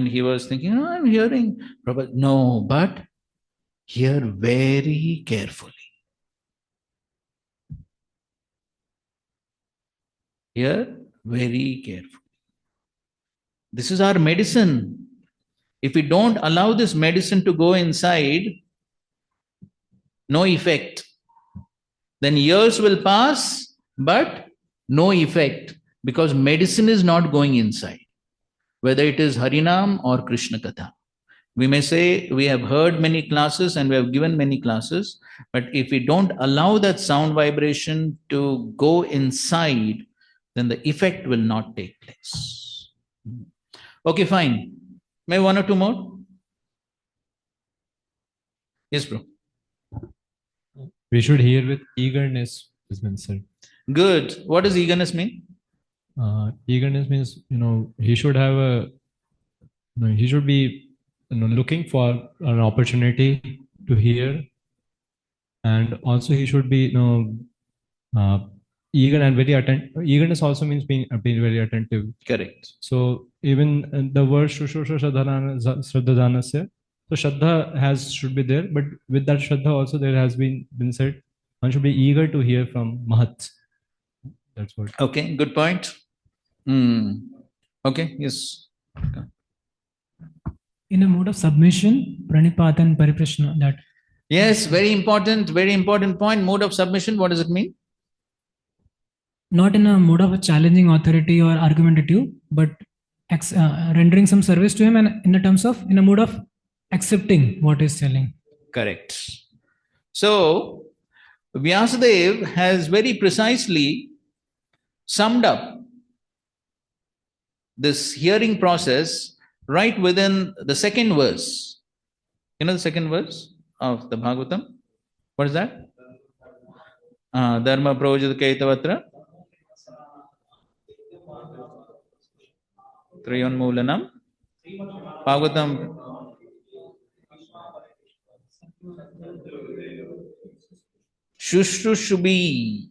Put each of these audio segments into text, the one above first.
And he was thinking, oh, I'm hearing. Prabhupada, no, but hear very carefully. Hear very carefully. This is our medicine. If we don't allow this medicine to go inside, no effect. Then years will pass, but no effect, because medicine is not going inside. Whether it is Harinam or Krishna Katha. We may say we have heard many classes and we have given many classes, but if we don't allow that sound vibration to go inside, then the effect will not take place. Okay, fine. May one or two more? Yes, bro. We should hear with eagerness, has been said. Good. What does eagerness mean? Eagerness means, he should have he should be looking for an opportunity to hear, and also he should be eager and very attentive. Eagerness also means being very attentive. Correct. So even the word Shushusha Shraddhadanasya, so Shraddha should be there, but with that Shraddha also there has been said, one should be eager to hear from Mahats. That's what. Okay, good point. Okay, yes. In a mode of submission, Pranipat and Pariprashna, that. Yes, very important point. Mode of submission, what does it mean? Not in a mode of a challenging authority or argumentative, but rendering some service to him, and in a mode of accepting what he's telling. Correct. So, Vyasadeva has very precisely summed up this hearing process right within the second verse. You know the second verse of the Bhagavatam? What is that? Dharma Pravajita Kaitavatra Trayonmulanam Bhagavatam Shushrushubi.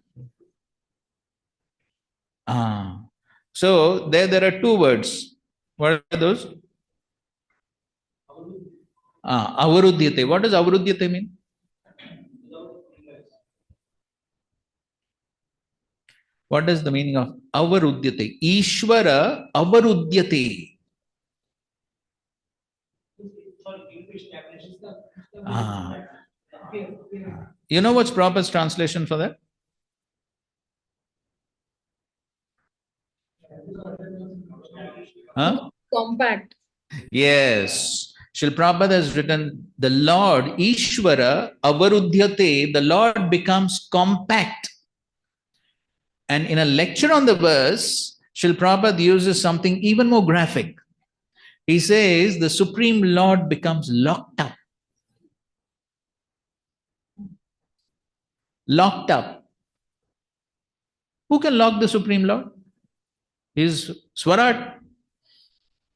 So there are two words. What are those? Avarudyate. What does avarudyate mean? What is the meaning of avarudyate? Ishvara avarudyate. You know what's Prabhupada's translation for that? Compact. Yes. Srila Prabhupada has written, the Lord, Ishvara, avarudyate, the Lord becomes compact. And in a lecture on the verse, Srila Prabhupada uses something even more graphic. He says, the Supreme Lord becomes locked up. Locked up. Who can lock the Supreme Lord? He is Swarat.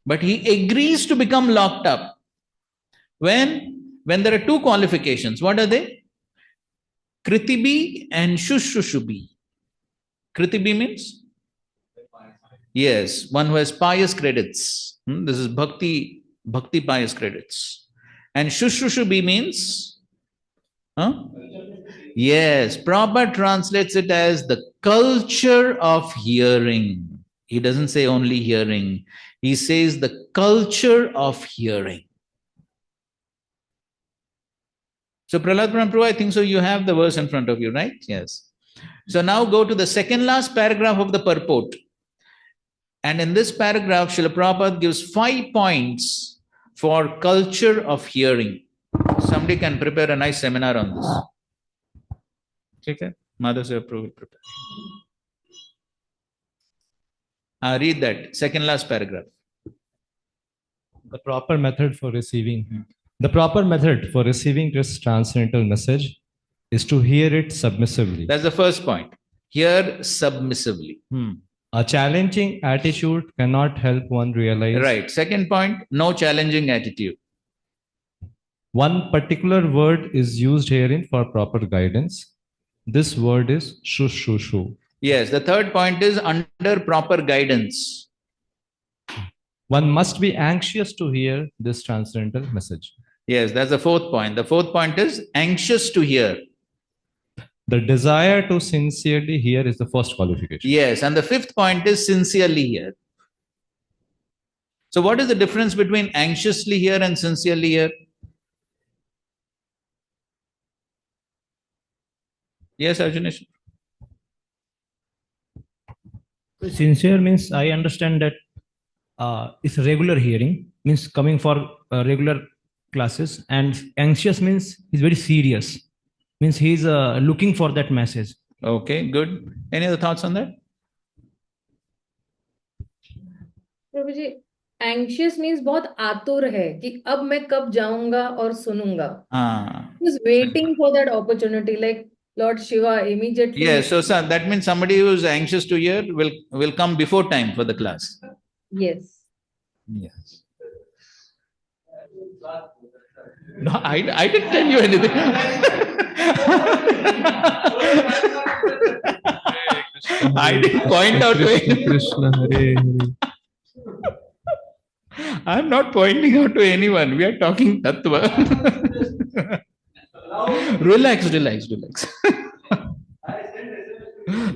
But he agrees to become locked up. When there are two qualifications, what are they? Kritibi and Shushushubi. Kritibi means? Yes, one who has pious credits. This is bhakti pious credits. And Shushushubi means? Yes, Prabhupada translates it as the culture of hearing. He doesn't say only hearing. He says the culture of hearing. So Prahlad Prabhu, I think so you have the verse in front of you, right? Yes. So now go to the second last paragraph of the purport. And in this paragraph, Srila Prabhupada gives 5 points for culture of hearing. Somebody can prepare a nice seminar on this. Okay? Madhav Sir will prepare. Read that, second last paragraph. The proper method for receiving. The proper method for receiving this transcendental message is to hear it submissively. That's the first point. Hear submissively. A challenging attitude cannot help one realize. Right. Second point, no challenging attitude. One particular word is used herein for proper guidance. This word is Shushushu. Yes. The third point is under proper guidance. one must be anxious to hear this transcendental message. Yes, that's the fourth point. The fourth point is anxious to hear. The desire to sincerely hear is the first qualification. Yes, and the fifth point is sincerely hear. So, what is the difference between anxiously hear and sincerely hear? Yes, Arjunesh. Sincere means I understand that it's regular hearing, means coming for regular classes, and anxious means he's very serious, means he's looking for that message. Okay, good. Any other thoughts on that? Prabhu ji, anxious means बहुत आतुर है कि अब मैं कब जाऊंगा और सुनूंगा. He's waiting for that opportunity, like Lord Shiva immediately. Yes, so sir, that means somebody who is anxious to hear will come before time for the class. Yes. Yes. No, I didn't tell you anything. I didn't point out to anyone. Krishna, Hare Hare. I'm not pointing out to anyone. We are talking tattva. Relax.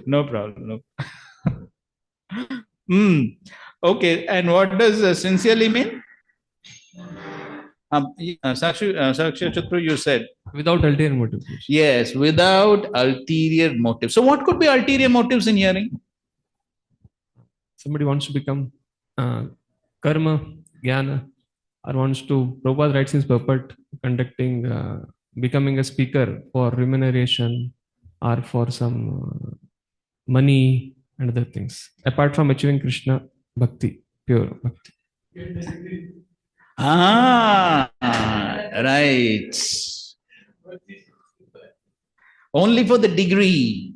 No problem. No. Okay, and what does sincerely mean? Sakshi Chatru, you said. Without ulterior motive. Yes, without ulterior motive. So, what could be ulterior motives in hearing? Somebody wants to become karma, jnana, or wants to, Prabhupada writes his purport, becoming a speaker for remuneration or for some money and other things, apart from achieving Krishna bhakti, pure bhakti. Right. Only for the degree.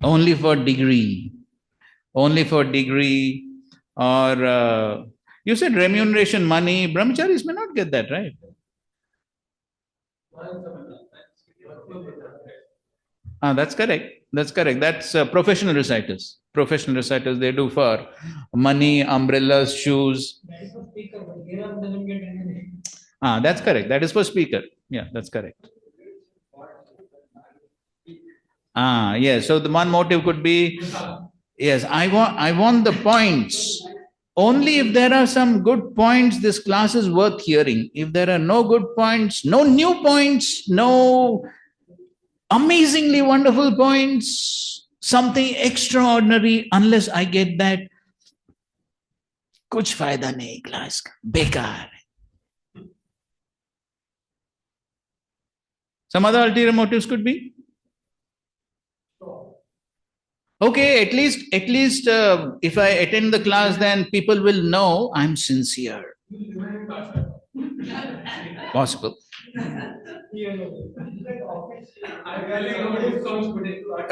Only for degree. Or you said remuneration, money. Brahmacharis may not get that, right? That's correct. That's professional reciters. Professional reciters, they do for money, umbrellas, shoes. That's correct. That is for speaker. Yeah, that's correct. Yes. So the one motive could be, yes, I want the points. Only if there are some good points, this class is worth hearing. If there are no good points, no new points, no amazingly wonderful points, something extraordinary, unless I get that, kuch fayda nahi class ka, bekar. Some other ulterior motives could be? Okay, at least if I attend the class, then people will know I'm sincere. Possible.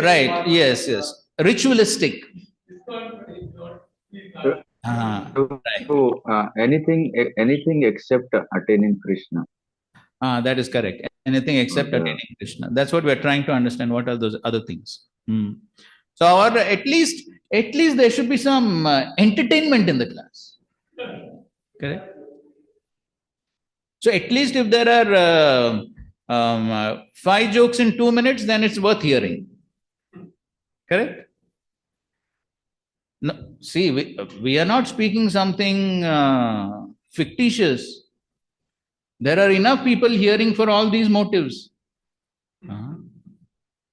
Right, yes. Ritualistic. So, anything except attaining Krishna. That is correct. Anything except attaining Krishna. That's what we're trying to understand. What are those other things? So, at least there should be some entertainment in the class. Correct? So, at least if there are 5 jokes in 2 minutes, then it's worth hearing. Correct? No, see, we are not speaking something fictitious. There are enough people hearing for all these motives.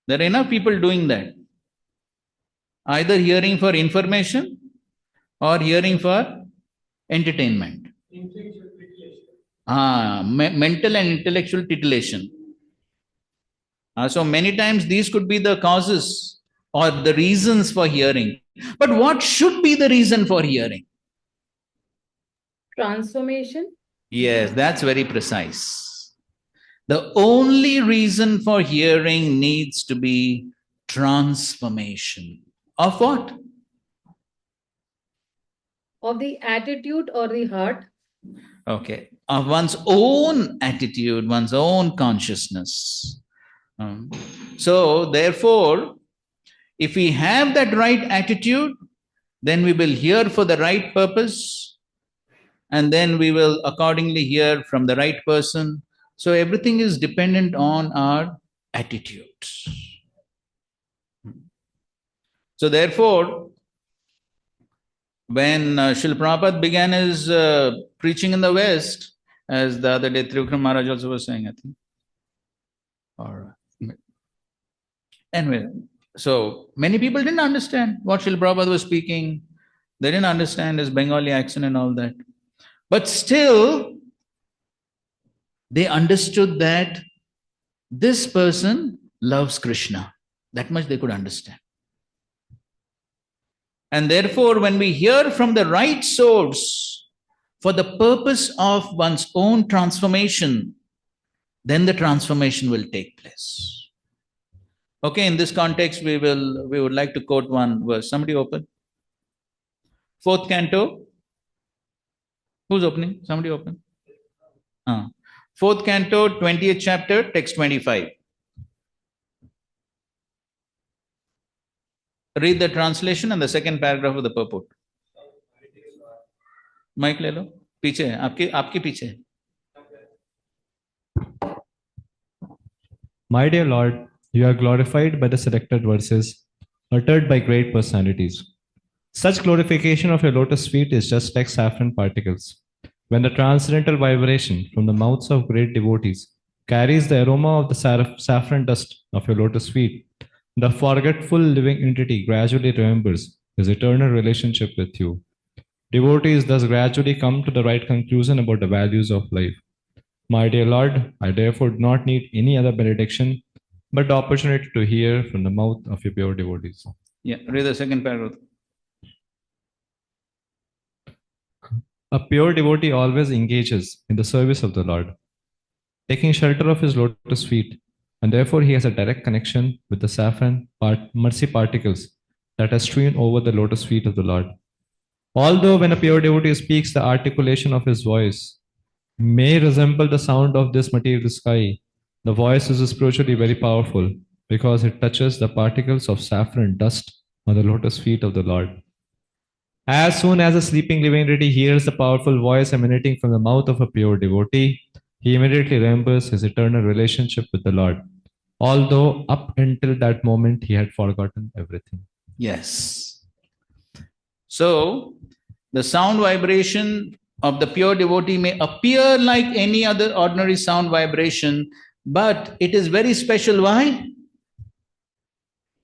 There are enough people doing that. Either hearing for information or hearing for entertainment. Mental and intellectual titillation. So many times these could be the causes or the reasons for hearing. But what should be the reason for hearing? Transformation? Yes, that's very precise. The only reason for hearing needs to be transformation. Of what? Of the attitude or the heart? Okay. Of one's own attitude, one's own consciousness. So, therefore, if we have that right attitude, then we will hear for the right purpose, and then we will accordingly hear from the right person. So everything is dependent on our attitudes. So therefore, when Srila Prabhupada began his preaching in the West, as the other day Trivikram Maharaj also was saying, I think. Or anyway, so many people didn't understand what Srila Prabhupada was speaking. They didn't understand his Bengali accent and all that. But still, they understood that this person loves Krishna. That much they could understand. And therefore, when we hear from the right source for the purpose of one's own transformation, then the transformation will take place. Okay, in this context, we would like to quote one verse. Somebody open. 4th canto. Who's opening? Somebody open. 4th canto, 20th chapter, text 25. Read the translation and the second paragraph of the purport. Mic ले लो. पीछे है, आपके पीछे है. My dear Lord, you are glorified by the selected verses uttered by great personalities. Such glorification of your lotus feet is just like saffron particles. When the transcendental vibration from the mouths of great devotees carries the aroma of the saffron dust of your lotus feet, the forgetful living entity gradually remembers his eternal relationship with you. Devotees thus gradually come to the right conclusion about the values of life. My dear Lord, I therefore do not need any other benediction but the opportunity to hear from the mouth of your pure devotees. Yeah, read the second paragraph. A pure devotee always engages in the service of the Lord, taking shelter of his lotus feet, and therefore he has a direct connection with the saffron mercy particles that are strewn over the lotus feet of the Lord. Although when a pure devotee speaks, the articulation of his voice may resemble the sound of this material sky, the voice is spiritually very powerful because it touches the particles of saffron dust on the lotus feet of the Lord. As soon as a sleeping living entity hears the powerful voice emanating from the mouth of a pure devotee, he immediately remembers his eternal relationship with the Lord, although up until that moment he had forgotten everything. Yes. So, the sound vibration of the pure devotee may appear like any other ordinary sound vibration, but it is very special. Why?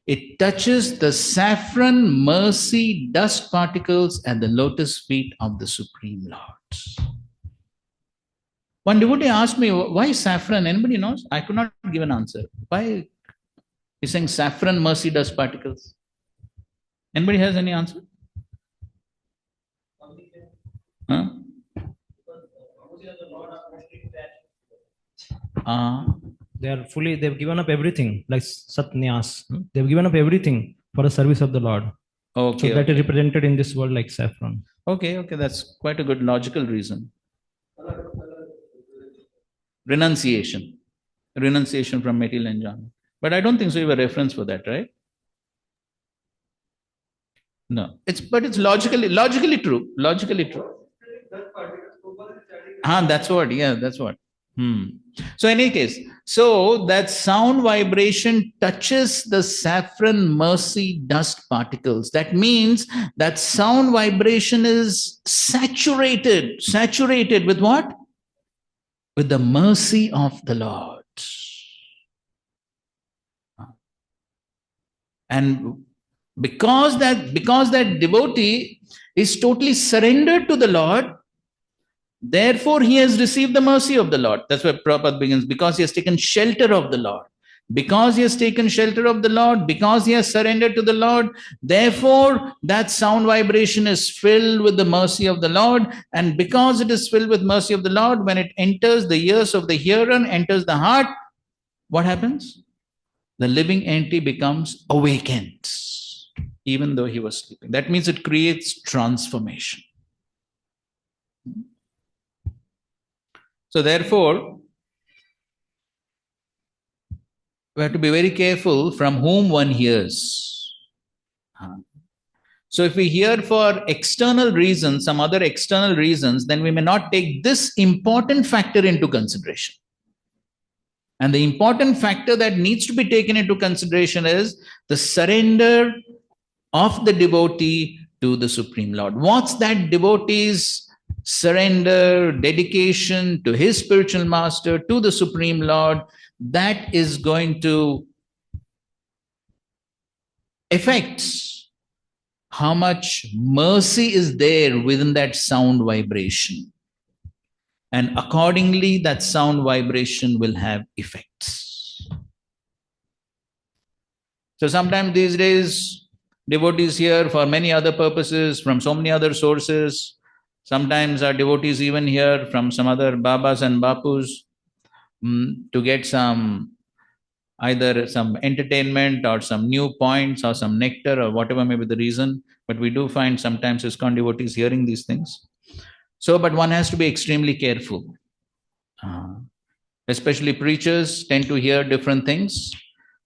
It touches the saffron mercy dust particles at the lotus feet of the Supreme Lord. One devotee asked me, why saffron? Anybody knows? I could not give an answer. Why? He's saying saffron mercy dust particles. Anybody has any answer? Huh? They've given up everything, like Satnyas. They've given up everything for the service of the Lord. Okay. So that is represented in this world like saffron. Okay, that's quite a good logical reason. Renunciation from material enjoyment. But I don't think so you have a reference for that, right? No. It's logically true. That's what. So in any case, so that sound vibration touches the saffron mercy dust particles. That means that sound vibration is saturated with what? With the mercy of the Lord. And because that devotee is totally surrendered to the Lord, therefore he has received the mercy of the Lord. That's where Prabhupada begins. Because he has taken shelter of the Lord. Because he has taken shelter of the Lord, because he has surrendered to the Lord, therefore that sound vibration is filled with the mercy of the Lord. And because it is filled with mercy of the Lord, when it enters the ears of the hearer, enters the heart, what happens? The living entity becomes awakened, even though he was sleeping. That means it creates transformation. So therefore, we have to be very careful from whom one hears. So if we hear for external reasons, some other external reasons, then we may not take this important factor into consideration. And the important factor that needs to be taken into consideration is the surrender of the devotee to the Supreme Lord. What's that devotee's surrender, dedication to his spiritual master, to the Supreme Lord? That is going to affect how much mercy is there within that sound vibration. And accordingly, that sound vibration will have effects. So sometimes these days, devotees here for many other purposes, from so many other sources. Sometimes our devotees even here from some other Babas and Bapus to get some, either some entertainment or some new points or some nectar or whatever may be the reason. But we do find sometimes ISKCON devotees hearing these things. So, but one has to be extremely careful. Especially preachers tend to hear different things.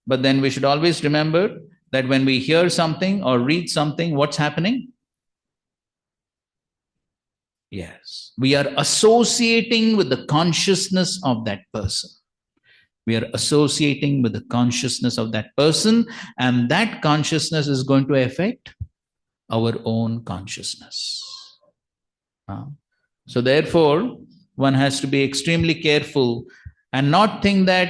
But then we should always remember that when we hear something or read something, what's happening? Yes, we are associating with the consciousness of that person. We are associating with the consciousness of that person, and that consciousness is going to affect our own consciousness. So therefore, one has to be extremely careful and not think that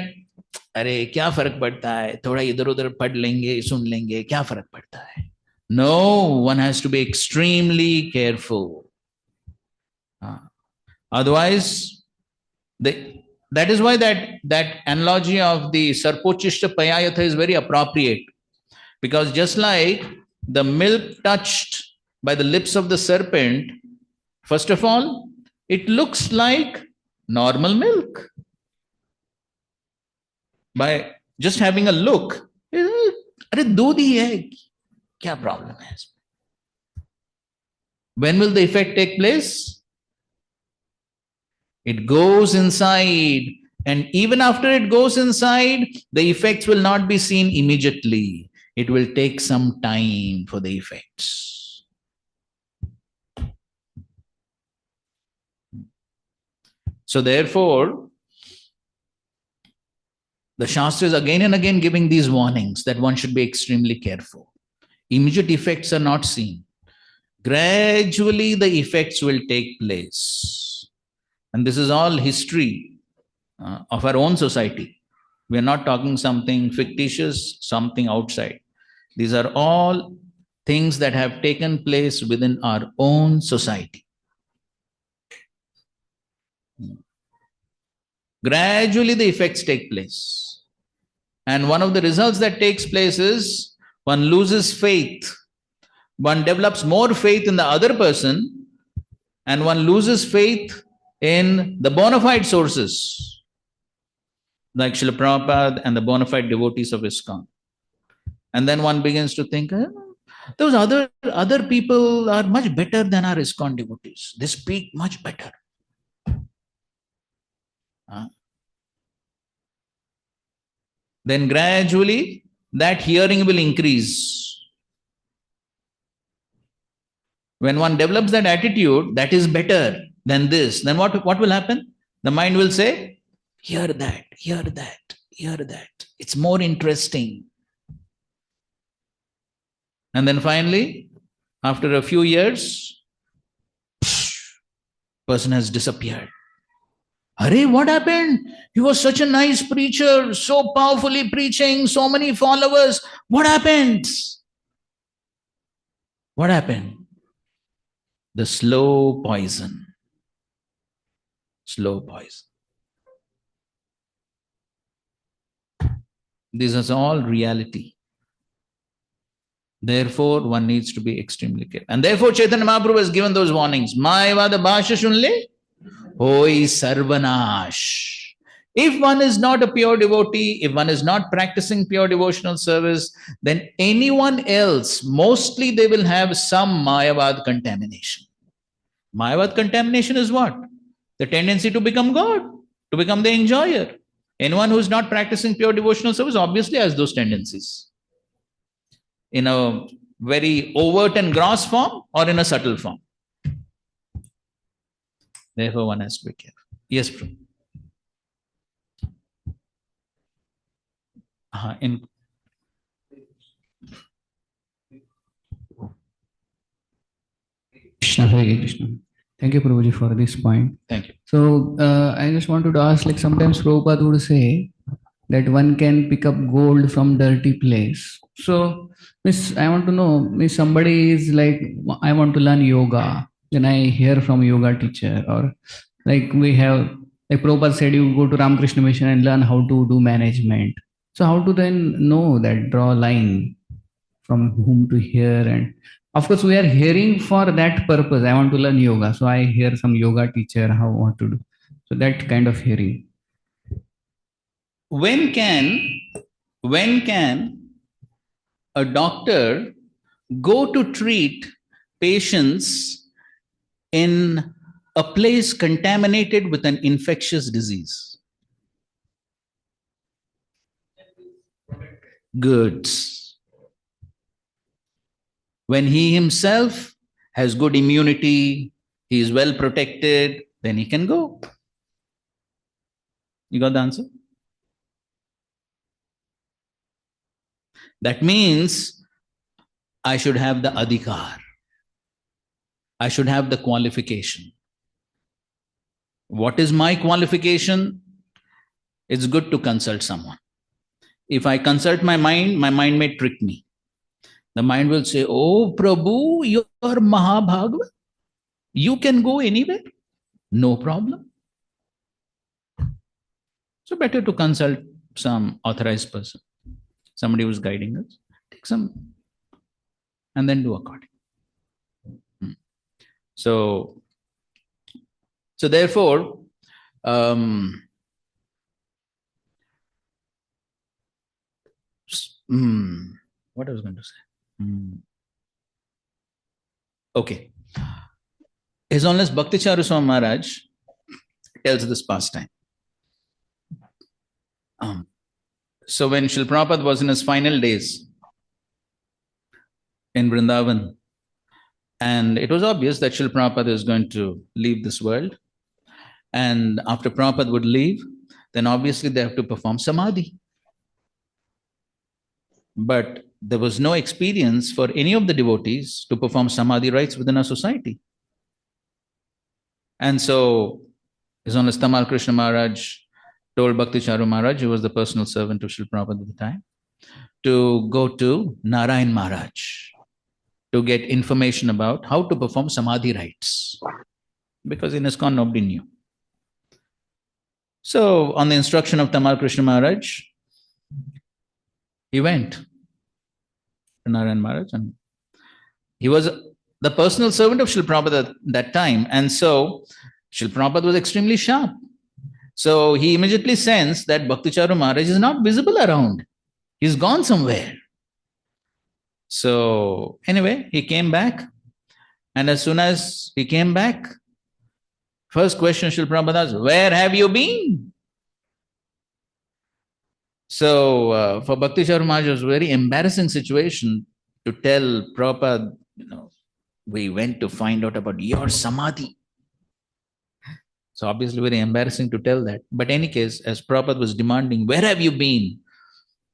अरे क्या फर्क पड़ता है, थोड़ा इधर उधर पढ़ लेंगे, सुन लेंगे, क्या फर्क पड़ता है? No, one has to be extremely careful. Otherwise, that is why that analogy of the Sarpochishta Payayatha is very appropriate. Because just like the milk touched by the lips of the serpent, first of all, it looks like normal milk. By just having a look, अरे दूध ही है, क्या problem है? When will the effect take place? It goes inside, and even after it goes inside, the effects will not be seen immediately. It will take some time for the effects. So therefore, the Shastra is again and again giving these warnings that one should be extremely careful. Immediate effects are not seen. Gradually, the effects will take place. And this is all history of our own society. We are not talking something fictitious, something outside. These are all things that have taken place within our own society. Gradually, the effects take place. And one of the results that takes place is one loses faith. One develops more faith in the other person, and one loses faith in the bona fide sources, like Srila Prabhupada and the bona fide devotees of ISKCON. And then one begins to think, those other people are much better than our ISKCON devotees. They speak much better. Then gradually that hearing will increase. When one develops that attitude, that is better than this, then what will happen? The mind will say, hear that, hear that, hear that. It's more interesting. And then finally, after a few years, person has disappeared. Arey, what happened? He was such a nice preacher, so powerfully preaching, so many followers. What happened? What happened? The slow poison. Slow poison. This is all reality. Therefore, one needs to be extremely careful. And therefore, Chaitanya Mahaprabhu has given those warnings. Mayavada bhasha shunle, hoi sarvanash. If one is not a pure devotee, if one is not practicing pure devotional service, then anyone else, mostly they will have some Mayavad contamination. Mayavad contamination is what? The tendency to become God, to become the enjoyer. Anyone who is not practicing pure devotional service obviously has those tendencies. In a very overt and gross form or in a subtle form. Therefore, one has to be careful. Yes, bro. In Krishna, Hare Krishna. Thank you, Prabhuji, for this point. Thank you. So I just wanted to ask, like sometimes Prabhupada would say that one can pick up gold from dirty place. So, Miss, I want to know, Miss, somebody is like, I want to learn yoga. Then I hear from yoga teacher, or like we have, like Prabhupada said, you go to Ramakrishna Mission and learn how to do management. So how to then know that, draw a line from whom to hear? And of course, we are hearing for that purpose. I want to learn yoga. So I hear some yoga teacher, how what to do. So that kind of hearing. When can a doctor go to treat patients in a place contaminated with an infectious disease? Good. When he himself has good immunity, he is well protected, then he can go. You got the answer? That means I should have the adhikar. I should have the qualification. What is my qualification? It's good to consult someone. If I consult my mind may trick me. The mind will say, oh, Prabhu, you're Mahabhagavat. You can go anywhere. No problem. So better to consult some authorized person, somebody who's guiding us. Take some and then do according. So therefore, what I was going to say? Okay. His Holiness Bhakti Charu Swami Maharaj tells this pastime. So when Srila Prabhupada was in his final days in Vrindavan, and it was obvious that Srila Prabhupada is going to leave this world, and after Prabhupada would leave, then obviously they have to perform samadhi. But there was no experience for any of the devotees to perform samadhi rites within our society. And so His Holiness Tamal Krishna Maharaj told Bhakti Charu Maharaj, who was the personal servant of Srila Prabhupada at the time, to go to Narayan Maharaj to get information about how to perform samadhi rites. Because in ISKCON nobody knew. So on the instruction of Tamal Krishna Maharaj, he went to Narayan Maharaj, and he was the personal servant of Srila Prabhupada at that time. And so Srila Prabhupada was extremely sharp. So he immediately sensed that Bhakti Charu Maharaj is not visible around. He's gone somewhere. So anyway, he came back. And as soon as he came back, first question Srila Prabhupada asked, where have you been? So for Bhakti Charu Maharaj, it was a very embarrassing situation to tell Prabhupada, we went to find out about your samadhi. So obviously very embarrassing to tell that. But in any case, as Prabhupada was demanding, where have you been?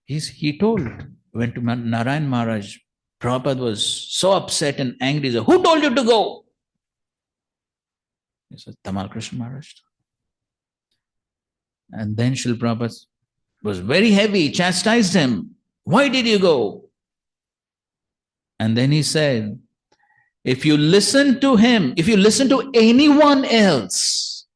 He told, went to Narayan Maharaj. Prabhupada was so upset and angry. He said, who told you to go? He said, Tamal Krishna Maharaj. And then Srila Prabhupada was very heavy, chastised him. Why did you go? And then he said, if you listen to him, if you listen to anyone else,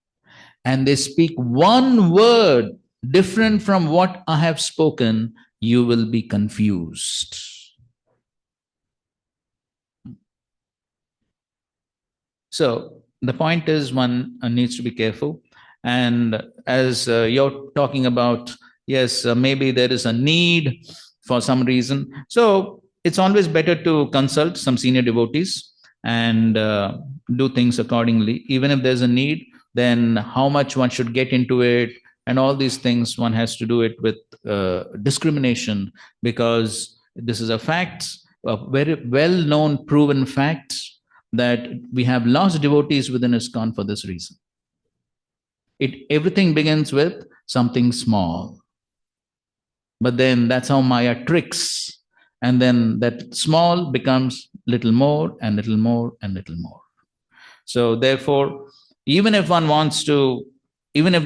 and they speak one word different from what I have spoken, you will be confused. So the point is, one needs to be careful. And as you're talking about, yes, maybe there is a need for some reason. So it's always better to consult some senior devotees and do things accordingly. Even if there's a need, then how much one should get into it, and all these things, one has to do it with discrimination, because this is a fact. very well-known, proven facts that we have lost devotees within ISKCON for this reason. Everything begins with something small. But then that's how Maya tricks. And then that small becomes little more and little more and little more. So therefore, even if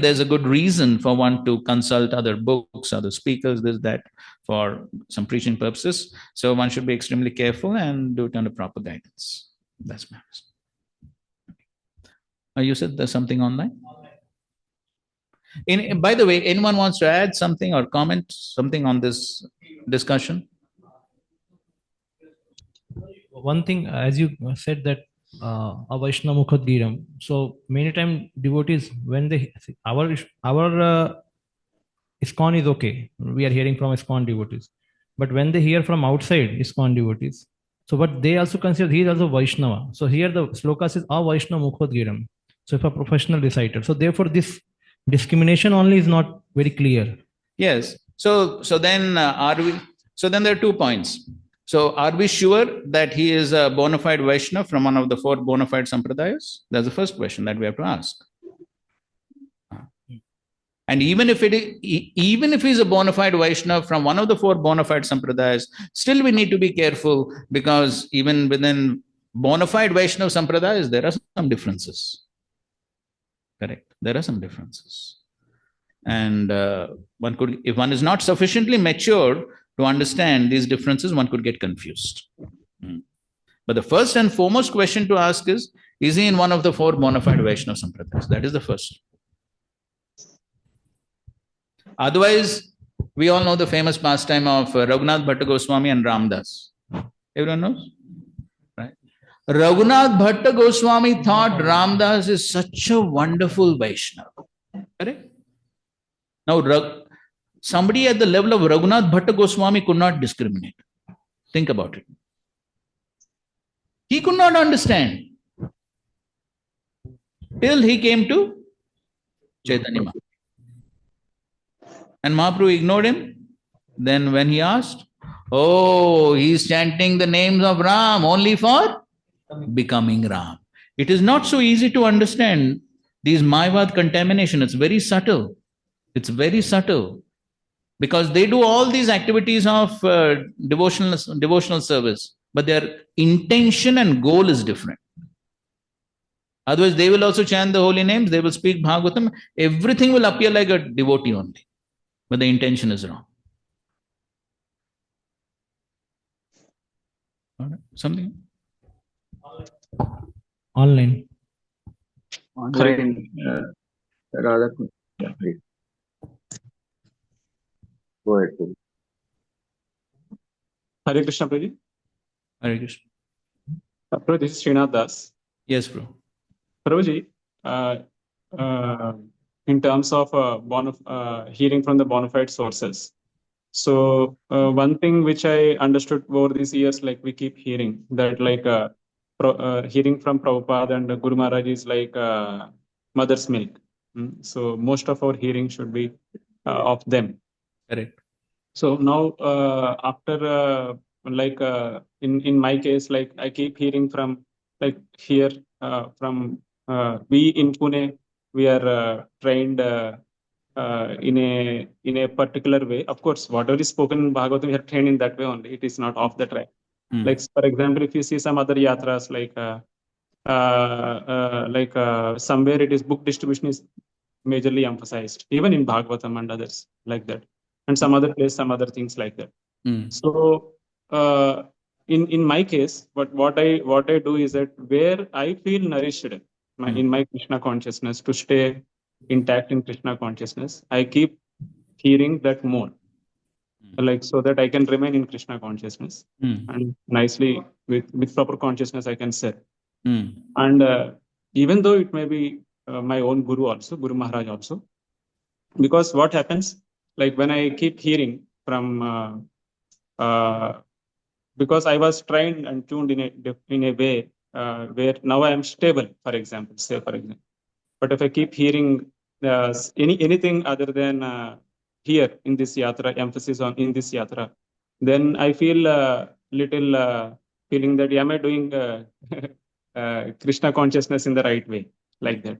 there's a good reason for one to consult other books, other speakers, this, that, for some preaching purposes, so one should be extremely careful and do it under proper guidance. That's my answer. You said there's something online? By the way, anyone wants to add something or comment something on this discussion? One thing, as you said that a Vaishnava Mukhadgiram. So many times devotees, when they our ISKCON is okay. We are hearing from ISKCON devotees, but when they hear from outside ISKCON devotees, so but they also consider he is also Vaishnava. So here the sloka says a Vaishnava Mukhadgiram. So if a professional reciter, so therefore this discrimination only is not very clear. Yes. So then So then there are 2 points. So are we sure that he is a bona fide Vaishnava from one of the 4 bona fide sampradayas? That's the first question that we have to ask. And even if he's a bona fide Vaishnava from one of the 4 bona fide sampradayas, still we need to be careful, because even within bona fide Vaishnava sampradayas, there are some differences. Correct. There are some differences. And if one is not sufficiently mature to understand these differences, one could get confused. But the first and foremost question to ask is he in one of the 4 bona fide Vaishnava sampradayas? That is the first. Otherwise, we all know the famous pastime of Raghunath Bhatta Goswami and Ramdas. Everyone knows? Right? Raghunath Bhatta Goswami thought Ramdas is such a wonderful Vaishnava. Correct? Now, somebody at the level of Raghunath Bhatta Goswami could not discriminate. Think about it. He could not understand till he came to Chaitanya Mahaprabhu. And Mahaprabhu ignored him. Then when he asked, oh, he's chanting the names of Ram only for becoming Ram. It is not so easy to understand these Mayavad contamination. It's very subtle. It's very subtle. Because they do all these activities of devotional service, but their intention and goal is different. Otherwise, they will also chant the holy names, they will speak Bhagavatam, everything will appear like a devotee only, but the intention is wrong. Something? Online. Radha, yeah, please. Go ahead, please. Hare Krishna, Prabhuji. Hare Krishna. Prabhuji, this is Srinath Das. Yes, bro. Prabhuji, in terms of hearing from the bona fide sources. So one thing which I understood over these years, like we keep hearing that hearing from Prabhupada and Guru Maharaj is like mother's milk. So most of our hearing should be of them. Correct. So now after in my case, like I keep hearing from like here from we in Pune, we are trained in a particular way. Of course, whatever is spoken in Bhagavatam, we are trained in that way only. It is not off the track. Like for example, if you see some other yatras, somewhere it is book distribution is majorly emphasized, even in Bhagavatam and others like that, and some other place, some other things like that. So in my case, what I do is that where I feel nourished in my Krishna consciousness, to stay intact in Krishna consciousness, I keep hearing that more, like so that I can remain in Krishna consciousness and nicely with proper consciousness I can serve. And even though it may be my own Guru also, Guru Maharaj also, because what happens, like when I keep hearing from, because I was trained and tuned in a way where now I am stable, for example, But if I keep hearing anything other than here in this yatra, emphasis on in this yatra, then I feel little feeling that am I doing Krishna consciousness in the right way, like that.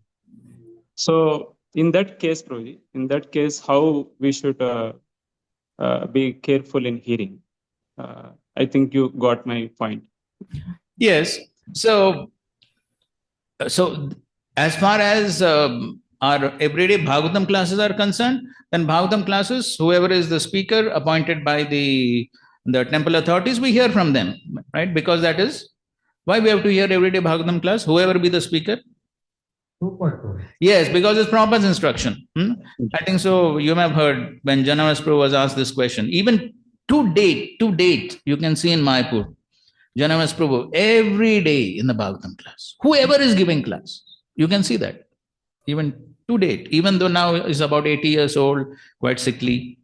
So in that case, Prabhuji, in that case, how we should be careful in hearing? I think you got my point. Yes. So as far as our everyday Bhagavatam classes are concerned, then Bhagavatam classes, whoever is the speaker appointed by the temple authorities, we hear from them, right? Because that is why we have to hear everyday Bhagavatam class, whoever be the speaker. Yes, because it's Prabhupada's instruction. I think so. You may have heard when Janavas Prabhu was asked this question. Even to date, you can see in Mayapur, Janavas Prabhu, every day in the Bhagavatam class, whoever is giving class, you can see that. Even to date, even though now is about 80 years old, quite sickly,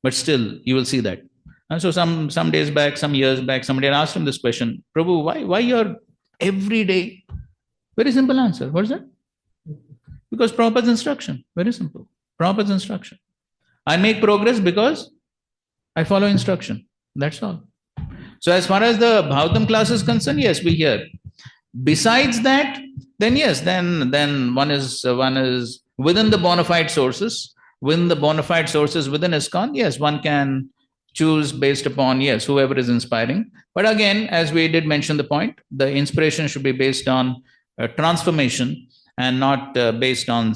but still you will see that. And so some days back, some years back, somebody had asked him this question, Prabhu, why you're every day? Very simple answer. What is that? Because Prabhupada's instruction. Very simple. Prabhupada's instruction. I make progress because I follow instruction. That's all. So as far as the Bhagavatam class is concerned, yes, we hear. Besides that, then yes, then one is within the bona fide sources, within ISKCON, yes, one can choose based upon, yes, whoever is inspiring. But again, as we did mention the point, the inspiration should be based on transformation and not based on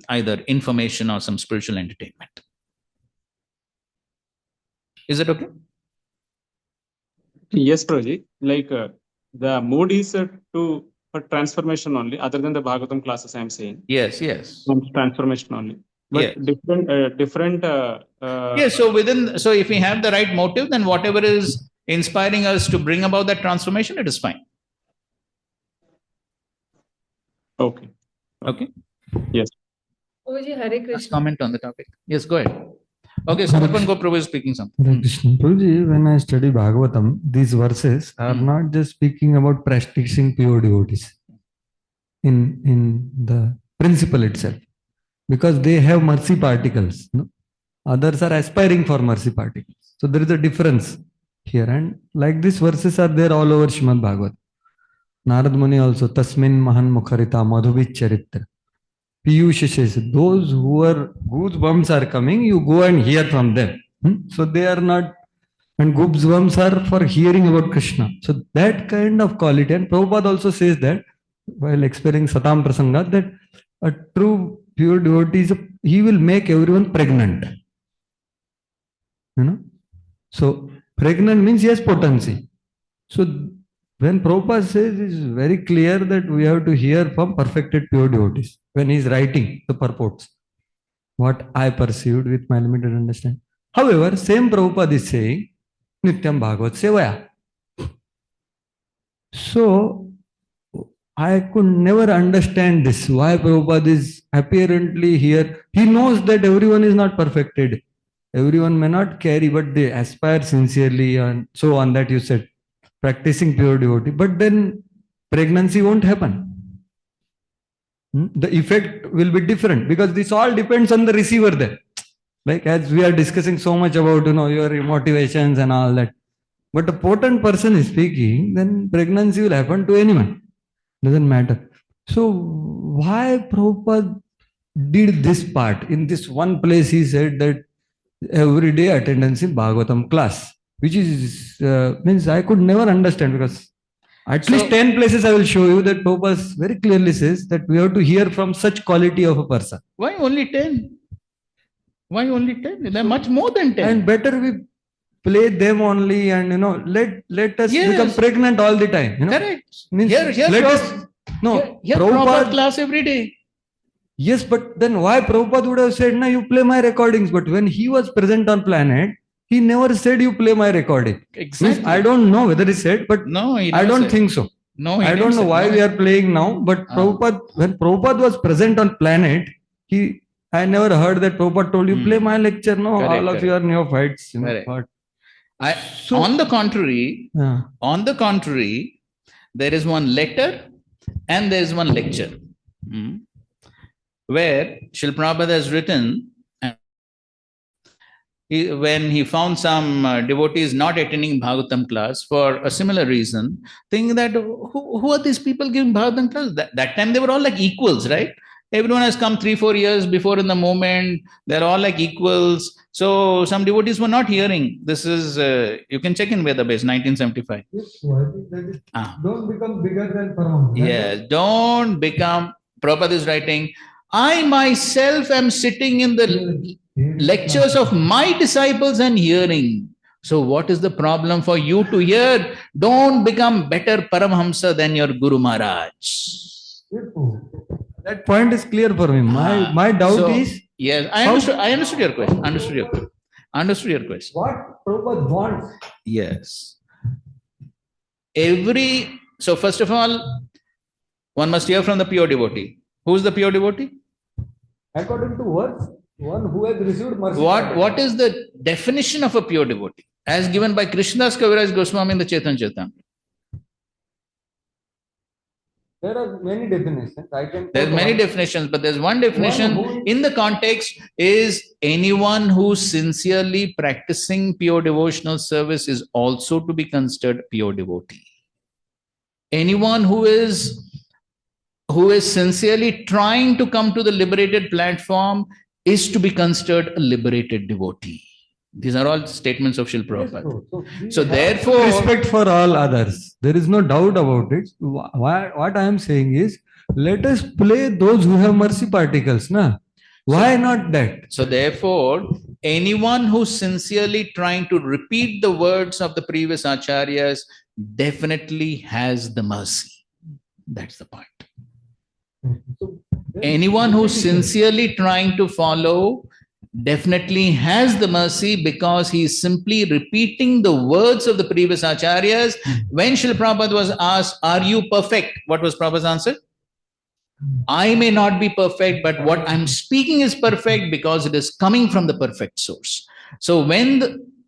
either information or some spiritual entertainment. Is it okay? Yes, Prabhuji. Like the mood is for transformation only, other than the Bhagavatam classes I am saying. Yes. Transformation only. But yes. different. Yes. So if we have the right motive, then whatever is inspiring us to bring about that transformation, it is fine. Okay. Yes. Prabhuji, Hare Krishna. Let's comment on the topic. Yes, go ahead. Okay, Samarpan Prabhu is speaking something. Hare Krishna. Prabhuji, when I study Bhagavatam, these verses are not just speaking about practicing pure devotees in the principle itself, because they have mercy particles. No? Others are aspiring for mercy particles. So there is a difference here. And like these verses are there all over Srimad Bhagavatam. Narad Muni also, Tasmin Mahan Mukharita Madhubit Charitra. Piyush says, those who are goosebumps are coming, you go and hear from them. So they are not, and goosebumps are for hearing about Krishna. So that kind of quality, and Prabhupada also says that while explaining Satam Prasanga, that a true pure devotee, he will make everyone pregnant. So pregnant means he has potency. So when Prabhupada says, it's very clear that we have to hear from perfected pure devotees when he is writing the purports. What I perceived with my limited understanding. However, same Prabhupada is saying, Nityam Bhagavat Sevaya. So, I could never understand this. Why Prabhupada is apparently here. He knows that everyone is not perfected. Everyone may not carry, but they aspire sincerely and so on, that you said. Practicing pure devotee, but then pregnancy won't happen. The effect will be different because this all depends on the receiver there. Like as we are discussing so much about, your motivations and all that. But a potent person is speaking, then pregnancy will happen to anyone. Doesn't matter. So why Prabhupada did this part? In this one place he said that everyday attendance in Bhagavatam class. Which is, means I could never understand, because at least 10 places I will show you that Prabhupada very clearly says that we have to hear from such quality of a person. Why only 10? Why only 10? There are much more than 10. And better we play them only and, let us become pregnant all the time. Correct. Means here Prabhupada class every day. Yes, but then why Prabhupada would have said, you play my recordings. But when he was present on planet, he never said you play my recording. Exactly. Means I don't know whether he said, but no, I don't think so. No, I don't know why we are playing now. But Prabhupada, when Prabhupada was present on planet, I never heard that Prabhupada told you play my lecture. No, all of you are neophytes. On the contrary, there is one letter and there is one lecture where Srila Prabhupada has written. when he found some devotees not attending Bhagavatam class for a similar reason, thinking that who are these people giving Bhagavatam class? That time they were all like equals, right? Everyone has come 3-4 years before in the moment. They're all like equals. So some devotees were not hearing. This is, you can check in Vedabase, 1975. Yes, so I think that is, don't become bigger than Paramaham. Yes, don't become, Prabhupada is writing, I myself am sitting in the lectures of my disciples and hearing. So what is the problem for you to hear? Don't become better Paramahamsa than your Guru Maharaj. That point is clear for me. My doubt is... Yes, I understood your question. Understood your question. What Prabhupada wants. Yes. So first of all, one must hear from the pure devotee. Who is the pure devotee? According to words, one who has received mercy. What is the definition of a pure devotee? As given by Krishnadas Kaviraj Goswami in the Chaitanya Charitamrita. There are many definitions. There's many definitions, but there's one definition in the context is anyone who's sincerely practicing pure devotional service is also to be considered pure devotee. Anyone who is sincerely trying to come to the liberated platform is to be considered a liberated devotee. These are all statements of Srila Prabhupada. So therefore... respect for all others. There is no doubt about it. What I am saying is, let us play those who have mercy particles. Why not that? So therefore, anyone who's sincerely trying to repeat the words of the previous acharyas definitely has the mercy. That's the point. Anyone who's sincerely trying to follow definitely has the mercy because he is simply repeating the words of the previous acharyas. When Srila Prabhupada was asked, are you perfect? What was Prabhupada's answer? I may not be perfect, but what I'm speaking is perfect because it is coming from the perfect source. So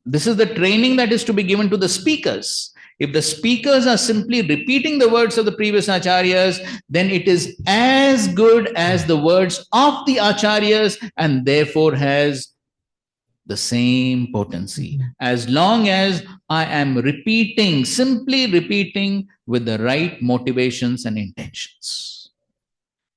this is the training that is to be given to the speakers. If the speakers are simply repeating the words of the previous acharyas, then it is as good as the words of the acharyas and therefore has the same potency. As long as I am repeating, simply repeating with the right motivations and intentions.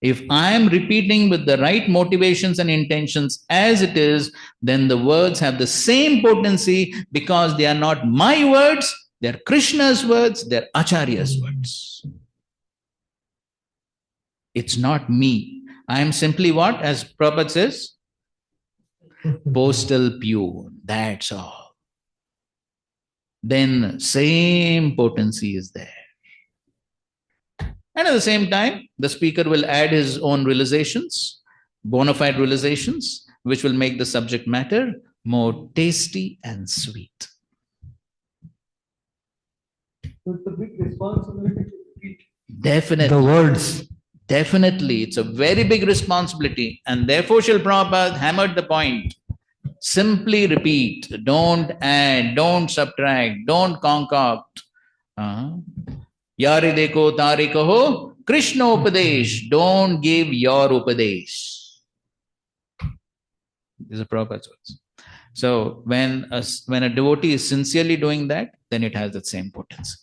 If I am repeating with the right motivations and intentions as it is, then the words have the same potency because they are not my words, they're Krishna's words, they're Acharya's words. It's not me. I am simply what? As Prabhupada says, postal pure. That's all. Then same potency is there. And at the same time, the speaker will add his own realizations, bona fide realizations, which will make the subject matter more tasty and sweet. So it's a big responsibility to repeat definitely the words. Definitely, it's a very big responsibility. And therefore, Srila Prabhupada hammered the point. Simply repeat. Don't add, don't subtract, don't concoct. Yari deko tari kaho, Krishna upadesh. Don't give your upadesh. These are Prabhupada's words. So when a devotee is sincerely doing that, then it has that same potency.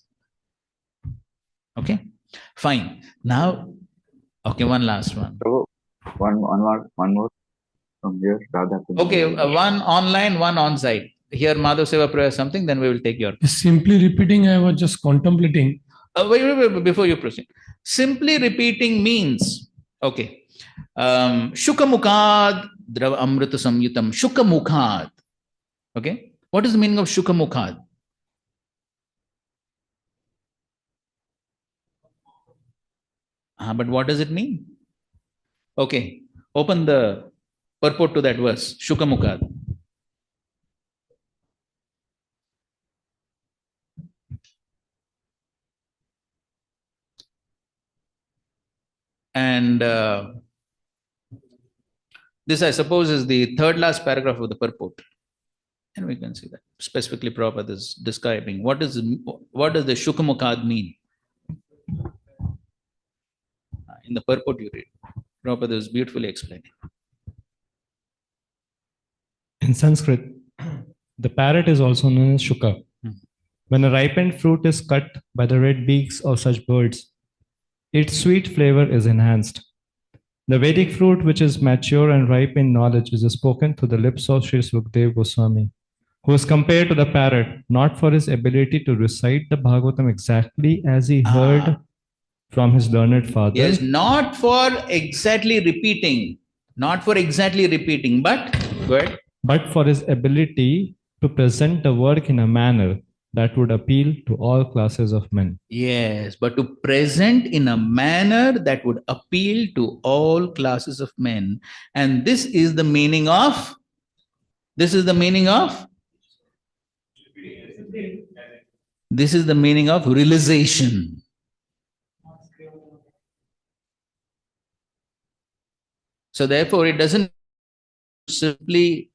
Okay, fine. Now, okay, one last one. So, one more from here. Radha. Okay, one online, one on-site. Here, Madhav Seva Prayer something, then we will take your... Simply repeating, I was just contemplating. Wait, before you proceed. Simply repeating means, okay, Shukamukhad Drava Amrita Samyutam, Shukamukhad. Okay, what is the meaning of Shukamukhad? But what does it mean? Okay, open the purport to that verse, Shukamukhad. And this, I suppose, is the third last paragraph of the purport. And we can see that. Specifically, Prabhupada is describing what does the Shukamukhad mean? In the purport you read. Prabhupada is beautifully explaining. In Sanskrit, The parrot is also known as shuka. When a ripened fruit is cut by the red beaks of such birds, its sweet flavor is enhanced. The Vedic fruit, which is mature and ripe in knowledge, is spoken through the lips of Sri Sukdev Goswami, who is compared to the parrot not for his ability to recite the Bhagavatam exactly as he heard from his learned father. Yes, not for exactly repeating, but go ahead. But for his ability to present the work in a manner that would appeal to all classes of men. Yes, but to present in a manner that would appeal to all classes of men. And this is the meaning of realization. So therefore, it doesn't simply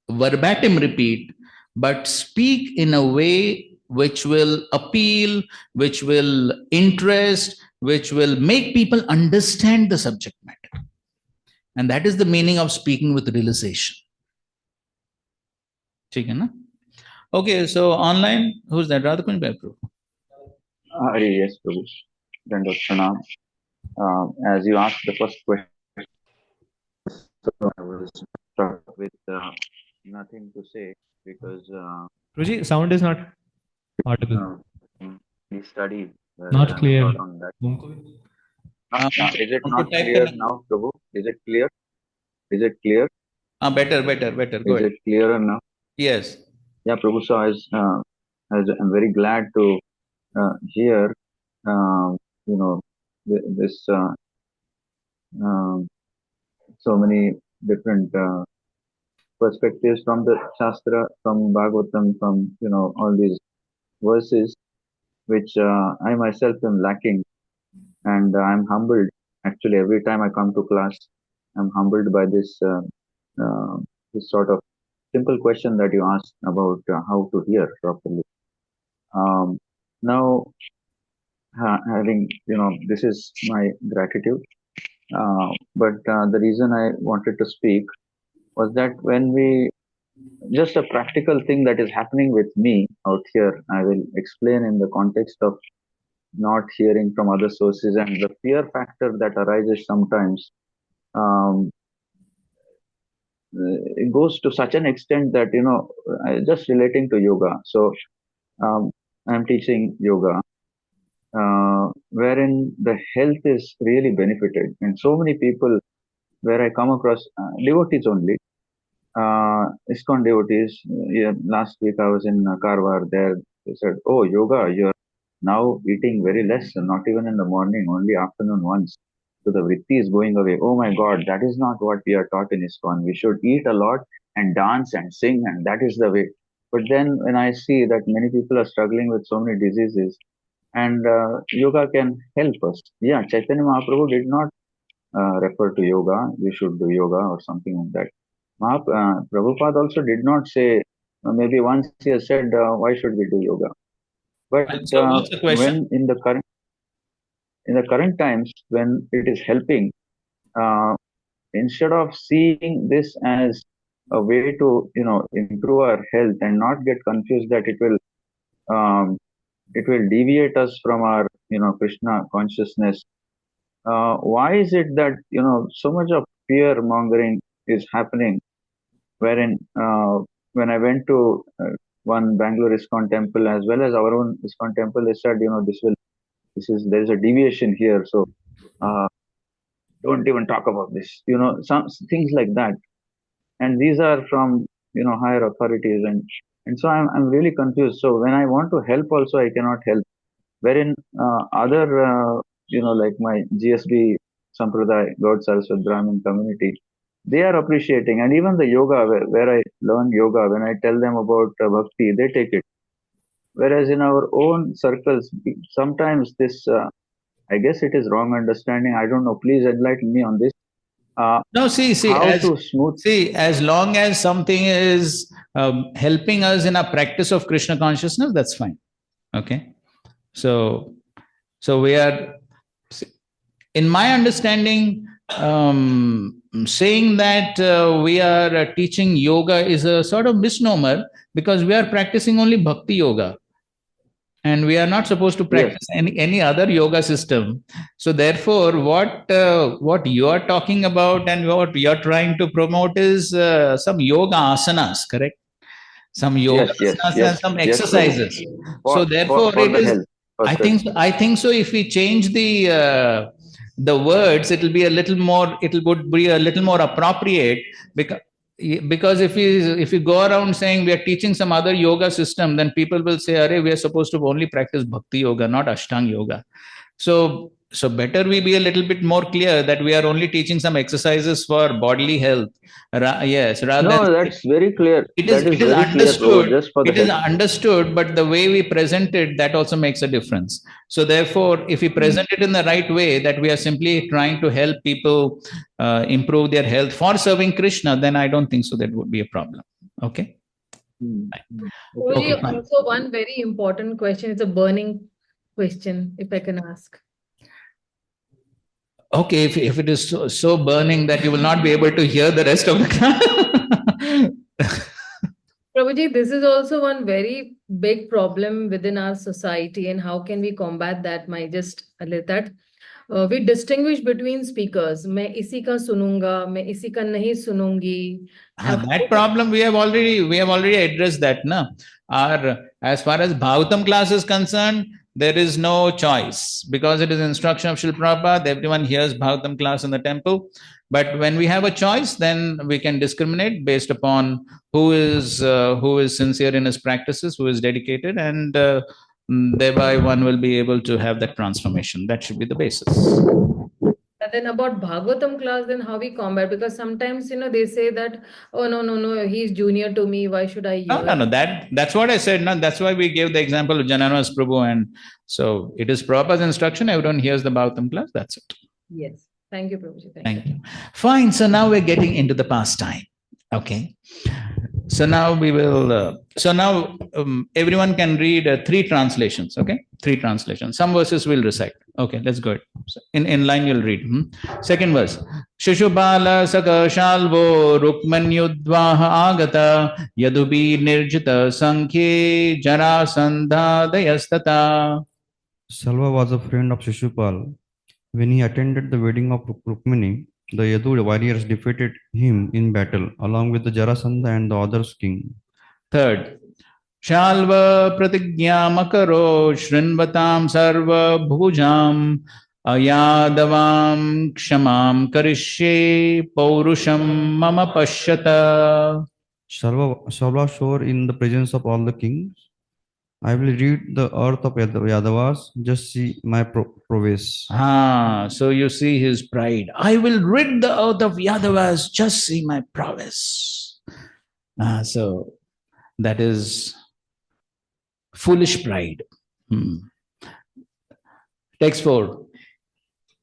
verbatim repeat, but speak in a way which will appeal, which will interest, which will make people understand the subject matter. And that is the meaning of speaking with realization. Okay, so online, who's that? Radhakunj Bhai Prabhu. Yes, Prabhu. Dandot Pranam. As you asked the first question, so I will start with nothing to say because Ruji, sound is not audible. we studied. Not clear. On that. Is it not clear now, Prabhu? Is it clear? Is it clear? Better. Go Is it clearer now? Yes. Yeah, Prabhu. So as I'm very glad to hear, this so many different perspectives from the Shastra, from Bhagavatam, from all these verses, which I myself am lacking, and I'm humbled. Actually, every time I come to class, I'm humbled by this this sort of simple question that you asked about how to hear properly. Now, having this is my gratitude. But the reason I wanted to speak was that when we just a practical thing that is happening with me out here, I will explain in the context of not hearing from other sources and the fear factor that arises sometimes. It goes to such an extent that just relating to yoga. So I'm teaching yoga, wherein the health is really benefited, and so many people where I come across devotees only, ISKCON devotees. Yeah, last week I was in Karwar. There they said, "Oh, yoga, you're now eating very less, not even in the morning, only afternoon once. So the vritti is going away." Oh my God, that is not what we are taught in ISKCON. We should eat a lot and dance and sing, and that is the way. But then when I see that many people are struggling with so many diseases, and yoga can help us. Yeah, Chaitanya Mahaprabhu did not refer to yoga. You should do yoga or something like that. Prabhupada also did not say, maybe once he has said, why should we do yoga? But so what's the question? When in the current times, when it is helping, instead of seeing this as a way to improve our health and not get confused that it will deviate us from our Krishna consciousness. Why is it that so much of fear mongering is happening? Wherein when I went to one Bangalore ISKCON temple as well as our own ISKCON temple, they said there is a deviation here, so don't even talk about this. Some things like that, and these are from higher authorities, and so I'm really confused. So when I want to help, also I cannot help. Wherein other like my GSB Sampradaya, God Saraswat Brahmin community, they are appreciating, and even the yoga where I learn yoga, when I tell them about bhakti, they take it. Whereas in our own circles, sometimes this, I guess it is wrong understanding. I don't know. Please enlighten me on this. No, see, as long as something is helping us in our practice of Krishna consciousness, that's fine. Okay, so we are. In my understanding, saying that we are teaching yoga is a sort of misnomer, because we are practicing only bhakti yoga. And we are not supposed to practice any other yoga system. So therefore, what you are talking about and what you are trying to promote is some yoga asanas, correct? Some yoga asanas and some exercises. So therefore, for it the is. health purpose. I think so. If we change the words, it will be a little more. It would be a little more appropriate, because if we go around saying we are teaching some other yoga system, then people will say, "Arey, we are supposed to only practice bhakti yoga, not ashtanga yoga." So better we be a little bit more clear that we are only teaching some exercises for bodily health. Yes, rather No, than that's very clear. it That is is very clear, Prabhu, understood. just for the It is health. understood, but the way we present it, that also makes a difference. So therefore, if we present it in the right way, that we are simply trying to help people improve their health for serving Krishna, then I don't think so that would be a problem. Okay. Okay, Fine. also one very important question. It's a burning question, if I can ask. Okay, if it is so burning that you will not be able to hear the rest of the class. Prabhuji, this is also one very big problem within our society, and how can we combat that? We distinguish between speakers. मैं इसी का सुनूंगा, मैं इसी का नहीं सुनूंगी. That problem we have already addressed that, na. As far as Bhagavatam class is concerned, there is no choice, because it is instruction of Srila Prabhupada. Everyone hears Bhagavatam class in the temple. But when we have a choice, then we can discriminate based upon who is sincere in his practices, who is dedicated, and thereby one will be able to have that transformation. That should be the basis. And then about Bhagavatam class, then how we combat? Because sometimes, they say that, oh, no, he's junior to me. Why should I hear? No. That's what I said. No, that's why we gave the example of Janana's Prabhu. And so it is Prabhupada's instruction. Everyone hears the Bhagavatam class. That's it. Yes. Thank you, Prabhuji. Thank you. Fine. So now we're getting into the pastime. Okay. So now we will. Everyone can read 3 translations. Okay, 3 translations. Some verses we'll recite. Okay, let's go. In line you'll read. Second verse. Shishupala sakashalvo rukmanyudvaha agata yadubi nirjita sankhye jarasandhadayastata. Salva was a friend of Shishupal. When he attended the wedding of Rukmini, the Yadu warriors defeated him in battle, along with the Jarasandha and the others king. Third, Shalva pratigya makaro shrinvatam sarva bhujam ayadavam kshamam karishye paurusham mama pashyata. Salva swore in the presence of all the kings, I will rid the earth of Yadavas, just see my prowess. So you see his pride. I will rid the earth of Yadavas, just see my prowess. So that is foolish pride. Text 4.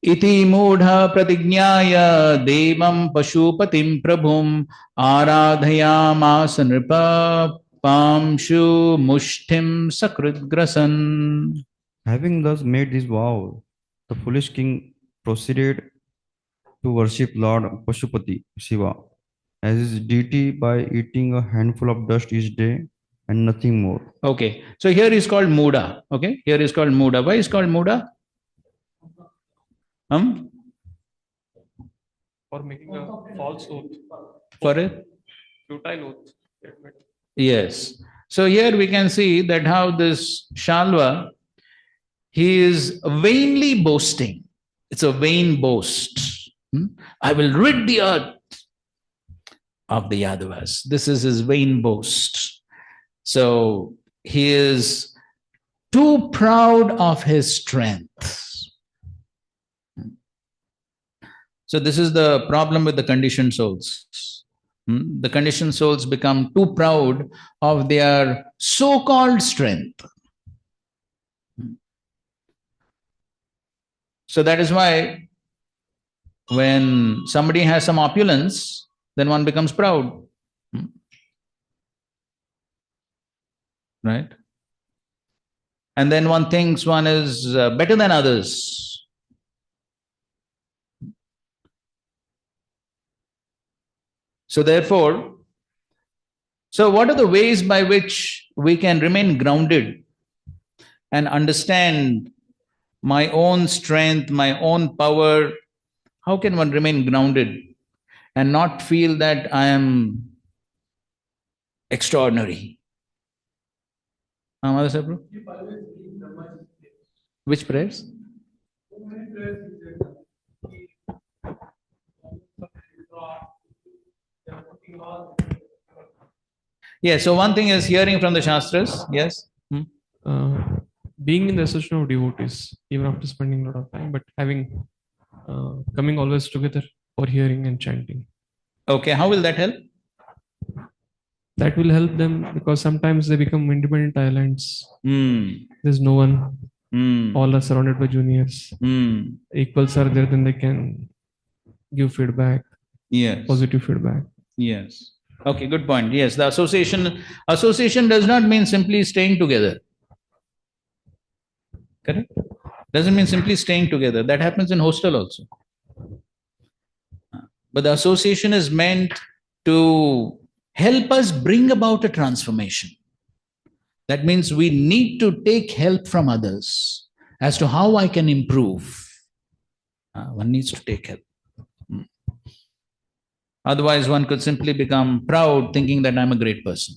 Iti mudha pratignyaya devam pashupatim prabhum aradhayamasa nripa pamshu mushtim sakritgrasan. Having thus made this vow, the foolish king proceeded to worship Lord Pashupati, Shiva, as his deity by eating a handful of dust each day and nothing more. Okay, so here is called Muda. Okay, here is called Muda. Why is called Muda? For making a false oath. For a futile oath. Yes. So here we can see that how this Shalva, he is vainly boasting. It's a vain boast. I will rid the earth of the Yadavas. This is his vain boast. So he is too proud of his strength. So this is the problem with the conditioned souls. The conditioned souls become too proud of their so-called strength. So that is why when somebody has some opulence, then one becomes proud. Right? And then one thinks one is better than others. So therefore, so what are the ways by which we can remain grounded and understand my own strength, my own power? How can one remain grounded and not feel that I am extraordinary? Which prayers? Yeah, so one thing is hearing from the Shastras, yes. Being in the association of devotees, even after spending a lot of time, but having coming always together for hearing and chanting. Okay, how will that help? That will help them because sometimes they become independent islands. There's no one. All are surrounded by juniors. Equals are there, then they can give feedback. Yes. Positive feedback. Yes. Okay, good point. Yes, the association does not mean simply staying together. Correct? Doesn't mean simply staying together. That happens in hostel also. But the association is meant to help us bring about a transformation. That means we need to take help from others as to how I can improve. One needs to take help. Otherwise, one could simply become proud, thinking that I'm a great person.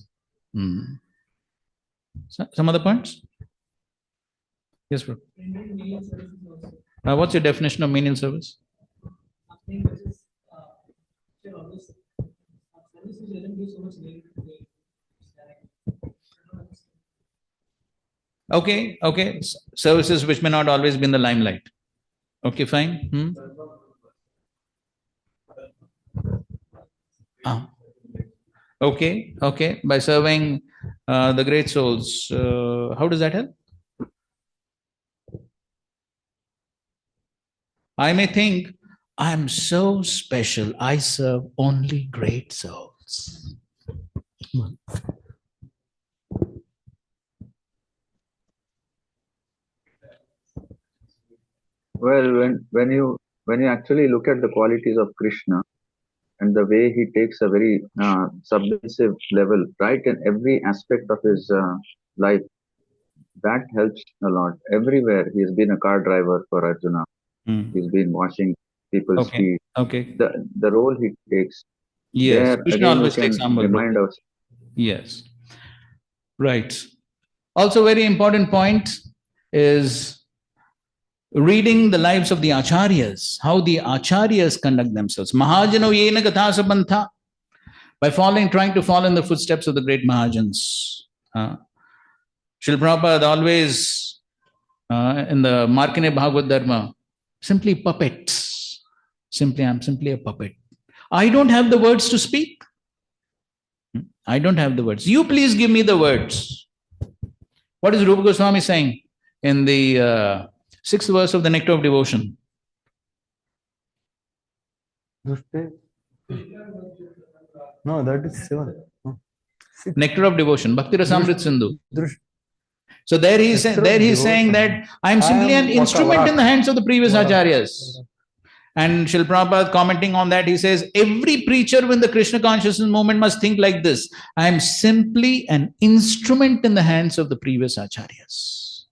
Some other points? Yes, bro. What's your definition of menial service? Okay, okay. Services which may not always be in the limelight. Okay, fine. Okay, okay. By serving the great souls, how does that help? I may think, I am so special, I serve only great souls. Well, when you actually look at the qualities of Krishna and the way he takes a very submissive level, right, in every aspect of his life, that helps a lot. Everywhere he has been a car driver for Arjuna. He's been washing people's feet. Okay. The role he takes. Yes, there, Krishna again, always we can takes humble remind role. us. Yes. Right. Also, very important point is reading the lives of the acharyas, how the acharyas conduct themselves. Mahajano yena gatha sabantha. By trying to follow in the footsteps of the great Mahajans. Srila Prabhupada always, in the Markine Bhagavad Dharma, simply puppets. I'm simply a puppet. I don't have the words to speak. I don't have the words. You please give me the words. What is Rupa Goswami saying in the 6th verse of the Nectar of Devotion? No, that is 7. No. Nectar of Devotion, Bhakti Rasamrit Sindhu. So there he is saying that I am simply an instrument in the hands of the previous acharyas. And Srila Prabhupada commenting on that, he says, every preacher in the Krishna consciousness movement must think like this. I am simply an instrument in the hands of the previous acharyas.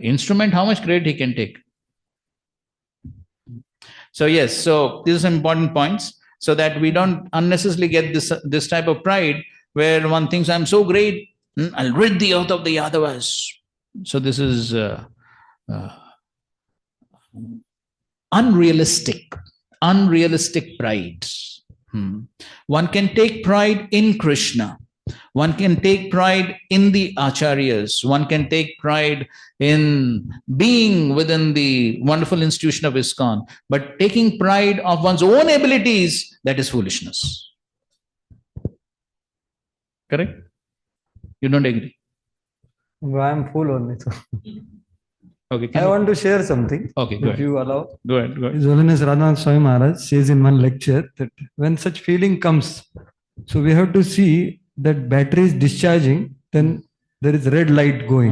Instrument, how much credit he can take? So yes, so these are some important points so that we don't unnecessarily get this type of pride where one thinks I'm so great, I'll rid the earth of the Yadavas. So this is unrealistic pride. One can take pride in Krishna. One can take pride in the acharyas. One can take pride in being within the wonderful institution of ISKCON. But taking pride of one's own abilities, that is foolishness. Correct? You don't agree? I am full on it. Okay. I want to share something. Okay, go if ahead. you allow. Go ahead. His Holiness Radhanath Swami Maharaj says in one lecture that when such feeling comes, so we have to see that battery is discharging, then there is red light going.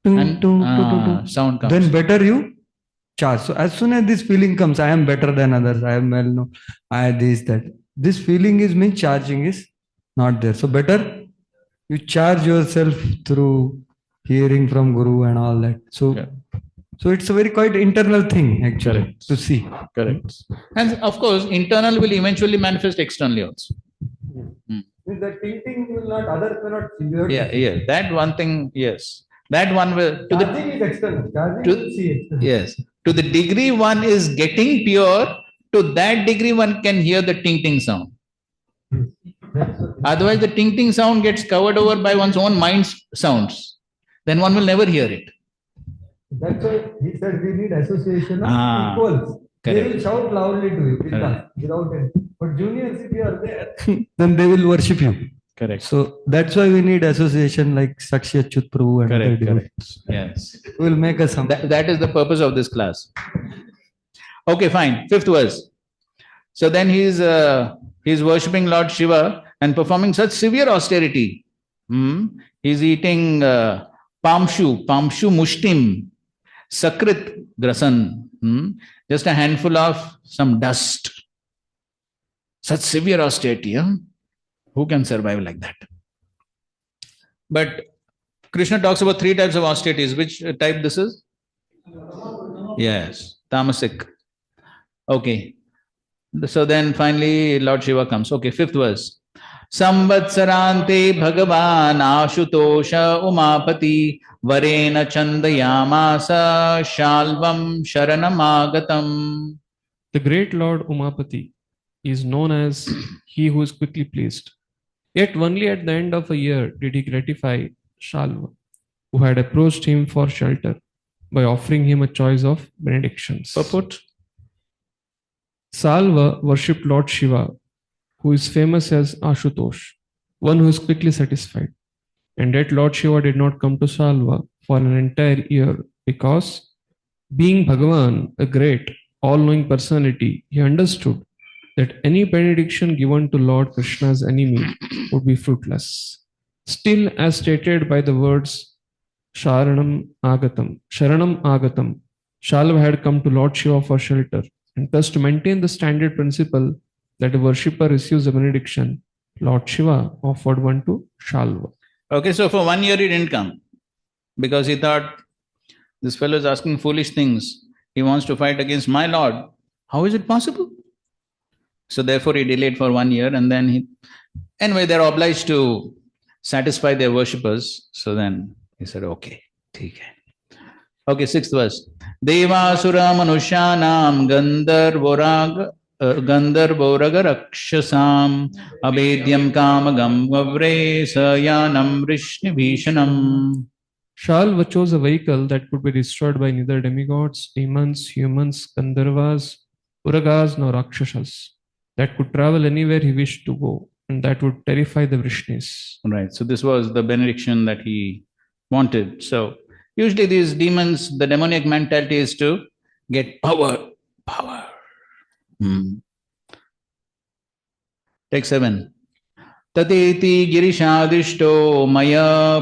Sound comes. Then better you charge. So as soon as this feeling comes, I am better than others, I am well known, I this, that. this feeling is means charging is not there. So better you charge yourself through hearing from Guru and all that. So Yeah. so it's a very quite internal thing actually. Correct. To see. Correct. And of course, internal will eventually manifest externally also. The thinking will not, others may not see. You have Yeah, to see. yeah. That one thing, yes. That one will Charging is external. Charging to- will see external. yes. To the degree one is getting pure, to that degree one can hear the ting-ting sound. Otherwise, the ting-ting sound gets covered over by one's own mind's sounds. Then one will never hear it. That's why he said we need association of Ah, equals. They correct. will shout loudly to you Correct. without any. But juniors, if you are there, then they will worship you. Correct. So that's why we need association like Sakshi Achyut Prabhu and other Correct. devotees. Correct. Yes. Who will make us humble. That is the purpose of this class. Okay, fine. Fifth verse. So then he's worshipping Lord Shiva and performing such severe austerity. He's eating pamshu mushtim, sakrit grasan, just a handful of some dust. Such severe austerity. Who can survive like that? But Krishna talks about three types of austerities. Which type this is? Yes, tamasic. Okay. So then finally Lord Shiva comes. Okay, fifth verse. Samvatsarante Bhagavan Ashutosha Umapati Varena Chandayamasa Shalvam Sharanamagatam. The great Lord Umapati is known as he who is quickly pleased. Yet only at the end of a year did he gratify Shalva, who had approached him for shelter by offering him a choice of benedictions. Purport. Salva worshipped Lord Shiva, who is famous as Ashutosh, one who is quickly satisfied. And yet Lord Shiva did not come to Salva for an entire year because, being Bhagavan, a great, all-knowing personality, he understood that any benediction given to Lord Krishna's enemy would be fruitless. Still, as stated by the words Sharanam Agatam, Shalva had come to Lord Shiva for shelter, and thus to maintain the standard principle that a worshipper receives a benediction, Lord Shiva offered one to Shalva. Okay, so for 1 year he didn't come because he thought, this fellow is asking foolish things. He wants to fight against my Lord. How is it possible? So therefore he delayed for 1 year, and then anyway, they're obliged to satisfy their worshippers. So then he said, okay, theek hai. Okay, sixth verse. Devasura Manushanam Gandharvoraga Rakshasam Abhedyam Kamagam Vavre Sayanam Vrishni Bhishanam. Shalva chose a vehicle that could be destroyed by neither demigods, demons, humans, Gandharvas, Uragas, nor Rakshasas, that could travel anywhere he wished to go, and that would terrify the Vrishnis. Right, so this was the benediction that he wanted. So usually these demons, the demoniac mentality is to get power. Take 7. Tateti girishadishto maya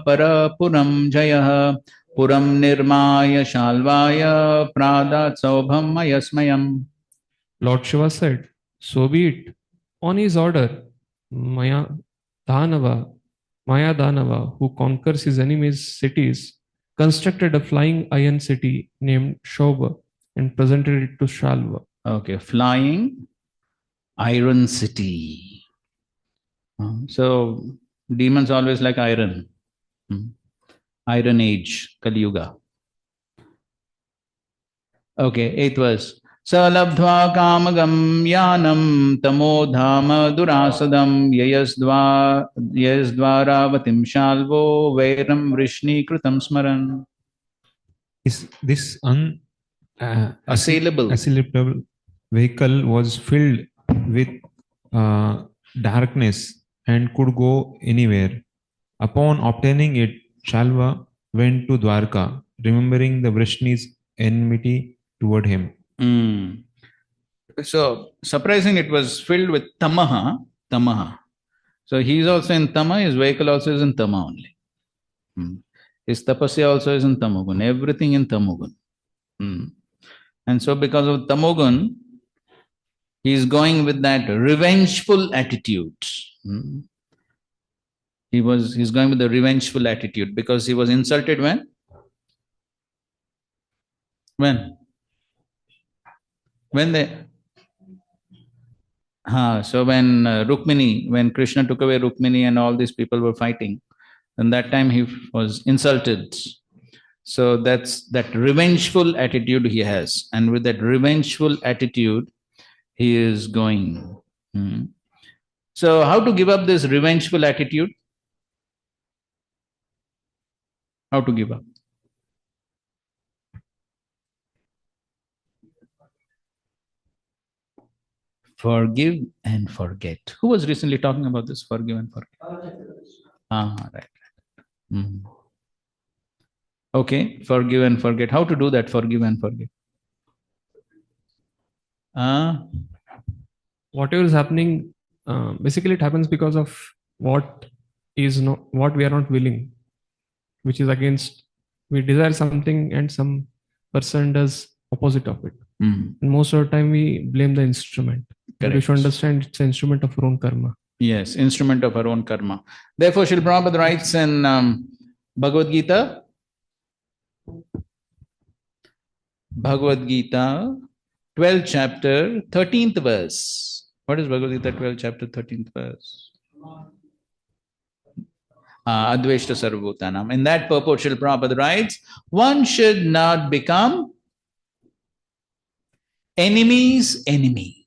para puram jayah puram nirmaya shalvaya pradat saubham mayasmayam. Lord Shiva said, so be it. On his order, Maya Dhanava, who conquers his enemies' cities, constructed a flying iron city named Shobha and presented it to Shalva. Okay, flying iron city. So demons always like iron. Iron age, Kali Yuga. Okay, 8th verse. Salabdhva kamagam yanam tamodhama durasadam yayasdvaravatim shalvo vairam vrishni kritam smaran. Is this assailable vehicle was filled with darkness and could go anywhere. Upon obtaining it, Shalva went to Dwarka, remembering the Vrishni's enmity toward him. So, surprising, it was filled with tamaha. So, he is also in tama, his vehicle also is in tama only. His tapasya also is in tamogun, everything in tamogun. And so, because of tamogun, He is going with that revengeful attitude. Hmm. He's going with the revengeful attitude because he was insulted when? When they so when Rukmini, when Krishna took away Rukmini and all these people were fighting, and that time he was insulted. So that's that revengeful attitude he has, and with that revengeful attitude he is going. Hmm. So how to give up this revengeful attitude? How to give up? Forgive and forget. Who was recently talking about this? Forgive and forget. Right. Mm. Okay, forgive and forget. How to do that? Forgive and forget. Whatever is happening, basically it happens because of what we are not willing, which is against. We desire something and some person does opposite of it. Mm. And most of the time we blame the instrument. Correct. We should understand it's an instrument of our own karma. Yes, instrument of our own karma. Therefore, Srila Prabhupada writes in Bhagavad Gita, 12th chapter, 13th verse. What is Bhagavad Gita 12th chapter, 13th verse? Adveshta Sarvabhutanam. In that purport, Srila Prabhupada writes, one should not become enemy's enemy.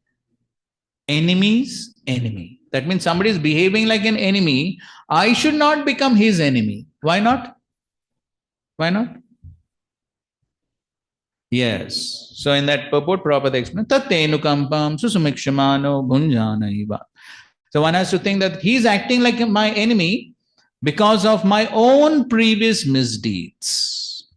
Enemy's enemy. That means somebody is behaving like an enemy. I should not become his enemy. Why not? Why not? Yes. So in that purport, Prabhupada explains, Tattenu kampam susumikshamano bhunjana iva. So one has to think that he's acting like my enemy because of my own previous misdeeds.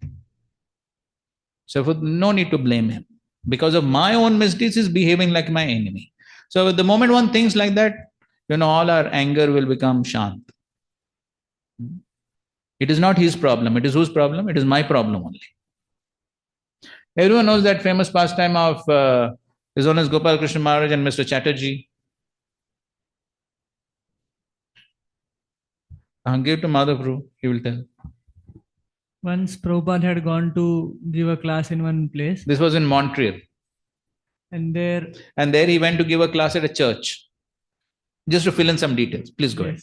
So no need to blame him. Because of my own misdeeds, he's behaving like my enemy. So the moment one thinks like that, all our anger will become shant. It is not his problem. It is whose problem? It is my problem only. Everyone knows that famous pastime of His Holiness Gopal Krishna Maharaj and Mr. Chatterjee. Give to Madhav, he will tell. Once Prabhupada had gone to give a class in one place. This was in Montreal. And there he went to give a class at a church. Just to fill in some details. Please go ahead.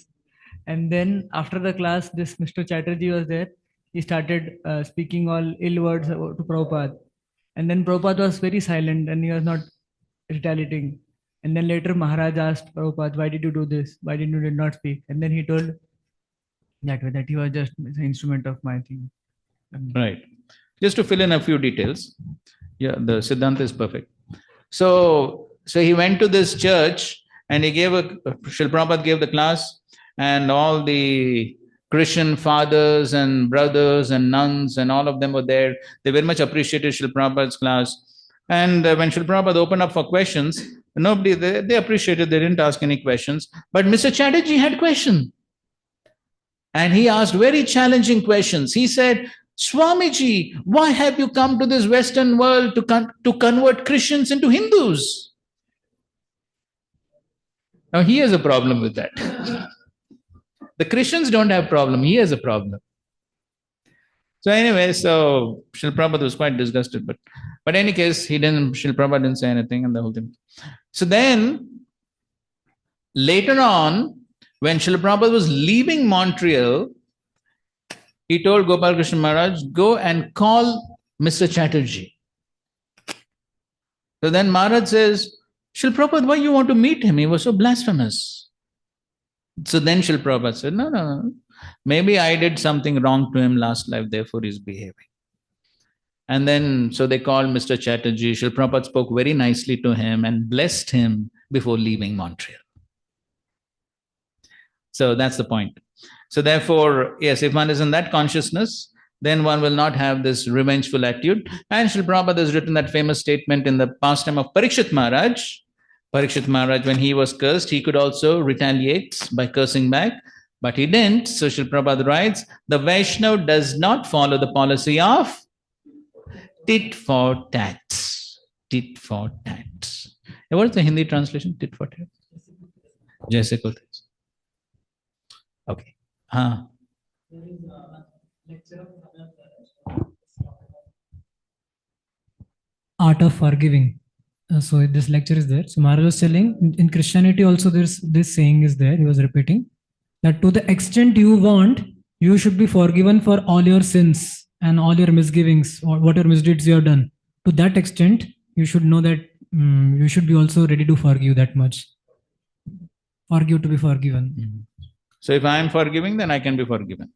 And then after the class, this Mr. Chatterjee was there. He started speaking all ill words to Prabhupada. And then Prabhupada was very silent and he was not retaliating. And then later Maharaj asked Prabhupada, why did you do this? Why did you not speak? And then he told that he was just an instrument of my thing. Right. Just to fill in a few details. Yeah, the Siddhanta is perfect. So he went to this church and he gave Srila Prabhupada gave the class, and all the Christian fathers and brothers and nuns and all of them were there. They very much appreciated Srila Prabhupada's class. And when Srila Prabhupada opened up for questions, nobody, they appreciated, they didn't ask any questions. But Mr. Chatterjee had questions. And he asked very challenging questions. He said, Swamiji, why have you come to this Western world to convert Christians into Hindus? Now he has a problem with that. The Christians don't have a problem. He has a problem. So anyway, Srila Prabhupada was quite disgusted. But in any case, Srila Prabhupada didn't say anything and the whole thing. So then, later on, when Srila Prabhupada was leaving Montreal, he told Gopal Krishna Maharaj, go and call Mr. Chatterjee. So then Maharaj says, Srila Prabhupada, why you want to meet him? He was so blasphemous. So then Srila Prabhupada said, no. Maybe I did something wrong to him last life, therefore he's behaving. And then, so they called Mr. Chatterjee. Srila Prabhupada spoke very nicely to him and blessed him before leaving Montreal. So that's the point. So therefore, yes, if one is in that consciousness, then one will not have this revengeful attitude. And Srila Prabhupada has written that famous statement in the pastime of Parikshit Maharaj. Parikshit Maharaj, when he was cursed, he could also retaliate by cursing back, but he didn't. So Srila Prabhupada writes, the Vaishnava does not follow the policy of tit for tat. Tit for tat. What's the Hindi translation? Tit for tat. Jaise ko taise. Okay. हाँ. Art of forgiving. So this lecture is there. So Maharaj was telling in Christianity also there's this saying is there. He was repeating that to the extent you want, you should be forgiven for all your sins and all your misgivings or whatever misdeeds you have done. To that extent, you should know that you should be also ready to forgive that much. Forgive to be forgiven. So if I am forgiving, then I can be forgiven.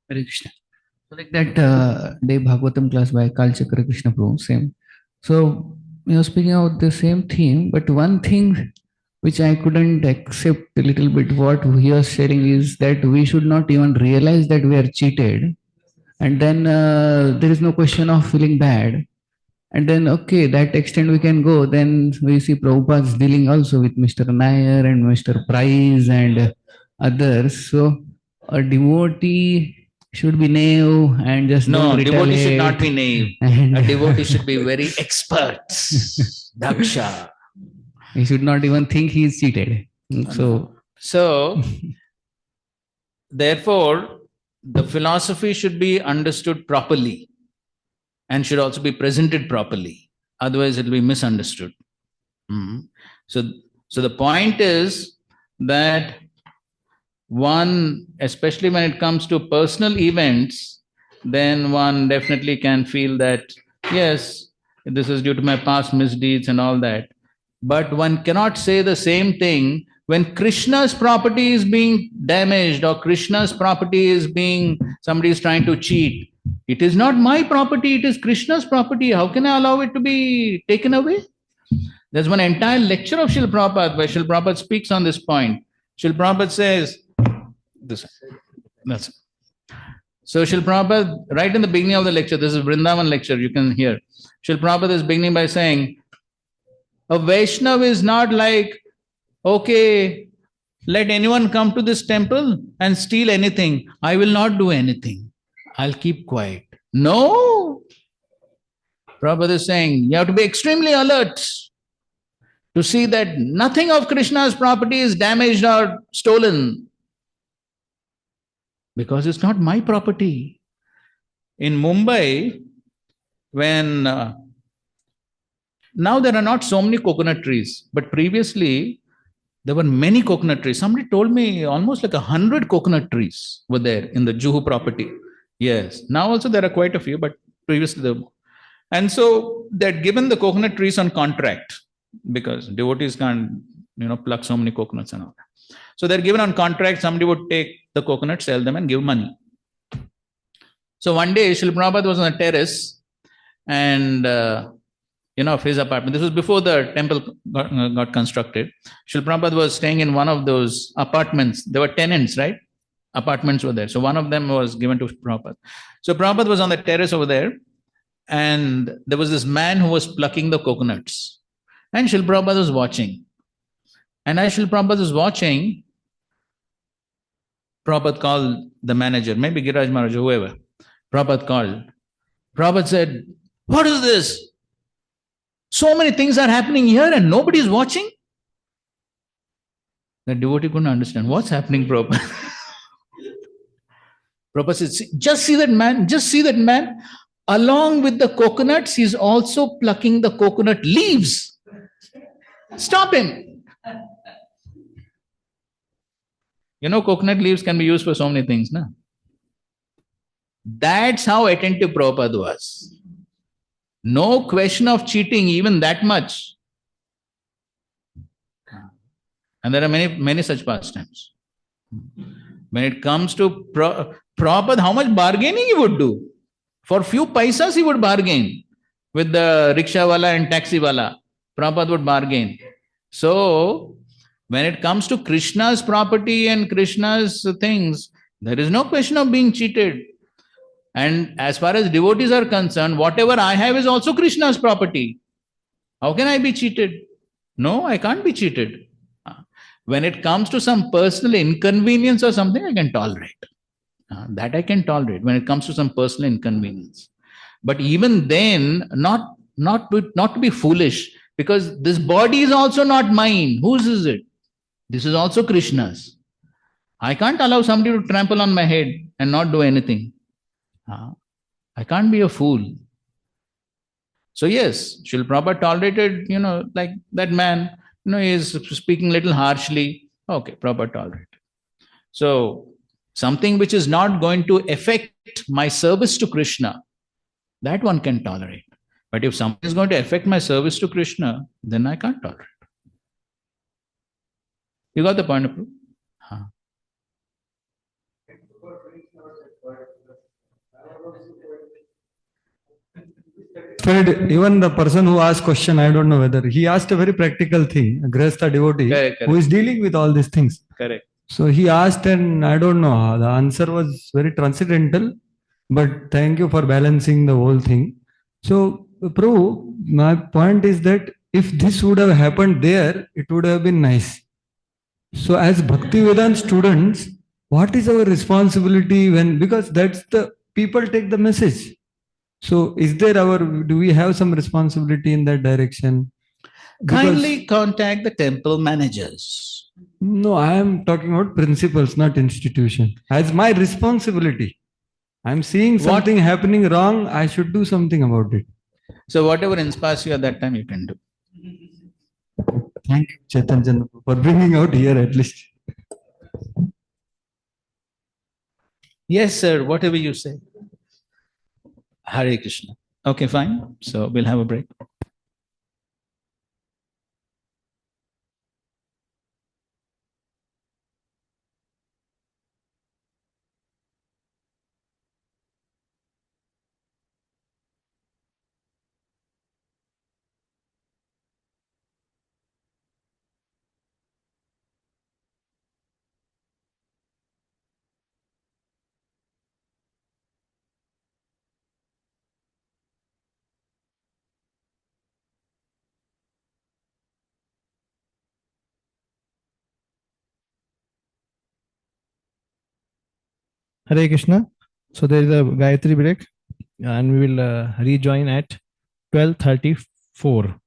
Hare Krishna. So like that day Bhagavatam class by Kalchakra Krishna Prabhu, same. So we were speaking about the same theme, but one thing which I couldn't accept a little bit what he was sharing is that we should not even realize that we are cheated. And then there is no question of feeling bad. And then, okay, that extent we can go. Then we see Prabhupada's dealing also with Mr. Nair and Mr. Price and others. So a devotee should be naive and just No, don't devotee should retaliate. not be naive. And A devotee should be very expert. Daksha. he should not even think he is cheated. So, therefore, the philosophy should be understood properly and should also be presented properly. Otherwise, it will be misunderstood. So the point is that one, especially when it comes to personal events, then one definitely can feel that, yes, this is due to my past misdeeds and all that. But one cannot say the same thing when Krishna's property is being damaged or Krishna's property is being, somebody is trying to cheat. It is not my property, it is Krishna's property. How can I allow it to be taken away? There's one entire lecture of Srila Prabhupada where Srila Prabhupada speaks on this point. Srila Prabhupada says, that's it. So Srila Prabhupada, right in the beginning of the lecture, this is Vrindavan lecture, you can hear. Srila Prabhupada is beginning by saying, a Vaishnava is not like, okay, let anyone come to this temple and steal anything. I will not do anything. I'll keep quiet. No! Prabhupada is saying, you have to be extremely alert to see that nothing of Krishna's property is damaged or stolen. Because it's not my property. In Mumbai, when now there are not so many coconut trees, but previously there were many coconut trees. Somebody told me almost like 100 coconut trees were there in the Juhu property. Yes, now also there are quite a few, but previously there were. And so they had given the coconut trees on contract because devotees can't, pluck so many coconuts and all that. So they're given on contract, somebody would take the coconuts, sell them and give money. So one day, Srila Prabhupada was on the terrace and, of his apartment. This was before the temple got constructed. Srila Prabhupada was staying in one of those apartments. There were tenants, right? Apartments were there. So one of them was given to Prabhupada. So Prabhupada was on the terrace over there and there was this man who was plucking the coconuts. And Srila Prabhupada was watching. And as Srila Prabhupada was watching, Prabhupada called the manager, maybe Giraj Maharaj or whoever. Prabhupada called. Prabhupada said, what is this? So many things are happening here and nobody is watching. The devotee couldn't understand. What's happening, Prabhupada? Prabhupada said, just see that man. Along with the coconuts, he's also plucking the coconut leaves. Stop him. Coconut leaves can be used for so many things, no? That's how attentive Prabhupada was. No question of cheating, even that much. And there are many such pastimes. When it comes to Prabhupada, how much bargaining he would do? For few paisas he would bargain with the rickshawala and taxiwala. Prabhupada would bargain. So, when it comes to Krishna's property and Krishna's things, there is no question of being cheated. And as far as devotees are concerned, whatever I have is also Krishna's property. How can I be cheated? No, I can't be cheated. When it comes to some personal inconvenience or something, I can tolerate. That I can tolerate when it comes to some personal inconvenience. But even then, not to be foolish, because this body is also not mine. Whose is it? This is also Krishna's. I can't allow somebody to trample on my head and not do anything. I can't be a fool. So yes, Srila Prabhupada tolerated, like that man, he is speaking a little harshly. Okay, Prabhupada tolerated. So something which is not going to affect my service to Krishna, that one can tolerate. But if something is going to affect my service to Krishna, then I can't tolerate. You got the point, Prabhu? Huh. Even the person who asked question, I don't know whether he asked a very practical thing, a Grihastha devotee Correct. who is dealing with all these things. Correct. So he asked, and I don't know, the answer was very transcendental, but thank you for balancing the whole thing. So, Prabhu, my point is that if this would have happened there, it would have been nice. So, as Bhaktivedanta students, what is our responsibility because that's the people take the message. So, do we have some responsibility in that direction? Kindly contact the temple managers. No, I am talking about principles, not institution. As my responsibility. I'm seeing something happening wrong, I should do something about it. So whatever inspires you at that time, you can do. Thank you, Chetan, for bringing out here at least. Yes, sir, whatever you say. Hare Krishna. Okay, fine. So we'll have a break. Hare Krishna. So there is a Gayatri break, and we will rejoin at 12:34.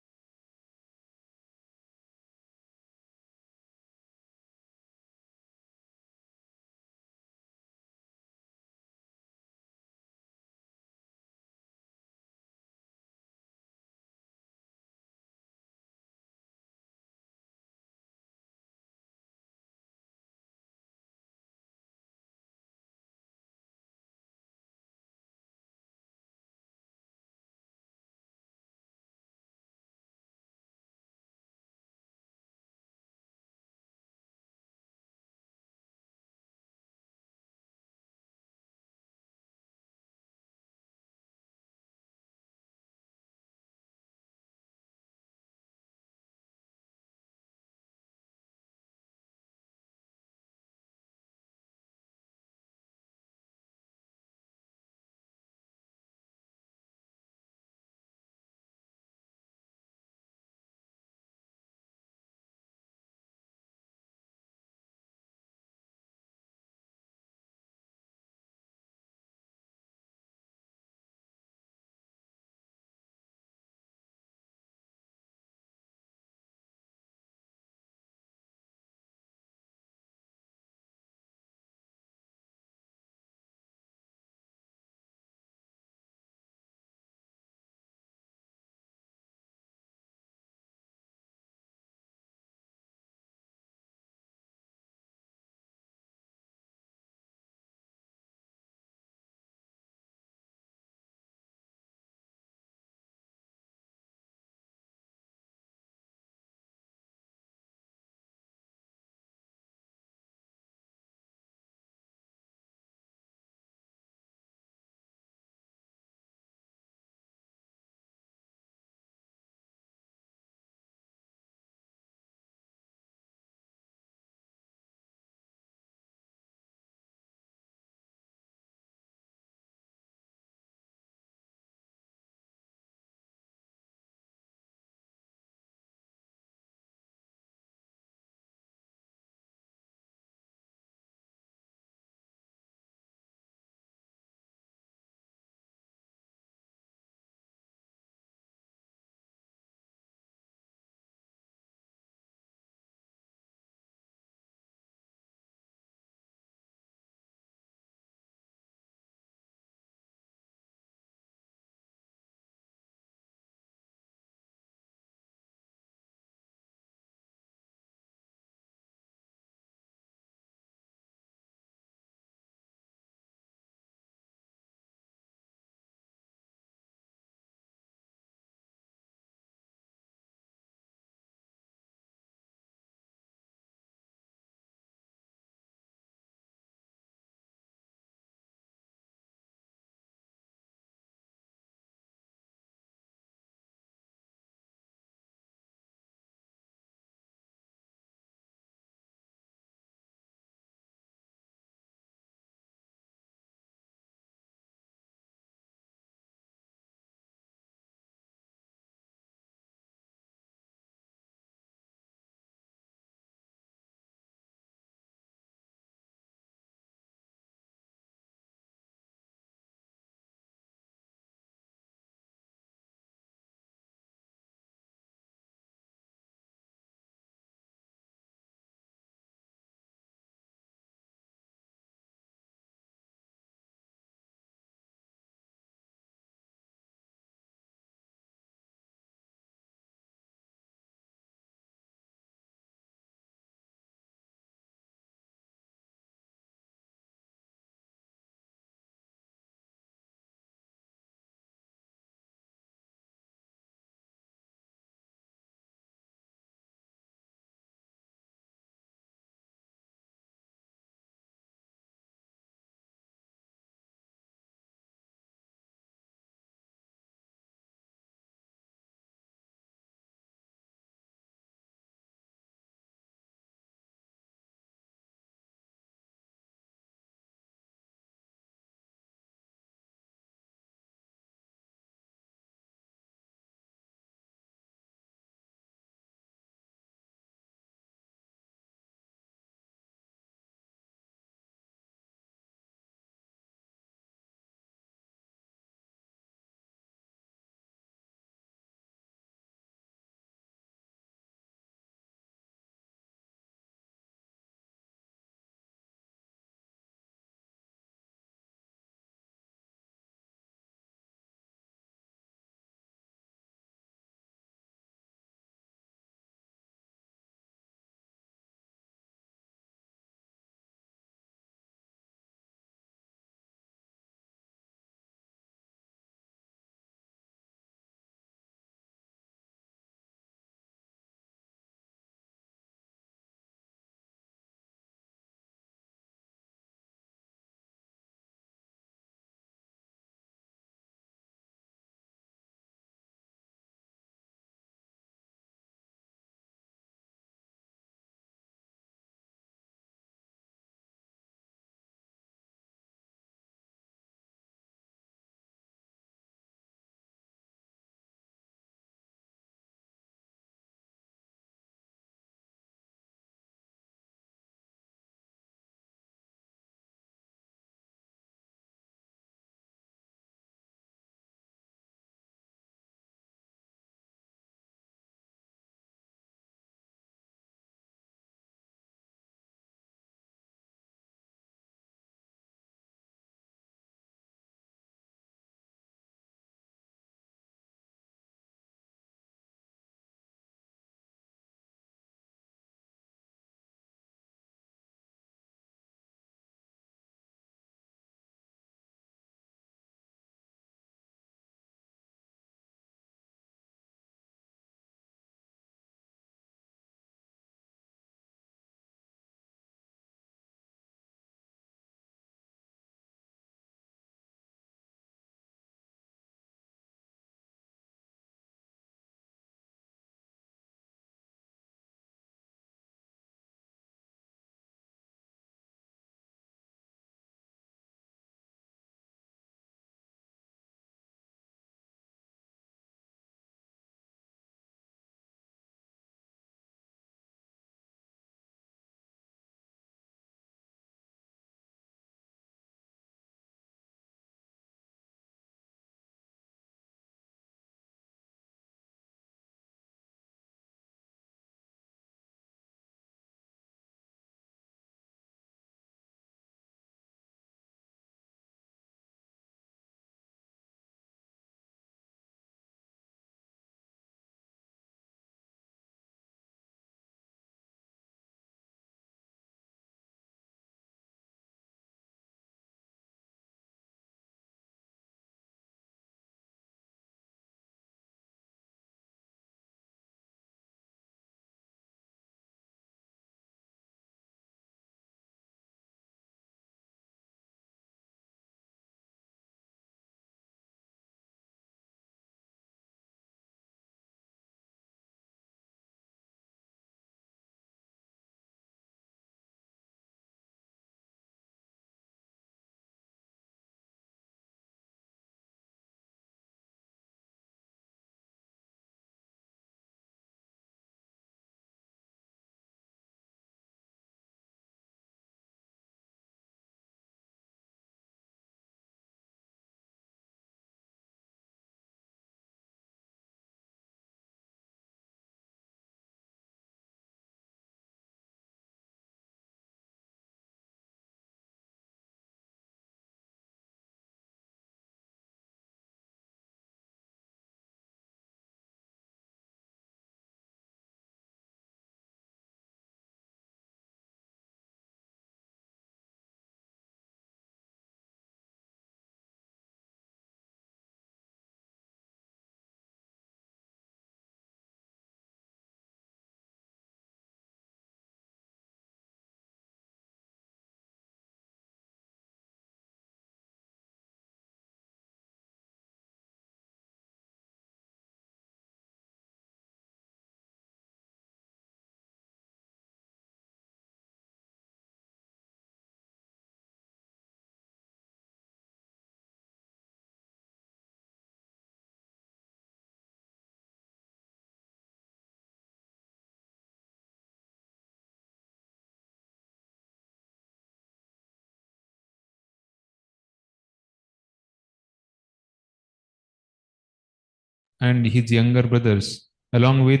and his younger brothers, along with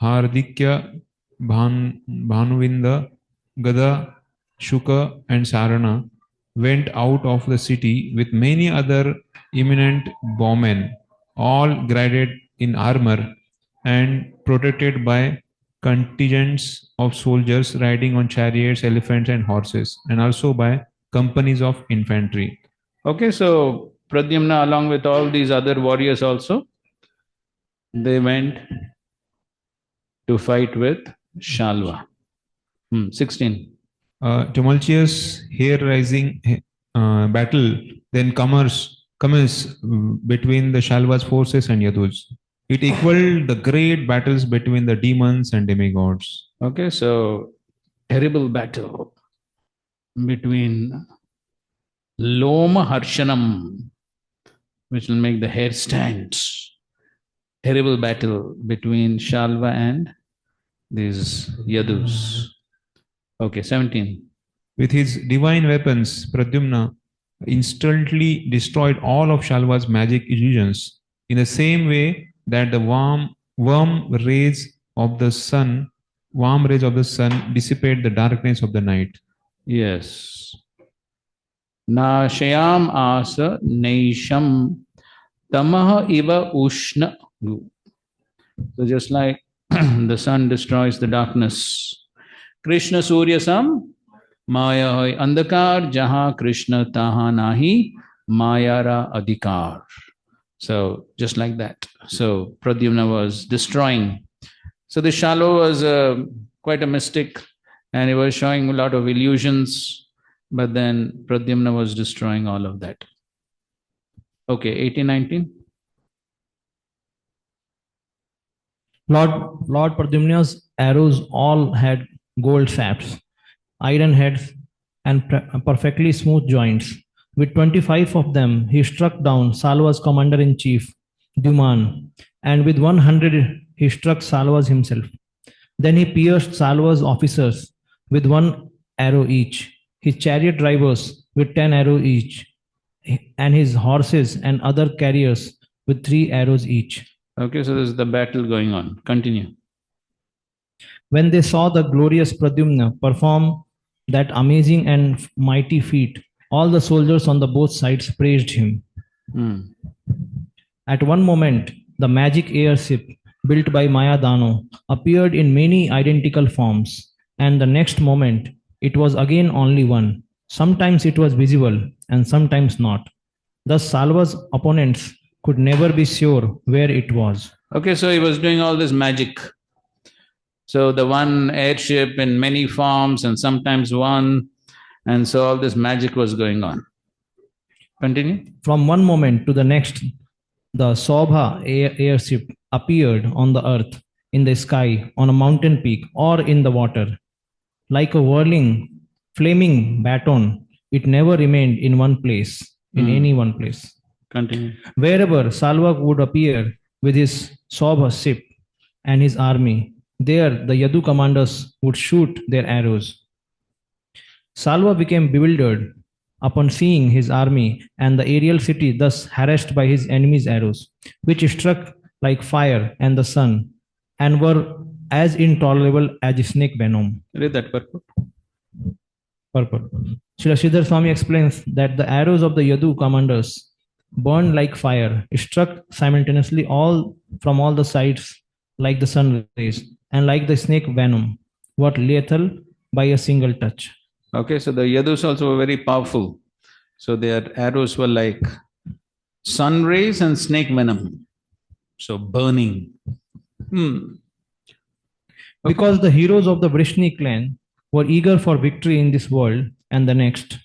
Hardikya, Bhanuvinda, Gada, Shuka, and Sarana, went out of the city with many other eminent bowmen, all graded in armor and protected by contingents of soldiers riding on chariots, elephants, and horses, and also by companies of infantry. Okay, so Pradyumna, along with all these other warriors also, they went to fight with Shalva. 16. Tumultuous, hair-raising battle then commenced between the Shalva's forces and Yadus. It equaled the great battles between the demons and demigods. Okay, so terrible battle between Loma Harshanam, which will make the hair stand. Terrible battle between Shalva and these Yadus. Okay, 17. With his divine weapons, Pradyumna instantly destroyed all of Shalva's magic illusions in the same way that the warm rays of the sun dissipate the darkness of the night. Yes. Na shayam asa naisham tamaha iva ushna. So just like the sun destroys the darkness. Krishna Surya Sam Maya hoy andakar jaha Krishna taha nahi mayara adhikar. So just like that. So Pradyumna was destroying. So the Shalva was quite a mystic and he was showing a lot of illusions, but then Pradyumna was destroying all of that. Okay, 18, 19. Lord Pradyumna's arrows all had gold shafts, iron heads, and perfectly smooth joints. With 25 of them, he struck down Salva's commander-in-chief, Duman, and with 100 he struck Salvas himself. Then he pierced Salva's officers with 1 arrow each, his chariot drivers with 10 arrows each, and his horses and other carriers with 3 arrows each. Okay, so this is the battle going on. Continue. When they saw the glorious Pradyumna perform that amazing and mighty feat, all the soldiers on the both sides praised him. At one moment, the magic airship built by Mayadano appeared in many identical forms, and the next moment, it was again only one. Sometimes it was visible, and sometimes not. Thus, Salva's opponents could never be sure where it was. Okay, so he was doing all this magic. So the one airship in many forms and sometimes one, and so all this magic was going on. Continue. From one moment to the next, the Sobha airship appeared on the earth, in the sky, on a mountain peak, or in the water. Like a whirling, flaming baton, it never remained in one place, in any one place. Continue. Wherever Salva would appear with his Sobha ship and his army, there the Yadu commanders would shoot their arrows. Salva became bewildered upon seeing his army and the aerial city thus harassed by his enemies' arrows, which struck like fire and the sun, and were as intolerable as snake venom. Read that purport. Purport. Srila Sridhar Swami explains that the arrows of the Yadu commanders burned like fire, struck simultaneously from all the sides like the sun rays, and like the snake venom, were lethal by a single touch. Okay, so the Yadus also were very powerful. So their arrows were like sun rays and snake venom. So burning. Because the heroes of the Vrishni clan were eager for victory in this world and the next,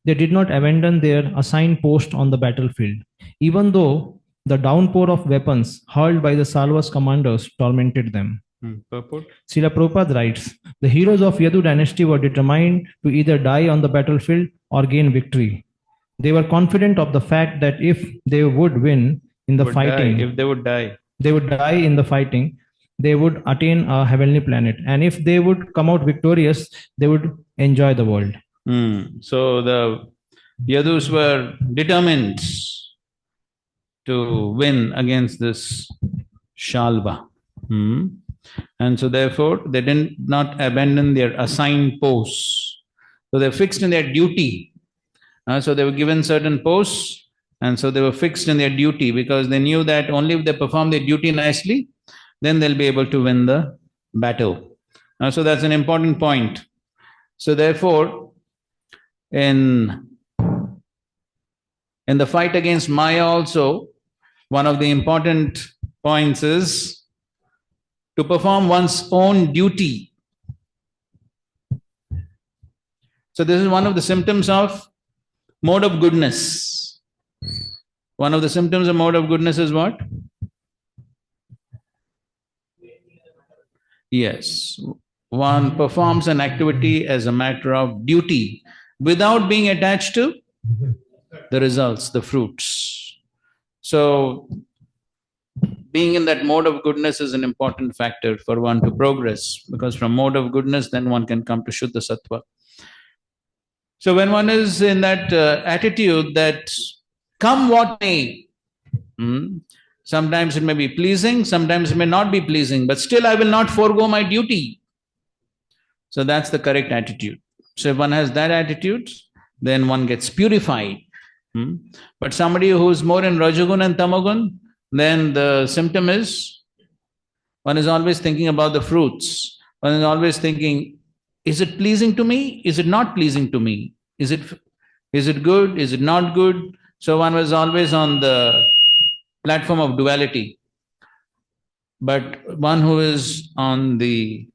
they did not abandon their assigned post on the battlefield, even though the downpour of weapons hurled by the Salva's commanders tormented them. Purport. Srila Prabhupada writes, the heroes of Yadu dynasty were determined to either die on the battlefield or gain victory. They were confident of the fact that if they would win in the fighting, they would die in the fighting, they would attain a heavenly planet. And if they would come out victorious, they would enjoy the world. So the Yadus were determined to win against this Shalva. And so therefore, they did not abandon their assigned posts. So they're fixed in their duty. So they were given certain posts, and so they were fixed in their duty because they knew that only if they perform their duty nicely, then they'll be able to win the battle. So that's an important point. So therefore, in the fight against Maya also, one of the important points is to perform one's own duty. So this is one of the symptoms of mode of goodness. One of the symptoms of mode of goodness is what? Yes. One performs an activity as a matter of duty without being attached to the results, the fruits. So being in that mode of goodness is an important factor for one to progress, because from mode of goodness, then one can come to Shuddha Sattva. So when one is in that attitude that come what may, sometimes it may be pleasing, sometimes it may not be pleasing, but still I will not forego my duty. So that's the correct attitude. So if one has that attitude, then one gets purified. But somebody who's more in Rajagun and Tamagun, then the symptom is one is always thinking about the fruits. One is always thinking, is it pleasing to me? Is it not pleasing to me? Is it good? Is it not good? So one was always on the platform of duality. But one who is on the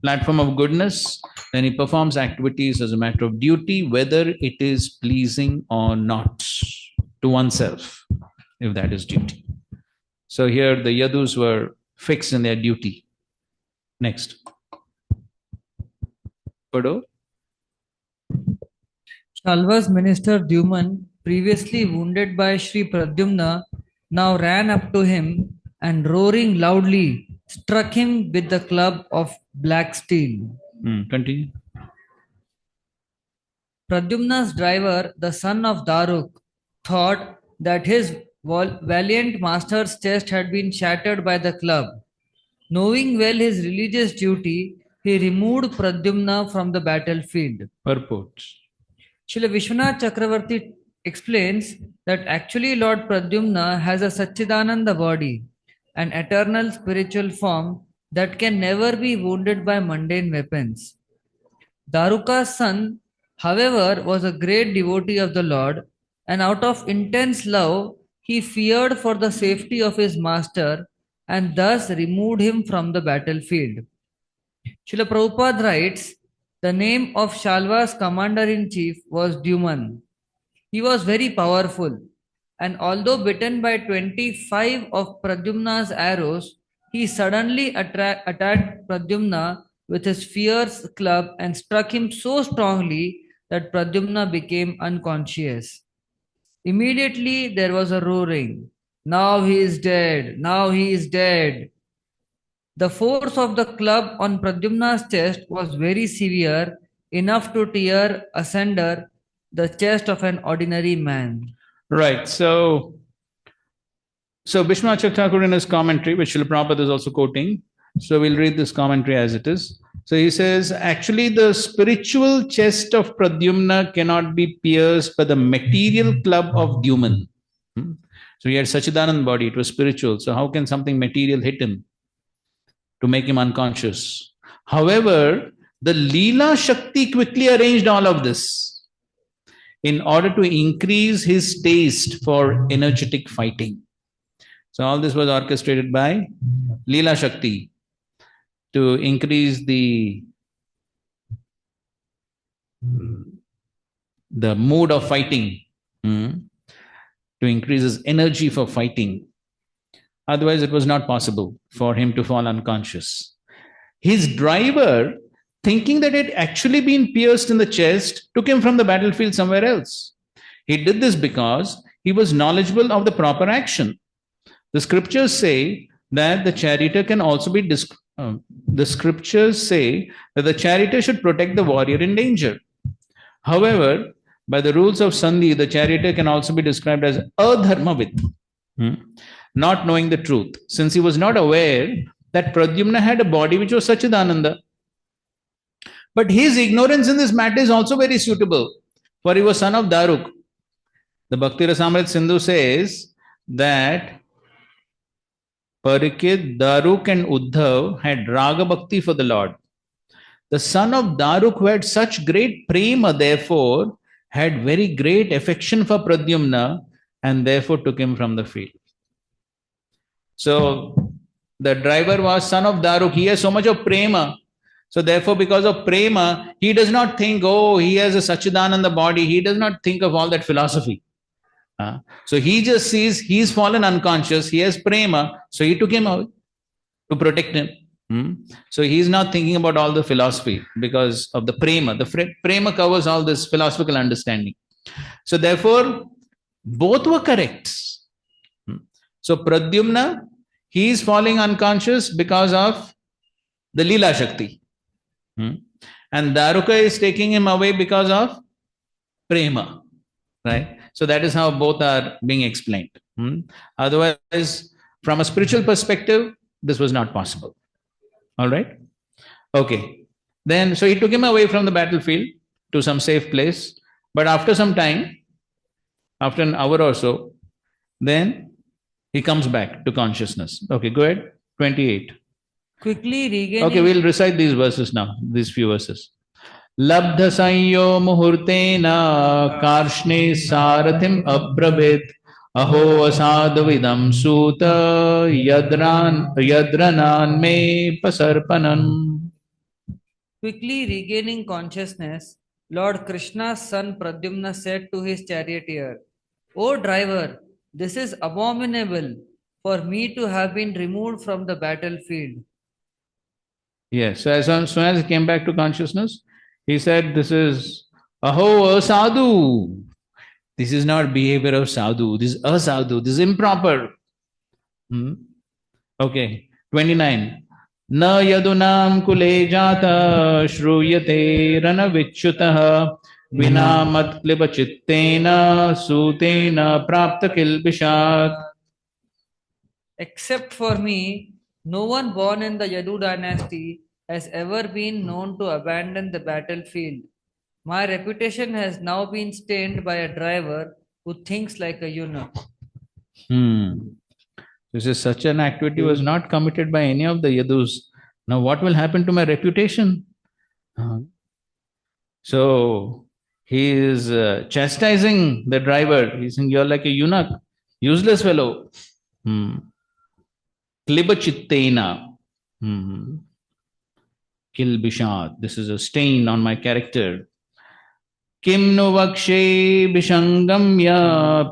platform of goodness, then he performs activities as a matter of duty, whether it is pleasing or not to oneself, if that is duty. So here the Yadus were fixed in their duty. Next. Pado? Shalva's minister Dyuman, previously wounded by Sri Pradyumna, now ran up to him and roaring loudly, struck him with the club of black steel. Continue. Pradyumna's driver, the son of Daruk, thought that his valiant master's chest had been shattered by the club. Knowing well his religious duty, he removed Pradyumna from the battlefield. Purport. Srila Vishwanath Chakravarti explains that actually Lord Pradyumna has a Satchidananda body, an eternal spiritual form that can never be wounded by mundane weapons. Daruka's son, however, was a great devotee of the Lord, and out of intense love, he feared for the safety of his master and thus removed him from the battlefield. Srila Prabhupada writes, the name of Shalva's commander-in-chief was Dyuman. He was very powerful, and although bitten by 25 of Pradyumna's arrows, he suddenly attacked Pradyumna with his fierce club and struck him so strongly that Pradyumna became unconscious. Immediately there was a roaring, "Now he is dead! Now he is dead!" The force of the club on Pradyumna's chest was very severe, enough to tear asunder the chest of an ordinary man. Right. So Vishwanath Thakur in his commentary, which Srila Prabhupada is also quoting, so we'll read this commentary as it is. So he says, actually the spiritual chest of Pradyumna cannot be pierced by the material club of Dyuman. So he had Sachidanand body, it was spiritual. So how can something material hit him to make him unconscious? However, the Leela Shakti quickly arranged all of this in order to increase his taste for energetic fighting. So all this was orchestrated by Leela Shakti to increase the mood of fighting, to increase his energy for fighting. Otherwise, it was not possible for him to fall unconscious. His driver, thinking that it had actually been pierced in the chest, took him from the battlefield somewhere else. He did this because he was knowledgeable of the proper action. The scriptures say that the charioteer can also be the scriptures say that the charioteer should protect the warrior in danger. However, by the rules of Sandhi, the charioteer can also be described as a dharmavit. Not knowing the truth, since he was not aware that Pradyumna had a body which was Sachidananda. But his ignorance in this matter is also very suitable, for he was son of Daruk. The Bhakti Rasamrit Sindhu says that Parikit, Daruk and Uddhav had Raga Bhakti for the Lord. The son of Daruk, who had such great prema, therefore, had very great affection for Pradyumna and therefore took him from the field. So, the driver was son of Daruk. He has so much of prema. So, therefore, because of prema, he does not think, oh, he has a Sachidananda body. He does not think of all that philosophy. So, he just sees he's fallen unconscious. He has prema. So, he took him out to protect him. So he's not thinking about all the philosophy because of the prema. The prema covers all this philosophical understanding. So therefore, both were correct. So Pradyumna, he is falling unconscious because of the Leela Shakti. And Daruka is taking him away because of prema. Right? So that is how both are being explained. Otherwise, from a spiritual perspective, this was not possible. All right. Okay. Then, so he took him away from the battlefield to some safe place. But after some time, after an hour or so, then he comes back to consciousness. Okay, go ahead. 28. Quickly regaining. Okay, we'll recite these verses now, these few verses. Labdha sanyo muhurtena karshne sarathim abrabit aho asadvidam suta yadranan me pasarpanan. Quickly regaining consciousness, Lord Krishna's son Pradyumna said to his charioteer, "O driver, this is abominable for me to have been removed from the battlefield." Yes, so as soon as he came back to consciousness, he said, "This is aho sadhu. This is not behavior of sadhu. This is asadhu. This is improper." Okay, 29. Na yadunam kule jata shruyate rana vichyutah vina mat kliba chittena sutena prapta kilbishat. Except for me, no one born in the Yadu dynasty has ever been known to abandon the battlefield. My reputation has now been stained by a driver who thinks like a eunuch. This is such an activity was not committed by any of the Yadus. Now what will happen to my reputation? So he is chastising the driver. He's saying, "You're like a eunuch, useless fellow." Kliba chittena. Kilbishat. This is a stain on my character. Kim no vakshe bishangamya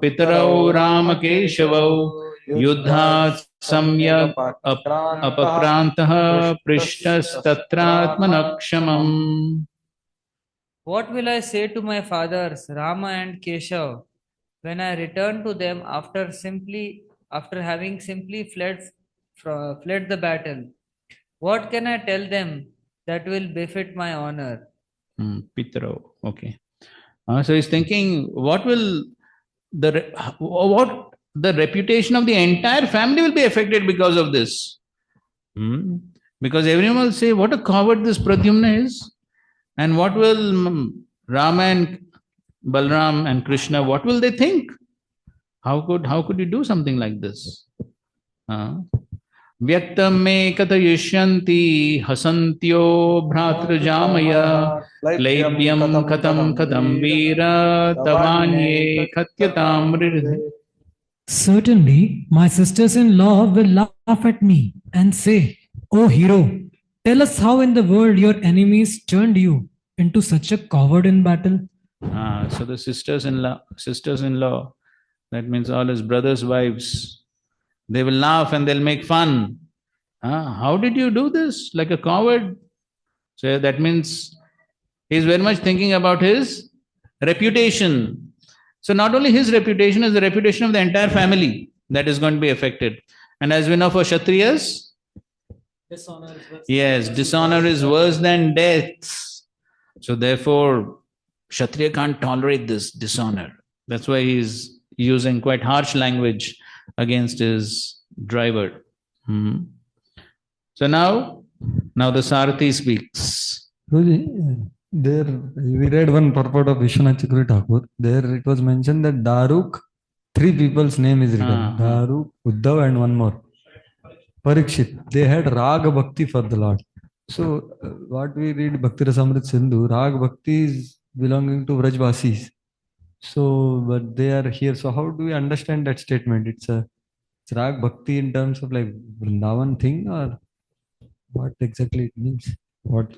pitarau ramakeshavau yuddhat samyak apakrantaha prishtas tatratmanakshamam. What will I say to my fathers, Rama and Keshav, when I return to them after having simply fled the battle? What can I tell them that will befit my honor? Pitarau. Okay. So he's thinking, what the reputation of the entire family will be affected because of this? Because everyone will say, what a coward this Pradyumna is. And what will Rama and Balram and Krishna, what will they think? How could you do something like this? Vyaktam me katayishyanti hasantyo bhratrajamaya Laibyam katam veera tavanye katyatam ridhe. Certainly, my sisters-in-law will laugh at me and say, "Oh hero, tell us how in the world your enemies turned you into such a coward in battle." So the sisters-in-law, that means all his brothers' wives, they will laugh and they'll make fun. How did you do this? Like a coward? So that means he's very much thinking about his reputation. So not only his reputation, is the reputation of the entire family that is going to be affected. And as we know for Kshatriyas, dishonor is worse than death. So therefore, Kshatriya can't tolerate this dishonor. That's why he's using quite harsh language against his driver. So now the Sarathi speaks. There we read one purport of Vishwanath Chakravarti Thakur. There it was mentioned that Daruk, 3 people's name is written. Daruk, Uddhav and one more. Parikshit. They had Raga Bhakti for the Lord. So what we read Bhakti Rasamrit Sindhu, Raga Bhakti is belonging to Vrajvasis. So, but they are here. So how do we understand that statement? It's Raga Bhakti in terms of like Vrindavan thing, or what exactly it means? What?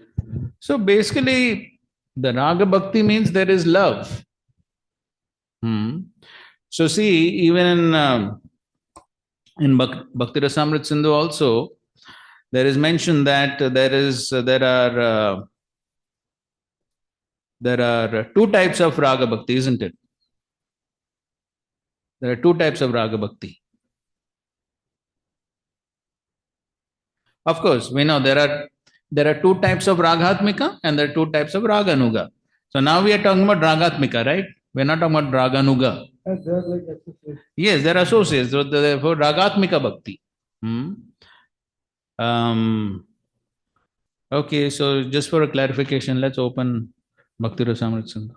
So basically, the Raga Bhakti means there is love. So see, even in Bhakti Rasamrit Sindhu also, there is mention that there are 2 types of Raga Bhakti, isn't it? There are 2 types of Raga Bhakti. Of course, we know there are 2 types of Raghatmika and there are 2 types of Raganuga. So now we are talking about Ragatmika, right? We are not talking about Raganuga. Yes, there are associates. So therefore, Ragatmika Bhakti. Okay, so just for a clarification, let's open Bhakti Rasamrit Sindhu.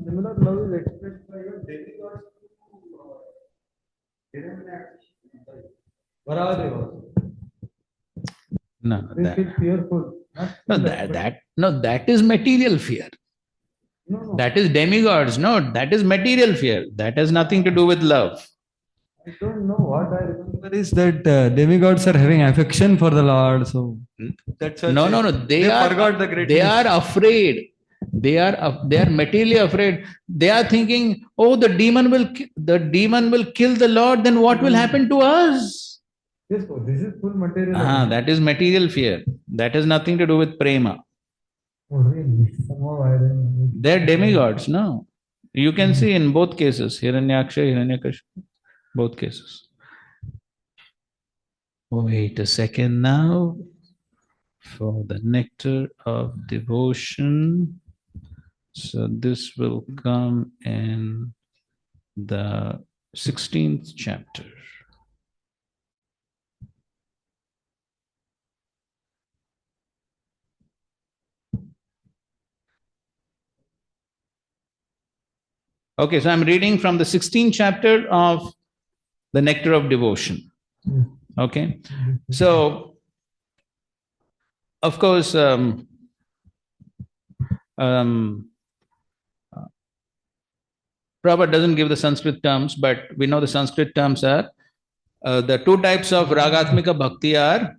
Similar love is expressed by your demigods No, that is material fear. No. That is demigods. No, that is material fear. That has nothing to do with love. I don't know. What I remember is that demigods are having affection for the Lord. So that's why no. They forgot the greatness. They are afraid. They are materially afraid. They are thinking, oh, the demon will kill the Lord. Then what will happen to us? Yes, this is full material. That is material fear. That has nothing to do with prema. Oh, really? They're demigods, no? You can see in both cases, Hiranyaksha, Hiranyakashipu, both cases. Wait a second now. For the nectar of devotion. So this will come in the 16th chapter. Okay, so I'm reading from the 16th chapter of the Nectar of Devotion. Okay, so of course, Prabhupada doesn't give the Sanskrit terms, but we know the Sanskrit terms are the 2 types of Ragatmika Bhakti are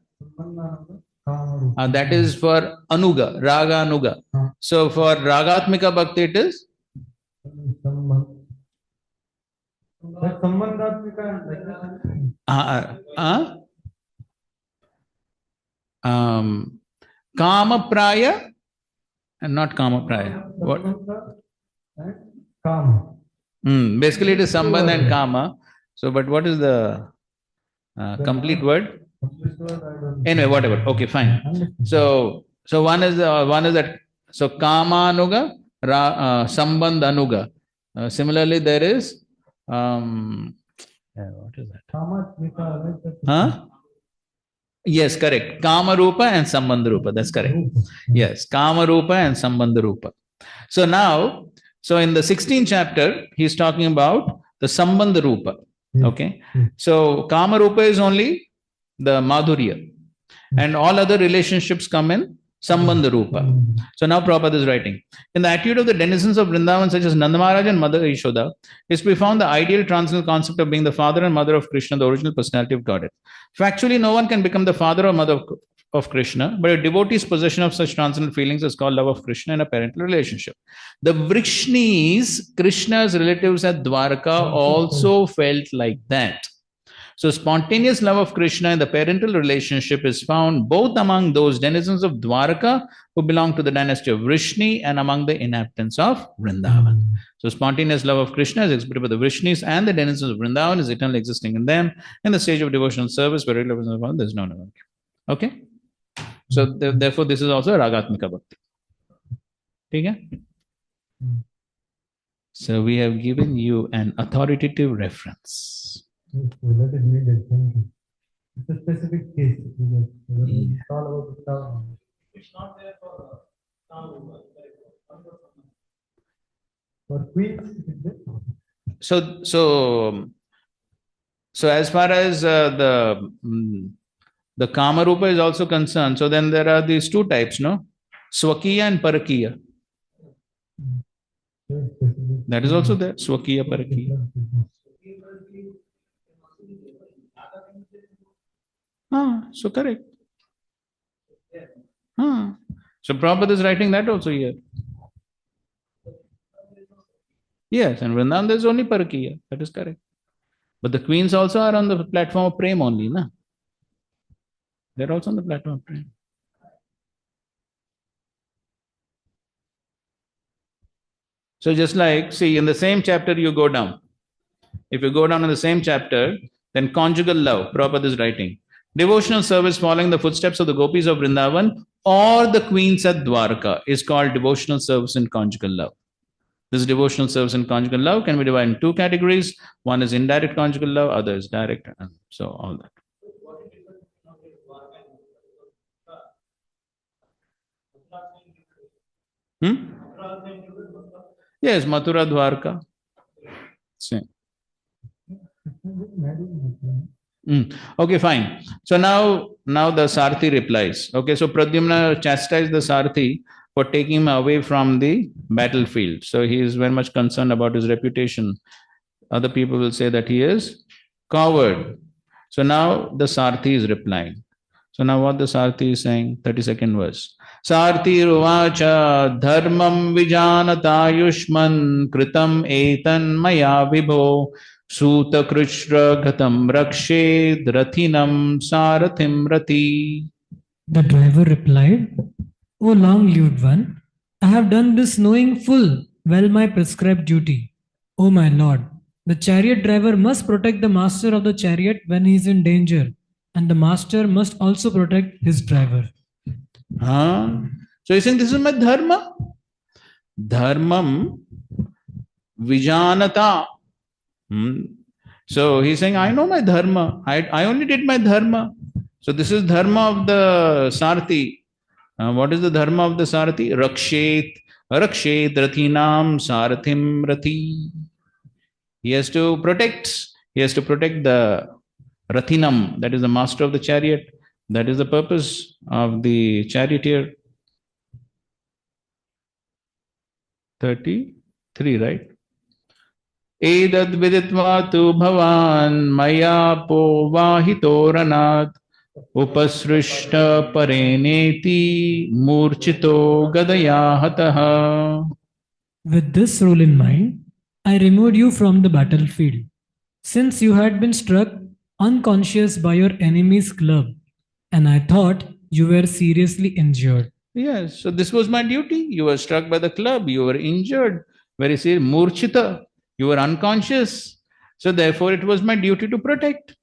that is for Anuga, Raga Anuga. So for Ragatmika Bhakti it is Kama Praya and not Kama Praya. What? Kama. Basically it is Sambandha and Kama. So, but what is the complete word? Anyway, whatever. Okay, fine. So one is that. So Kama Anuga, Sambandha Anuga. Similarly, there is what is that? Yes, correct. Kama Rupa and Sambandha Rupa. That's correct. Yes, Kama Rupa and Sambandha Rupa. So now, in the 16th chapter, he's talking about the Sambandha Rupa. Okay. So Kama Rupa is only the Madhurya. And all other relationships come in Sambandha Rupa. So now Prabhupada is writing. In the attitude of the denizens of Vrindavan, such as Nanda Maharaj and Mother Yashoda, is to be found the ideal transcendental concept of being the father and mother of Krishna, the original personality of Godhead. Factually, no one can become the father or mother of Krishna, but a devotee's possession of such transcendental feelings is called love of Krishna in a parental relationship. The Vrishnis, Krishna's relatives at Dwarka, also felt like that. So spontaneous love of Krishna in the parental relationship is found both among those denizens of Dwarka who belong to the dynasty of Vrishni and among the inhabitants of Vrindavan. So spontaneous love of Krishna is exhibited by the Vrishnis and the denizens of Vrindavan is eternally existing in them. In the stage of devotional service, where regular business is found, there is no. Okay? So therefore, this is also a Ragatmika Bhakti. ठीक है? So we have given you an authoritative reference. So that is needed. Thank you. It's a specific case. It's all about the. It's not there for queens. So as far as the Kamarupa is also concerned, so then there are these two types, no? Swakiya and Parakiya. That is also there. Swakiya, Parakiya. So correct. So Prabhupada is writing that also here. Yes, and Vrindavan there is only Parakiya. That is correct. But the queens also are on the platform of Prem only, na? They're also on the platform of Prem. So just like, see, in the same chapter you go down. If you go down in the same chapter, then conjugal love, Prabhupada is writing. Devotional service following the footsteps of the gopis of Vrindavan or the queens at Dwarka is called devotional service in conjugal love. This devotional service in conjugal love can be divided in two categories. One is indirect conjugal love, other is direct. And so all that. Yes, Mathura, Dwarka. Same. Okay, fine. So now the Sarthi replies. Okay, so Pradyumna chastised the Sarthi for taking him away from the battlefield. So he is very much concerned about his reputation. Other people will say that he is coward. So now the Sarthi is replying. So now what the Sarthi is saying, 32nd verse. Sarthi ruvacha dharmam vijanata yushman kritam etan maya vibho Suta Krishra Gatam Rakshe Drathinam Sarathim Rati. The driver replied, O long-lived one, I have done this knowing full well my prescribed duty. O my lord, the chariot driver must protect the master of the chariot when he is in danger, and the master must also protect his driver. So he's saying, this is my dharma. Dharmam Vijanata. So he's saying, I know my dharma. I only did my dharma. So this is dharma of the Sarthi. What is the dharma of the Sarthi? Rakshet Rathinam Sarathim Rati. He has to protect the Rathinam, that is the master of the chariot. That is the purpose of the charioteer. 33, right? Edad viditva tu bhavan maya po vahitoranat upasrishta pareneti murchito gadaya hataha. With this rule in mind, I removed you from the battlefield, since you had been struck unconscious by your enemy's club, and I thought you were seriously injured. Yes, so this was my duty. You were struck by the club, you were injured, very serious, murchita. You were unconscious. So therefore it was my duty to protect.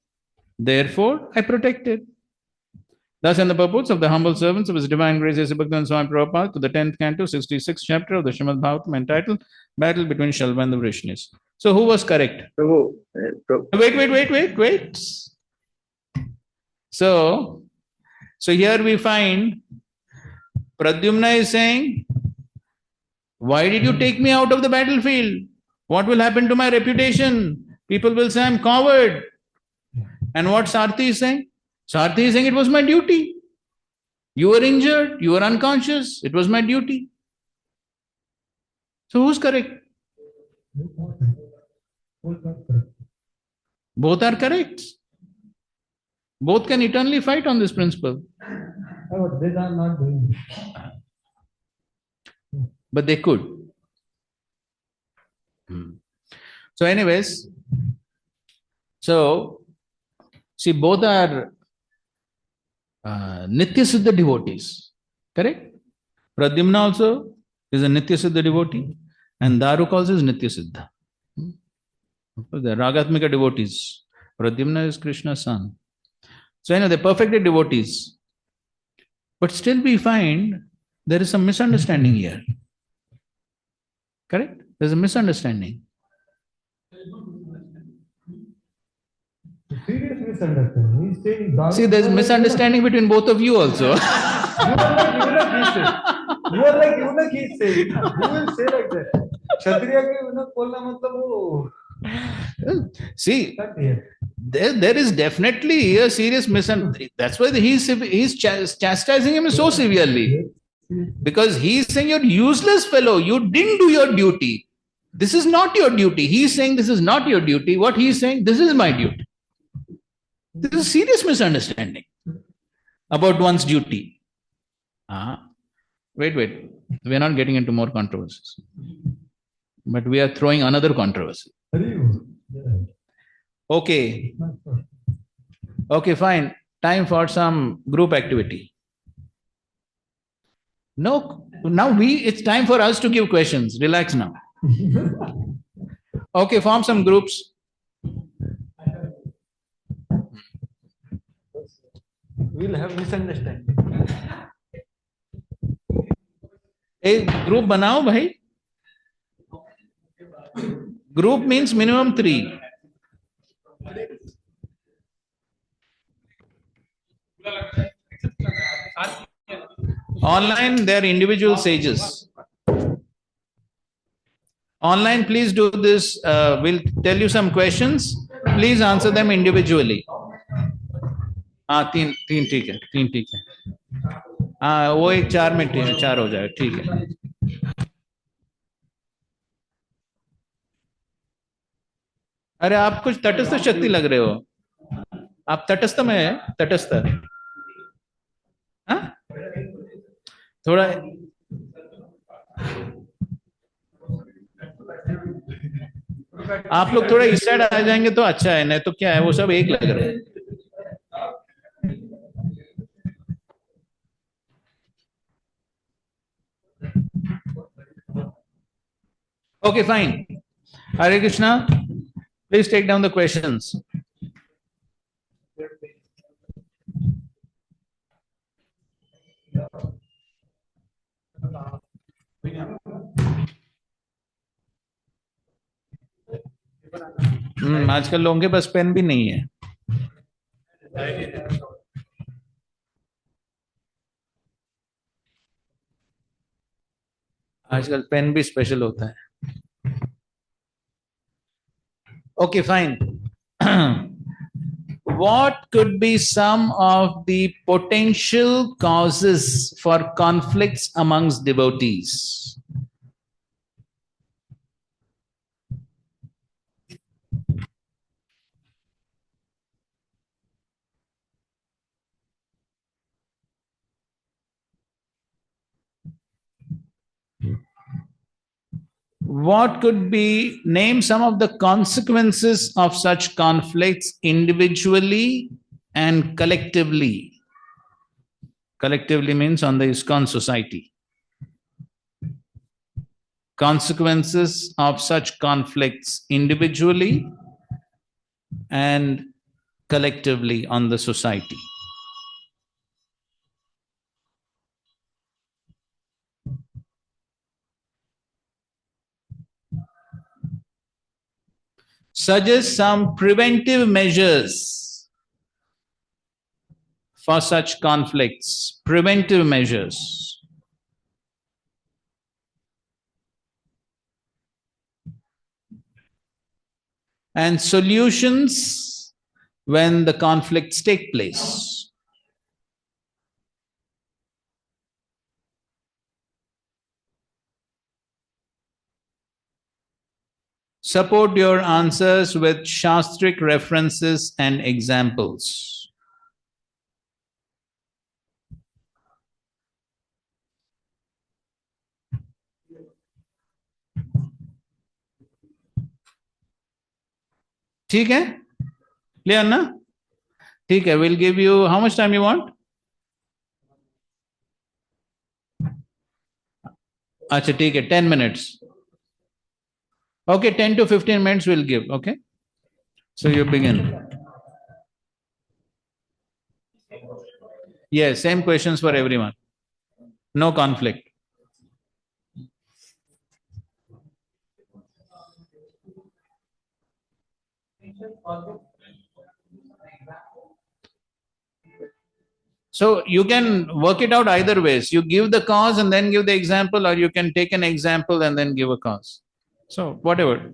Therefore I protected. Thus in the purports of the humble servants of His Divine Grace A.C. Bhaktivedanta Swami Prabhupada to the 10th canto, 66th chapter of the Srimad Bhagavatam entitled Battle Between Shalva and the Vrishnis. So who was correct? Prabhu, Wait. So here we find Pradyumna is saying, why did you take me out of the battlefield? What will happen to my reputation? People will say I'm coward. And what Sarthi is saying? Sarthi is saying it was my duty. You were injured, you were unconscious, it was my duty. So who's correct? Both are correct. Both can eternally fight on this principle. They are not doing it. But they could. So anyways, see, both are Nitya Siddha devotees, correct? Pradyumna also is a Nitya Siddha devotee, and Daruk also is Nitya Siddha. They are Ragatmika devotees. Pradyumna is Krishna's son. So they're perfected devotees. But still we find there is some misunderstanding here. Correct? There's a misunderstanding. Serious misunderstanding. He's saying Dharma. See, there's misunderstanding between both of you also. You are like eunuch, he's saying. Who will say like that? Kshatriya ke eunuch bolna matlab wo. See, there is definitely a serious misunderstanding. That's why he's chastising him so severely. Because he's saying, you're useless fellow, you didn't do your duty. This is not your duty. He's saying this is not your duty. What he's saying, this is my duty. This is a serious misunderstanding about one's duty. Wait. We're not getting into more controversies. But we are throwing another controversy. Okay. Okay, fine. Time for some group activity. No, now it's time for us to give questions. Relax now. Okay, form some groups. We'll have misunderstanding. एक group बनाओ भाई. Group means minimum 3. Online, they are individual sages. Online, please do this. We'll tell you some questions. Please answer them individually. तीन ठीक है, 3 ठीक है. वो एक 4 में 4 हो जाए, ठीक है. अरे आप कुछ तटस्थ शक्ति लग रहे हो. आप तटस्थ में है, तटस्थ. हाँ? थोड़ा आप लोग थोड़ा इस साइड आ जाएंगे तो अच्छा है, नहीं तो क्या है, वो सब एक लग रहे हैं. Okay, fine. Hare Krishna. Please take down the questions. आजकल लोगों के पास पेन भी नहीं है. आजकल पेन भी स्पेशल होता है. Okay, fine. What could be some of the potential causes for conflicts amongst devotees? What could be, name some of the consequences of such conflicts individually and collectively? Collectively means on the ISKCON society. Consequences of such conflicts individually and collectively on the society. Suggest some preventive measures for such conflicts. Preventive measures. And solutions when the conflicts take place. Support your answers with Shastric references and examples. ठीक है? Clear ना? ठीक है, we'll give you, how much time you want? अच्छा ठीक है, 10 minutes. Okay, 10 to 15 minutes we'll give, okay? So you begin. Yes, same questions for everyone. No conflict. So you can work it out either ways. You give the cause and then give the example, or you can take an example and then give a cause. So whatever.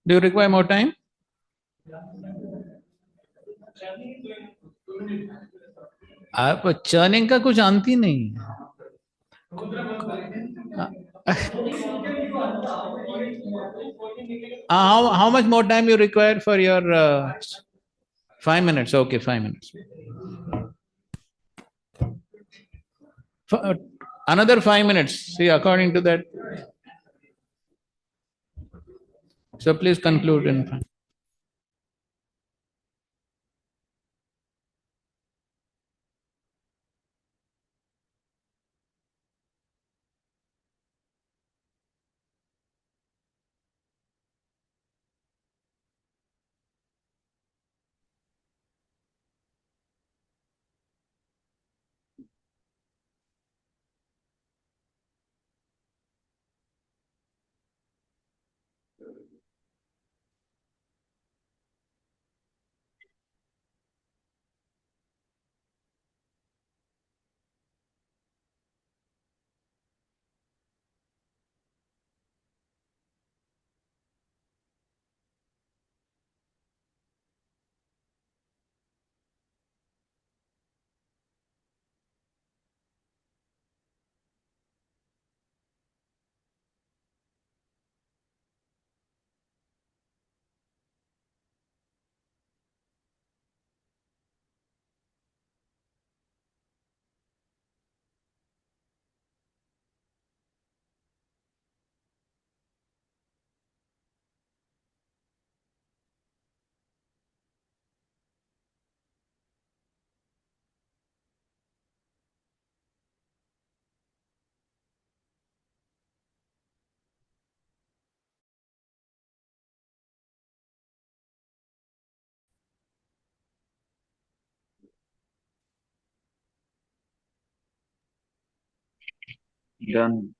Do you require more time? आप churning का कुछ अंत ही नहीं है. How much more time you require for your 5 minutes? Okay, 5 minutes. Another 5 minutes. See, according to that. So please conclude in. Done.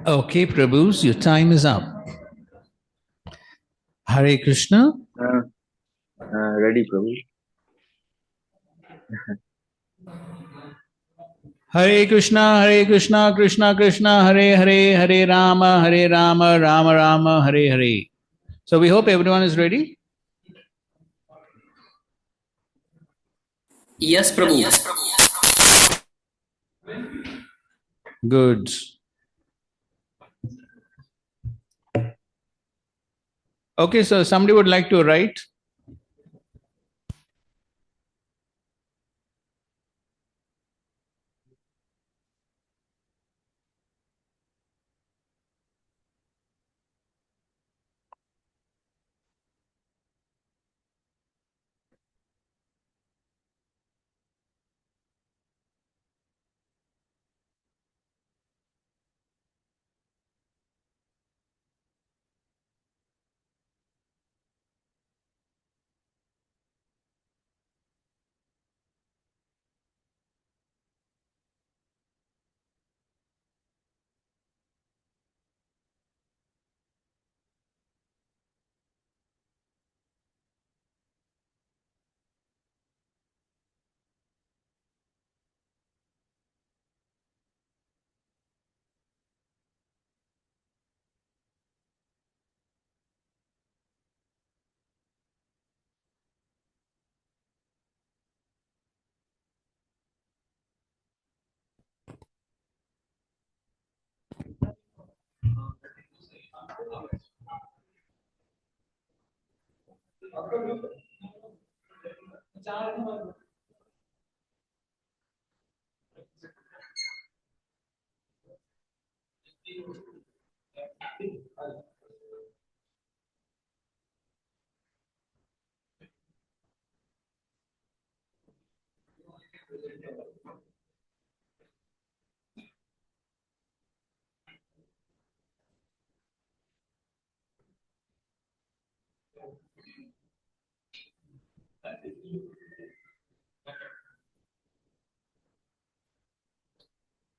Okay, Prabhus, your time is up. Hare Krishna. Ready, Prabhu. Hare Krishna, Krishna Krishna, Hare Hare, Hare Rama, Rama Rama, Hare Hare. So we hope everyone is ready. Yes, Prabhu. Good. Okay, so somebody would like to write.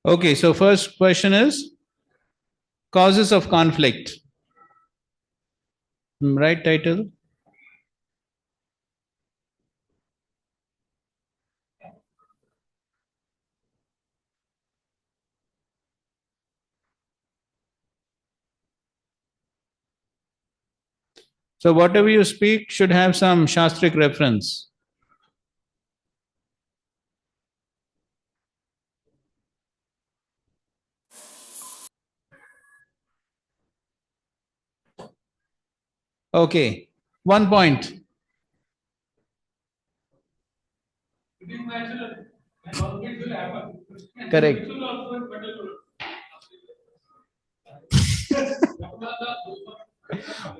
Okay, so first question is causes of conflict. Right title? So whatever you speak should have some Shastric reference. Okay, 1 point. Correct.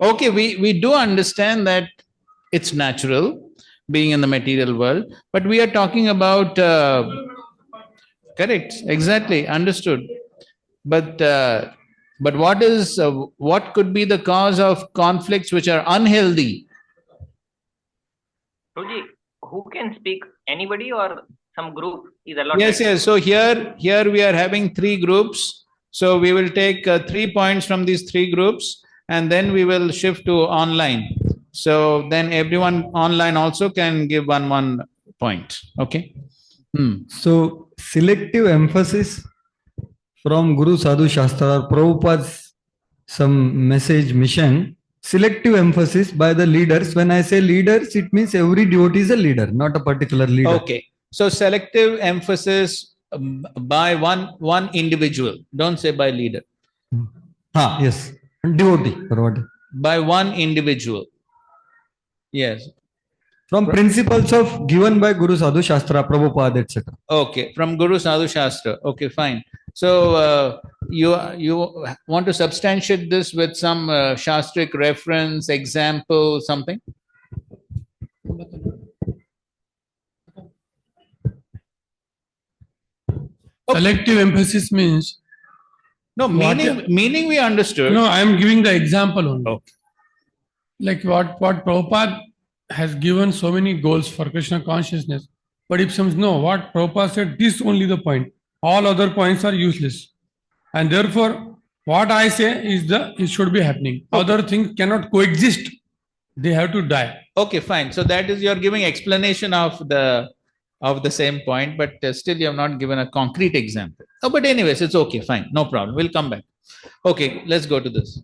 Okay, we do understand that it's natural being in the material world, but we are talking about correct, exactly, understood. But what could be the cause of conflicts which are unhealthy? Ruji, who can speak? Anybody or some group is allotted? Yes. So here we are having 3 groups. So we will take 3 points from these 3 groups, and then we will shift to online. So then everyone online also can give one point. Okay. So selective emphasis from Guru Sadhu Shastra or Prabhupada's some message mission. Selective emphasis by the leaders. When I say leaders, it means every devotee is a leader, not a particular leader. Okay. So selective emphasis by one individual. Don't say by leader. Yes. Devotee. By one individual. Yes. From principles of given by Guru Sadhu Shastra, Prabhupada, etc. Okay. From Guru Sadhu Shastra. Okay, fine. So you want to substantiate this with some Shastric reference, example, something? Selective emphasis means no meaning we understood. No, I am giving the example only. Okay. Like what Prabhupada has given so many goals for Krishna consciousness, but if some no, what Prabhupada said, this only the point. All other points are useless, and therefore What I say is it should be happening. Other things cannot coexist. They have to die. Okay, fine. So that is, you're giving explanation of the same point, but still you have not given a concrete example. Oh, but anyways, it's okay, fine, no problem. We'll come back. Okay, let's go to this.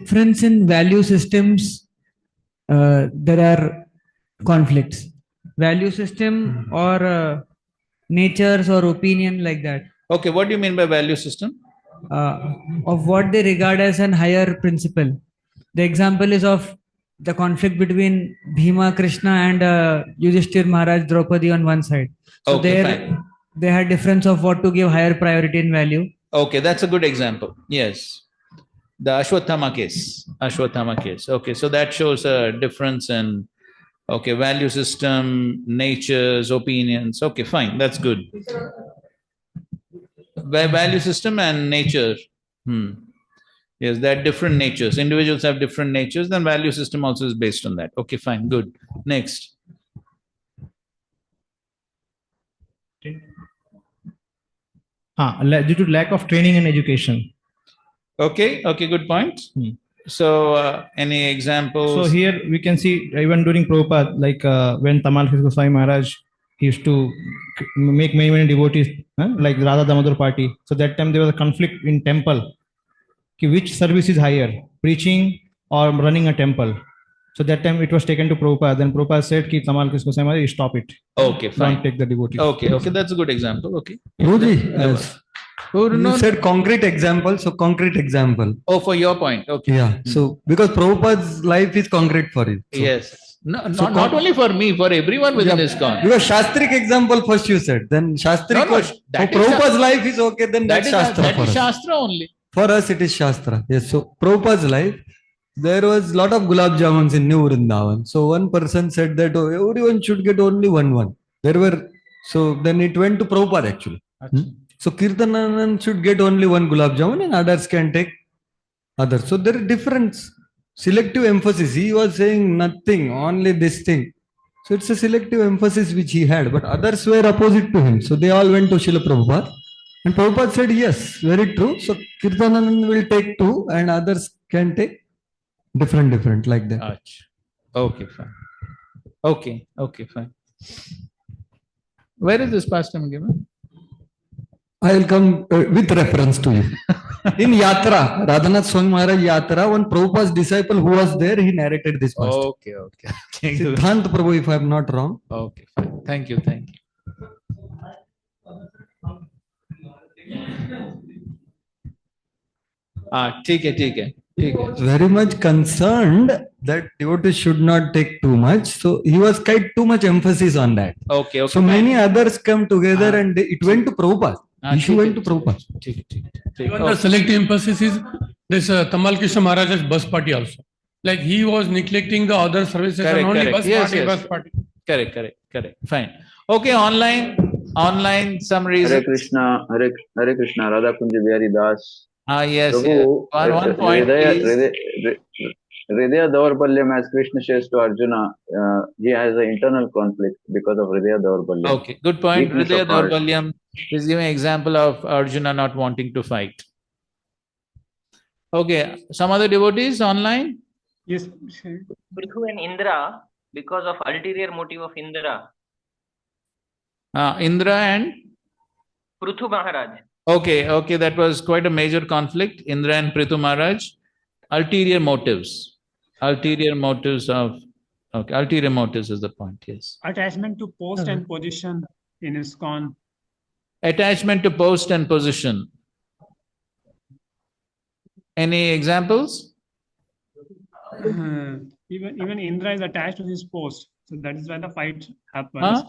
Friends, in value systems, there are conflicts. Value system or natures or opinion like that. Okay, what do you mean by value system? Of what they regard as an higher principle. The example is of the conflict between Bhima, Krishna and Yudhishthir Maharaj, Draupadi on one side. So Okay, they had difference of what to give higher priority in value. Okay, that's a good example. Yes. The Ashwatthama case. Ashwatthama case. Okay, so that shows a difference in value system, natures, opinions. Okay, fine, that's good. Value system and nature. Yes, they're different natures. Individuals have different natures, then value system also is based on that. Okay, fine, good. Next. Due to lack of training and education. Okay, good point. So, any examples? So here we can see even during Prabhupada, like when Tamal Goswami Maharaj, he used to make many devotees, like Radha Damodar party. So that time there was a conflict in temple. Which service is higher, preaching or running a temple? So that time it was taken to Prabhupada. Then Prabhupada said, "Ki Tamal Goswami Maharaj, stop it. Okay, fine. Don't take the devotees." Okay, that's a good example. Okay. Guruji, you said concrete example, so concrete example. Oh, for your point. Okay. Yeah. So because Prabhupada's life is concrete for it. So. Yes. Not only for me, for everyone within ISKCON. Because Shastric example first you said. Then Shastric Prabhupada's life is okay, then that's Shastra. That is Shastra only. For us it is Shastra. Yes. So Prabhupada's life, there was lot of gulab jamuns in New Vrindavan. So one person said that everyone should get only one. So then it went to Prabhupada actually. So Kirtananand should get only one gulab jamun and others can take others. So there is difference. Selective emphasis. He was saying nothing, only this thing. So it's a selective emphasis which he had, but others were opposite to him. So they all went to Srila Prabhupada. And Prabhupada said, yes, very true. So Kirtananand will take two and others can take different like that. Okay, fine. Okay, fine. Where is this pastime given? I will come with reference to you. In Yatra, Radhanath Swami Maharaj Yatra, one Prabhupada's disciple who was there, he narrated this pastime. Okay. Siddhant Prabhu, if I am not wrong. Okay, fine. Thank you. ठीक है. Very much concerned that devotees should not take too much. So he was quite too much emphasis on that. Okay. So many others come together and it went to Prabhupada. Issue went to Prabhupada. Even the selective emphasis is this Tamal Krishna Maharaj's bus party also. Like he was neglecting the other services and only bus party. Correct. Fine. Okay, online some reason. Hare Krishna, Radha Kunja Bihari Das. Yes. Prabhu, One point Hridaya Daurbalyam, as Krishna says to Arjuna, he has an internal conflict because of Hridaya Daurbalyam. Okay, good point. Hridaya Daurbalyam is giving an example of Arjuna not wanting to fight. Okay, some other devotees online? Yes. Prithu and Indra, because of ulterior motive of Indra. Indra and? Prithu Maharaj. Okay, that was quite a major conflict. Indra and Prithu Maharaj. Ulterior motives is the point, yes. Attachment to post and position in ISKCON. Attachment to post and position. Any examples? Even Indra is attached to his post. So that is why the fight happens.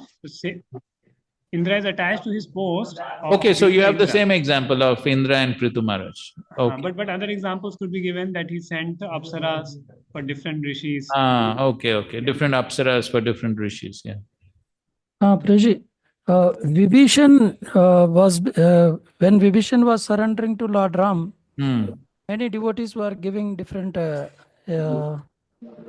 Indra is attached to his post. Okay, so you have the same example of Indra and Prithu Maharaj. Okay. But other examples could be given that he sent apsaras for different rishis. Okay. Different apsaras for different rishis, yeah. Prabhuji, Vibhishan was, when Vibhishan was surrendering to Lord Ram, many devotees were giving different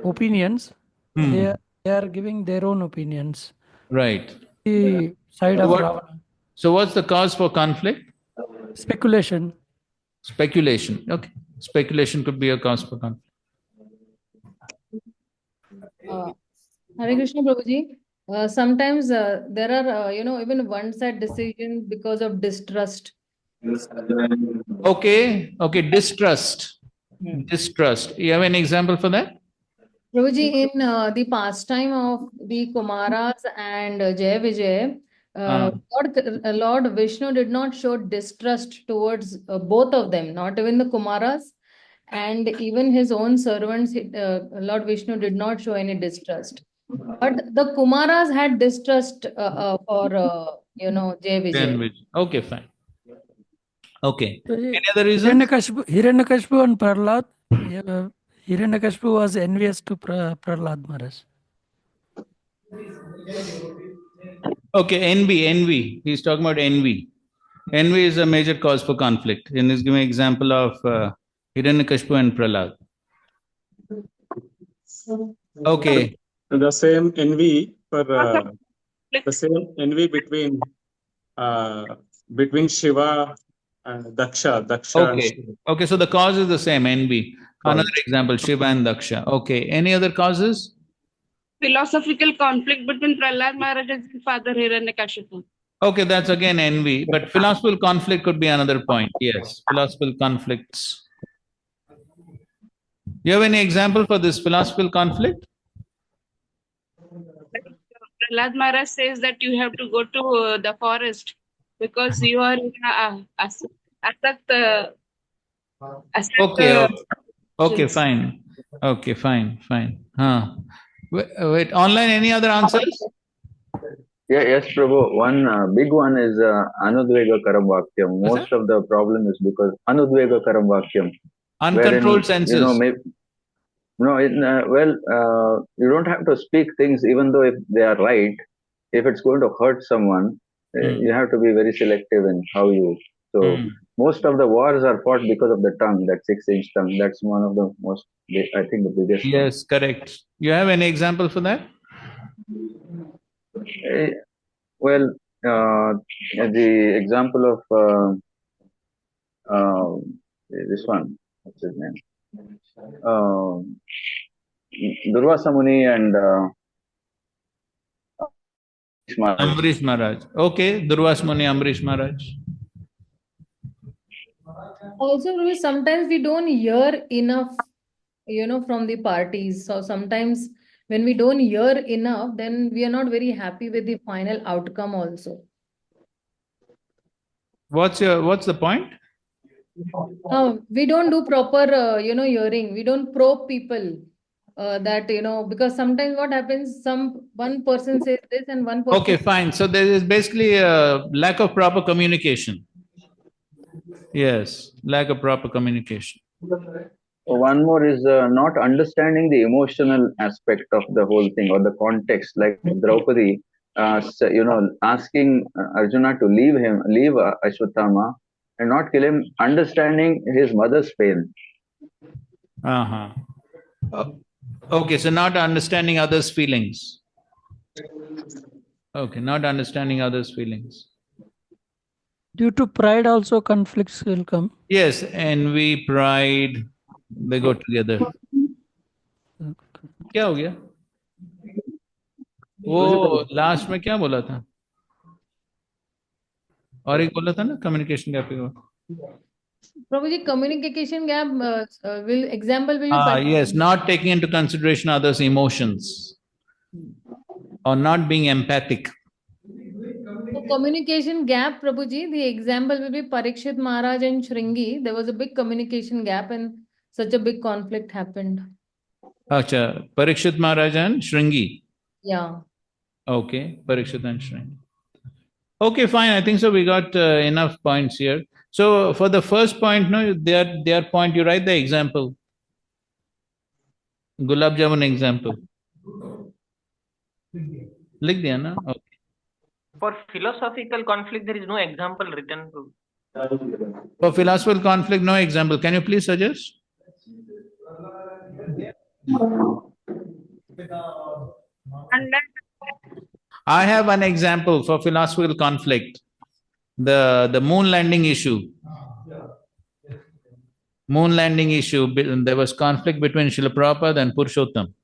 opinions. They are giving their own opinions. Right. The side of Ravana. So what's the cause for conflict? Speculation. Speculation. Okay. Speculation could be a cause for conflict. Hare Krishna Prabhuji. Sometimes there are, even one-side decisions because of distrust. Okay. Okay. Distrust. Distrust. You have an example for that? Prabhuji, in the pastime of the Kumaras and Jai Vijay, Lord Vishnu did not show distrust towards both of them, not even the Kumaras, and even his own servants. Lord Vishnu did not show any distrust. But the Kumaras had distrust for, Jai Vijay. Okay, fine. Okay. Any other reason? Hiranyakashipu and Prahlad. Hiranyakashipu was envious to Prahlad Maharaj. Okay, envy. He's talking about envy. Envy is a major cause for conflict. And he's giving an example of Hiranyakashipu and Prahlad. Okay. The same envy between Shiva and Daksha. Okay. Okay, so the cause is the same, envy. Another example, Shiva and Daksha. Okay. Any other causes? Philosophical conflict between Prahlad Maharaj and his father Hiranyakashipu. Okay, that's again envy. But philosophical conflict could be another point. Yes, philosophical conflicts. You have any example for this philosophical conflict? Prahlad Maharaj says that you have to go to the forest because you are in Okay, fine. Okay, fine. Wait, online, any other answers? Yes, Prabhu. One big one is Anudvega Karam Vakyam. Most of the problem is because Anudvega Karam Vakyam. Uncontrolled senses. You don't have to speak things even though if they are right. If it's going to hurt someone, you have to be very selective in how you. So most of the wars are fought because of the tongue, that 6-inch tongue. That's one of the most, I think, the biggest. Yes, correct. You have any example for that? The example of this one, what's his name? Durvasa Muni and Amrish Maharaj. Okay, Durvasa Muni, Amrish Maharaj. Also, Prabhu, sometimes we don't hear enough, from the parties. So sometimes when we don't hear enough, then we are not very happy with the final outcome also. What's the point? We don't do proper, hearing. We don't probe people that, because sometimes what happens, one person says this and one person. Okay, fine. So there is basically a lack of proper communication. Yes, lack of proper communication. One more is not understanding the emotional aspect of the whole thing or the context, like Draupadi, asking Arjuna to leave Ashwatthama and not kill him, understanding his mother's pain. Okay, so not understanding others' feelings. Okay, not understanding others' feelings. Due to pride also conflicts will come. Yes, envy, pride, they go together. क्या हो गया? वो last में क्या बोला था? और एक बोला था ना communication gap. Prabhuji, communication gap example will be. Yes, not taking into consideration others' emotions or not being empathic. So communication gap, Prabhuji, the example will be Parikshit Maharaj and Shringi. There was a big communication gap and such a big conflict happened. Acha, Parikshit Maharaj and Shringi. Yeah. Okay, Parikshit and Shringi. Okay, fine. I think so. We got enough points here. So for the first point, no, their point, you write the example. Gulab Jamun example. Likh diya na? Okay. For philosophical conflict, there is no example written. For philosophical conflict, no example. Can you please suggest? I have an example for philosophical conflict. The moon landing issue. Moon landing issue, there was conflict between Srila Prabhupada and Purushottam.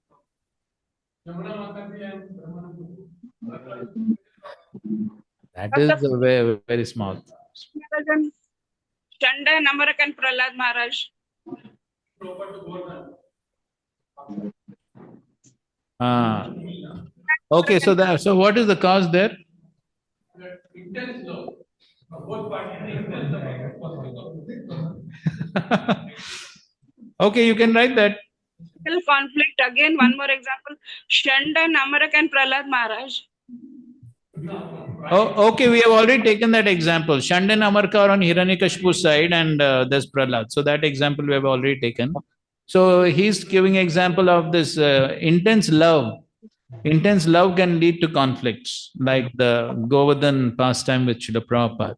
That is very, very small. Chanda, Namarak and Prahlad Maharaj. Okay, so what is the cause there? Okay, you can write that. Conflict again. One more example. Chanda, Namarak and Prahlad Maharaj. Oh, okay, we have already taken that example. Shanda and Amarka are on Hiranyakashipu's side and there's Prahlad. So that example we have already taken. So he's giving example of this intense love. Intense love can lead to conflicts, like the Govardhan pastime with Srila Prabhupada.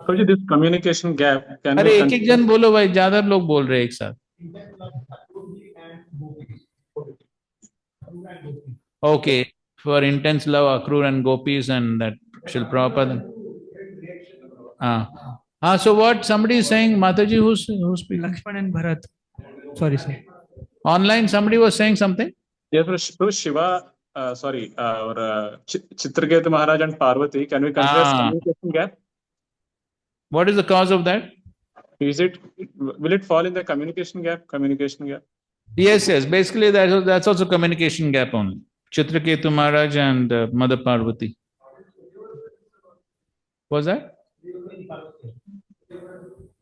So this communication gap can अरे एक जन बोलो भाई, ज्यादा लोग बोल रहे हैं एक साथ. Okay, for intense love, Akrur and Gopis and that Srila Prabhupada. So what somebody is saying, Mataji, who's speaking? Lakshman and Bharat. Sorry, sir. Online, somebody was saying something? Yes, for Shiva, Chitraketu Maharaj and Parvati, can we consider communication gap? What is the cause of that? Will it fall in the communication gap? Communication gap? Yes. Basically, that's also communication gap only. Chitraketu Maharaj and Mother Parvati. Was that?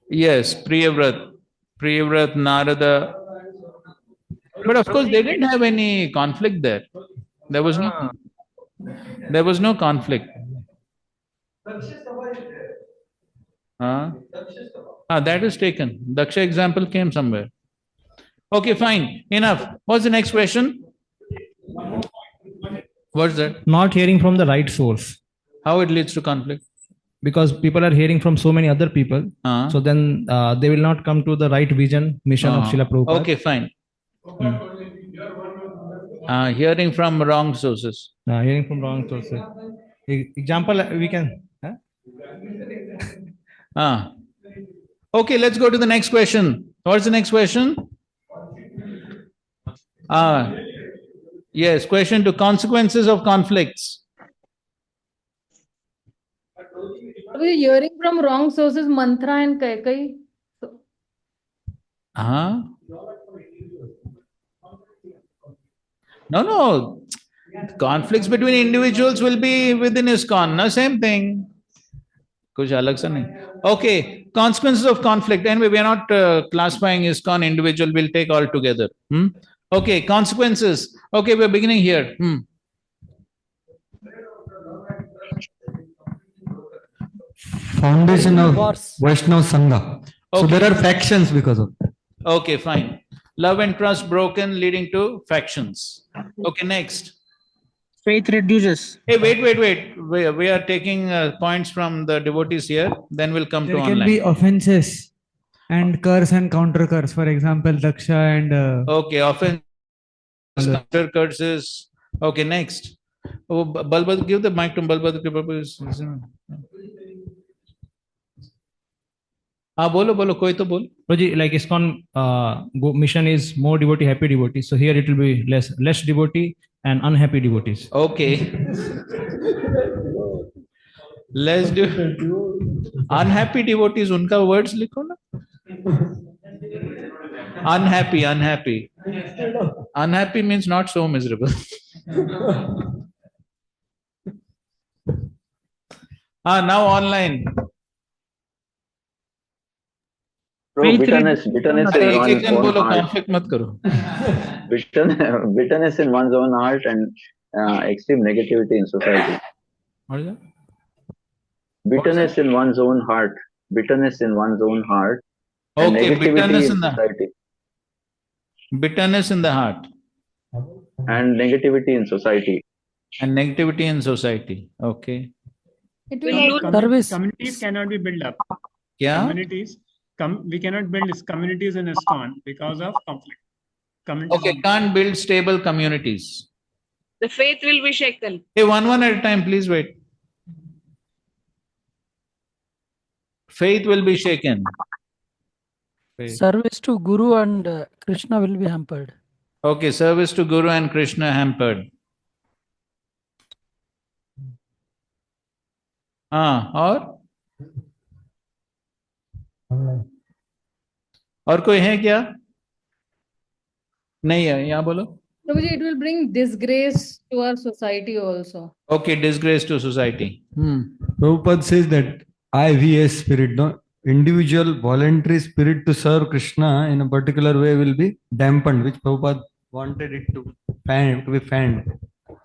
Yes, Priyavrat, Narada. But of course, they didn't have any conflict there. There was no conflict. That is taken. Daksha example came somewhere. Okay, fine. Enough. What's the next question? What's that? Not hearing from the right source. How it leads to conflict? Because people are hearing from so many other people. So then they will not come to the right vision, mission of Srila Prabhupada. Okay, fine. Hearing from wrong sources. Hearing from wrong sources. Example we can. Okay, let's go to the next question. What's the next question? Yes, question to consequences of conflicts. We're hearing from wrong sources, mantra and kaikai. No. Conflicts between individuals will be within ISKCON, no? Same thing. Kuch alag sa nahi. Okay, consequences of conflict. Anyway, we are not classifying ISKCON individual, we'll take all together. Okay, consequences. Okay, we're beginning here. Foundation of Vaishnava Sangha. So there are factions because of that. Okay, fine. Love and trust broken, leading to factions. Okay, next. Faith reduces. Hey, wait. We are taking points from the devotees here. Then we'll come to online. There can be offenses and curse and counter curse. For example, Daksha and. Okay, offense, counter curses. Okay, next. Oh, Balbad, give the mic to Balbad. Bolo, koi to bol. Like ISKCON mission is more devotee, happy devotees. So here it will be less devotee and unhappy devotees. Okay. Less unhappy devotees, unka words likho na. Unhappy. Unhappy means not so miserable. Now online. Bitterness in one's own heart. Bitterness in one's own heart and extreme negativity in society. What is that? Bitterness in one's own heart. Bitterness in one's own heart. Okay, bitterness in society. Bitterness in the heart. And negativity in society. Okay. It will Communities cannot be built up. Yeah. Communities. We cannot build communities in ISKCON because of conflict. Okay, can't build stable communities. the faith will be shaken. Hey, one at a time, please wait. Faith will be shaken. Service to Guru and Krishna will be hampered. Okay, service to Guru and Krishna hampered. और कोई है क्या? नहीं है, यहाँ बोलो. Prabhuji, it will bring disgrace to our society also. Okay, disgrace to society. Prabhupada says that IVS spirit, no? Individual voluntary spirit to serve Krishna in a particular way will be dampened, which Prabhupada wanted it to be fanned.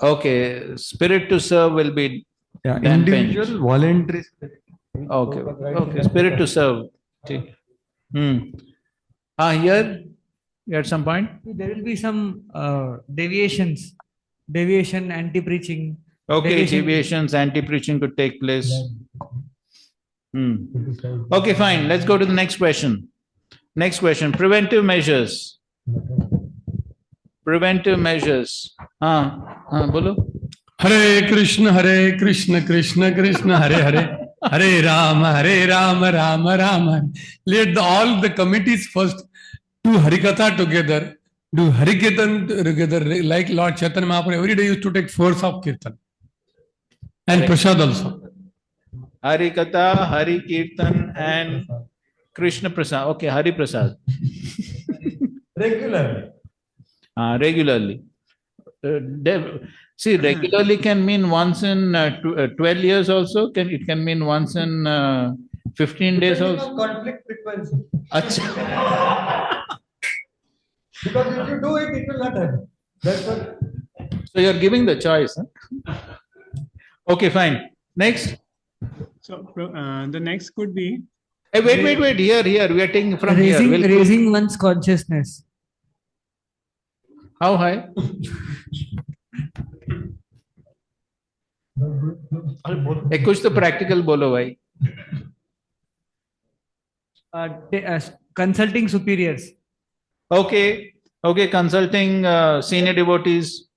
Okay, spirit to serve will be dampened. Individual voluntary spirit. Okay, okay, spirit to serve. Here, at some point? There will be some deviation, anti-preaching. Okay, deviations, anti-preaching could take place. Okay, fine. Let's go to the next question. Next question. Preventive measures. Preventive measures. Bolo. Hare Krishna, Krishna Krishna, Hare Hare. Hare Rama, Rama Rama. Let all the committees first do Harikatha together, do Harikirtan together, like Lord Chaitanya Mahaprabhu every day used to take 4 of Kirtan. And Prasad also. Harikatha, Hari Kirtan and Krishna Prasad. Okay, Hari Prasad. Regularly. Regularly. See, regularly can mean once in 12 years also. It can mean once in 15 days also. Conflict frequency. Achha. Because if you do it, it will not happen. That's what. So you're giving the choice. Huh? Okay, fine. Next. So the next could be. Hey, wait. Here. We are taking from raising, here. Raising one's consciousness. How high? कुछ तो practical बोलो भाई. Consulting superiors. Okay, consulting senior devotees.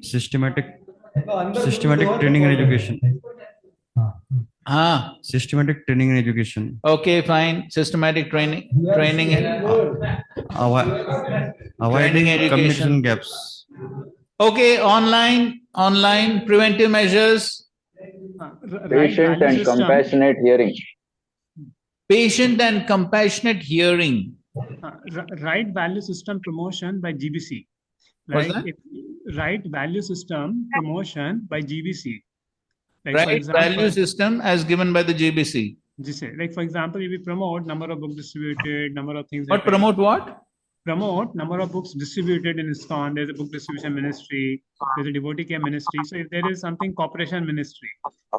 Systematic training and education. Systematic training and education. Okay, fine. Systematic training and avoiding education. Communication gaps. Okay, online preventive measures. Patient and compassionate hearing. Patient and compassionate hearing. Right value system promotion by GBC. What's that? Right value system promotion by GBC. Like Right value system as given by the GBC. Like for example, if we promote number of books distributed, number of things. What promote what? Promote number of books distributed in ISKCON. There's a book distribution ministry. There's a devotee care ministry. So if there is something cooperation ministry,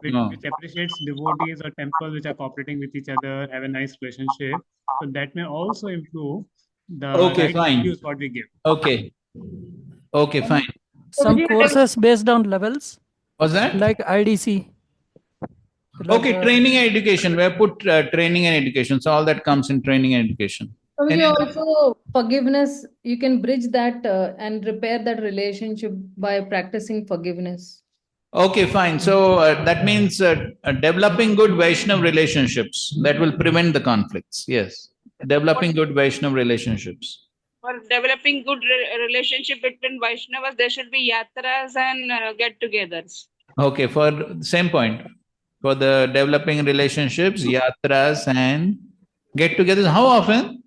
which appreciates devotees or temples which are cooperating with each other, have a nice relationship, so that may also improve the values what we give. Okay, fine. Some courses based on levels. What's that? Like IDC. Okay, training and education. We have put training and education. So all that comes in training and education. Also, forgiveness, you can bridge that and repair that relationship by practicing forgiveness. Okay, fine. So that means developing good Vaishnav relationships. That will prevent the conflicts. Yes. Developing good Vaishnav relationships. For developing good relationship between Vaishnavas, there should be yatras and get-togethers. Okay, for the same point. For the developing relationships, yatras and get-togethers. How often?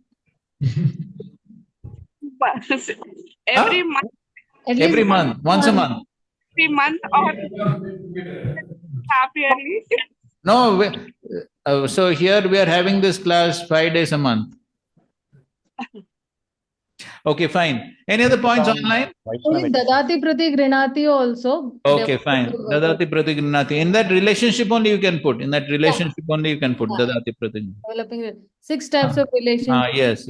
Every month. Every month. Once a month. Every month or half yearly. No, so here we are having this class 5 days a month. Okay, fine. Any other points online? Dadati prati grinati also. Okay, fine. Dadati prati grinati. In that relationship only you can put. Dadati prati. Developing 6 types of relationships.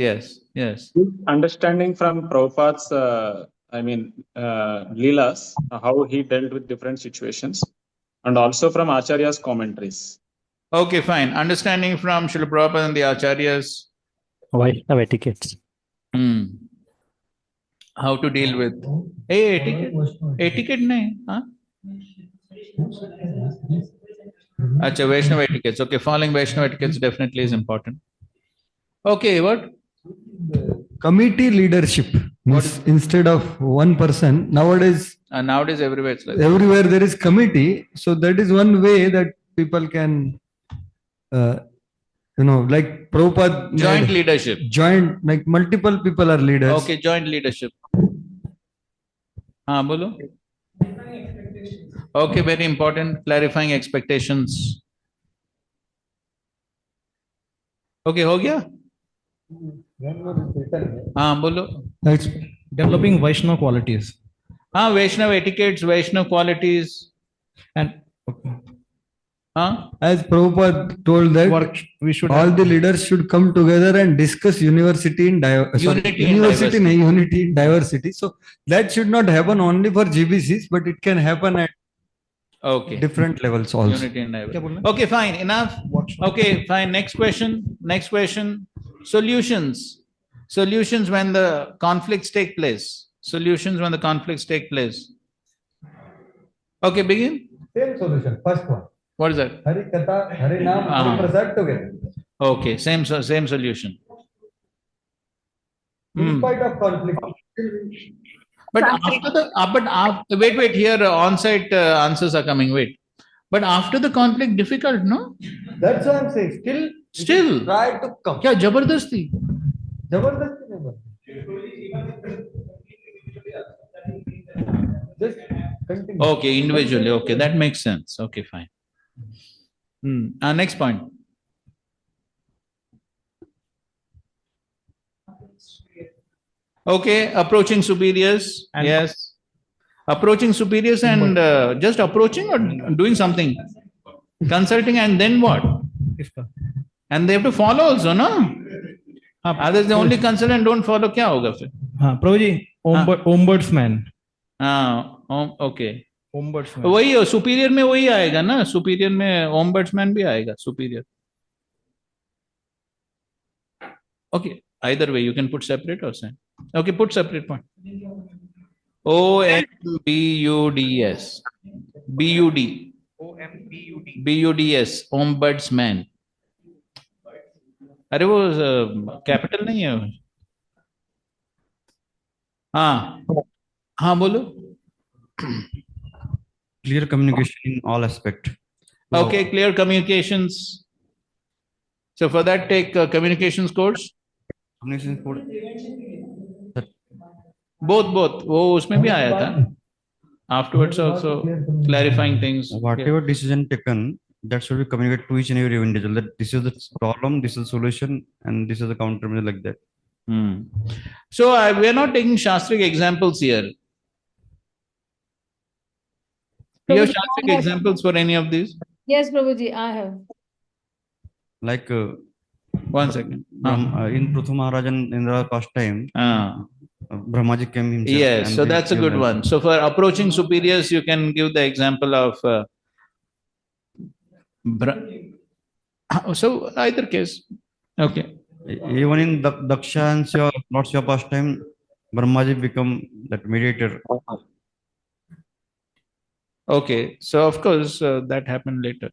Yes. Understanding from Prabhupada's, Leelas, how he dealt with different situations, and also from Acharya's commentaries. Okay, fine. Understanding from Srila Prabhupada and the Acharyas. Vaishnav etiquettes. how to deal with. Hey, etiquette nahi, huh? Acha, Vaishnava etiquettes. Okay, following Vaishnava etiquettes definitely is important. Okay, what? Committee leadership means instead of one person, nowadays everywhere it's like everywhere there is committee. So that is one way that people can, like Prabhupada. Joint leadership. Joint, like multiple people are leaders. Okay, joint leadership. हाँ बोलो. Okay, very important. Clarifying expectations. Okay, हो गया? हाँ बोलो. That's developing Vaishnava qualities. हाँ, Vaishnava etiquettes, Vaishnava qualities. And as Prabhupada told that we should all the leaders should come together and discuss university in diversity. Unity in diversity. So that should not happen only for GBCs, but it can happen at different levels also. Unity and diversity. Okay, fine. Enough. Okay, fine. Next question. Next question. Solutions. Solutions when the conflicts take place. Solutions when the conflicts take place. Okay, begin. Same solution. First one. What is that? Hari Katha, Hari Naam, Hari Prasad together. Okay, same solution. In spite of conflict. But after the wait here on-site answers are coming. Wait, but after the conflict, difficult, no? That's what I'm saying. Still try to come. क्या जबरदस्ती? जबरदस्ती नहीं. Just continue. Okay, individually. Okay, that makes sense. Okay, fine. Next point. Okay, approaching superiors. Yes. Approaching superiors and just approaching or doing something? Consulting and then what? And they have to follow also, no? Others they only consult and don't follow, क्या होगा फिर? हाँ, प्रभु जी, ombudsman. Okay. Ombudsman. वही superior में वही आएगा ना, superior में ओम्बड्समैन भी आएगा, superior. Okay, either way you can put separate or same. Okay, put separate point. OMBUDS. BUD. BUDS. Ombudsman. अरे वो कैपिटल नहीं है. हाँ बोलो. Clear communication in all aspect. Okay, clear communications. So for that, take communications course. Communications course. Both. वो उसमें भी आया था. Afterwards also clarifying things. Whatever decision taken, that should be communicated to each and every individual. That this is the problem, this is the solution, and this is the countermeasure, like that. So we are not taking Shastric examples here. Do you have Shastric examples for any of these? Yes, Prabhuji, I have. Like 1 second. In Prithu Maharaj and Indra past time, Brahmaji came himself. Yes, so that's a good one. So for approaching superiors, you can give the example of so either case. Okay. Even in Daksha and Lord Shiva past time, Brahmaji become that mediator. Okay, so of course that happened later.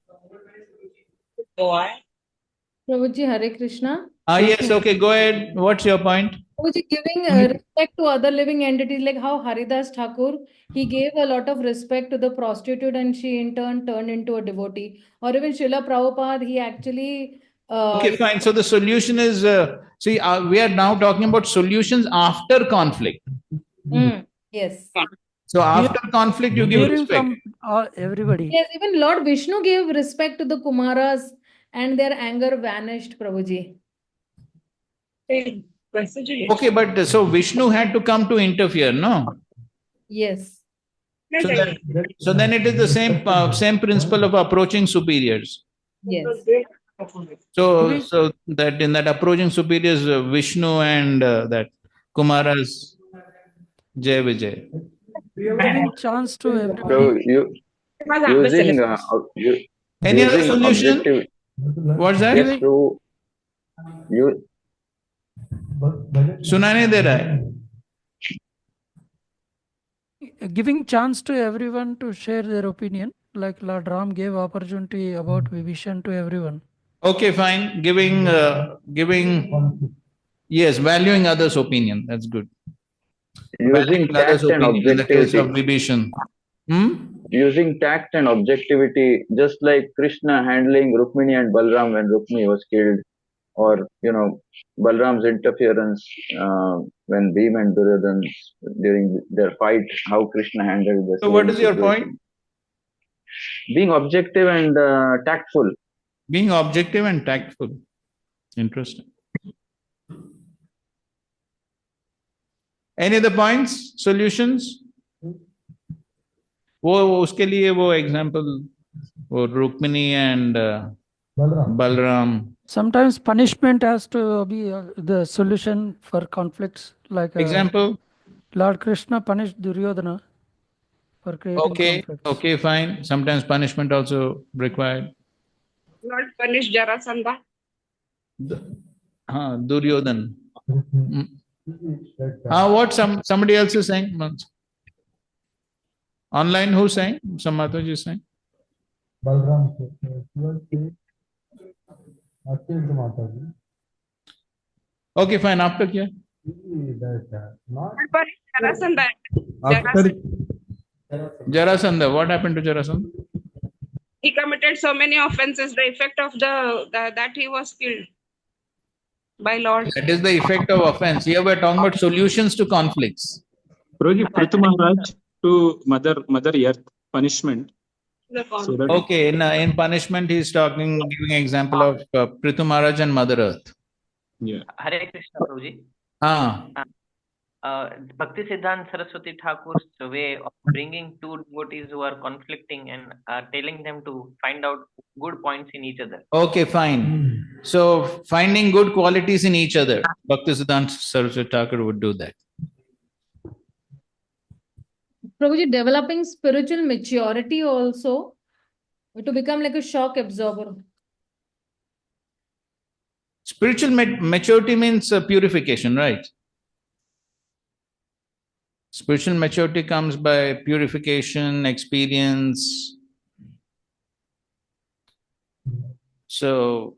Prabhuji, Hare Krishna. Yes, okay, go ahead. What's your point? Prabhuji, giving respect to other living entities, like how Haridas Thakur, he gave a lot of respect to the prostitute and she in turn turned into a devotee. Or even Srila Prabhupada, he actually... okay, fine. So the solution is, we are now talking about solutions after conflict. Yes. So after conflict, you give respect. Everybody. Yes, even Lord Vishnu gave respect to the Kumaras and their anger vanished, Prabhuji. Okay, but so Vishnu had to come to interfere, no? Yes. So then it is the same principle of approaching superiors. Yes. So that in that approaching superiors, Vishnu and that Kumaras, Jai Vijay. We are giving chance to everybody. So using any other solution? What's that? Yes, so सुनाने दे रहा है. giving chance to everyone to share their opinion, like Lord Ram gave opportunity about Vibhishan to everyone. Okay, fine. Giving, yes, valuing others' opinion. That's good. Using Valuing others' tact and opinion in the case of objectivity. Vibhishan. Using tact and objectivity, just like Krishna handling Rukmini and Balram when Rukmini was killed, or Balram's interference when Bhim and Duryodhan during their fight, how Krishna handled the So, what same is your situation. point? Being objective and tactful. Being objective and tactful. Interesting. Any other points, solutions? वो उसके लिए वो example वो Rukmini and Balram. Sometimes punishment has to be the solution for conflicts. Like Example? Lord Krishna punished Duryodhana for creating conflicts. Okay, fine. Sometimes punishment also required. Lord punish Jarasandha. Duryodhan. What somebody else is saying? Online who's saying? Some Mataji is saying? Balram Okay, fine. After क्या? Lord punish Jarasandha. After Jarasandha. What happened to Jarasandha? He committed so many offenses. The effect of that he was killed by Lord. That is the effect of offense. Here we're talking about solutions to conflicts. Prithu Maharaj to Mother Earth punishment. So Okay, in punishment he's giving example of Prithu Maharaj and Mother Earth. Yeah. Hare Krishna, Prabhuji. Bhakti Siddhanta Saraswati Thakur's way of bringing two devotees who are conflicting and telling them to find out good points in each other. Okay, fine. So finding good qualities in each other. Bhakti Siddhanta Saraswati Thakur would do that. Prabhuji, developing spiritual maturity also to become like a shock absorber. Spiritual maturity means purification, right? Spiritual maturity comes by purification, experience. So,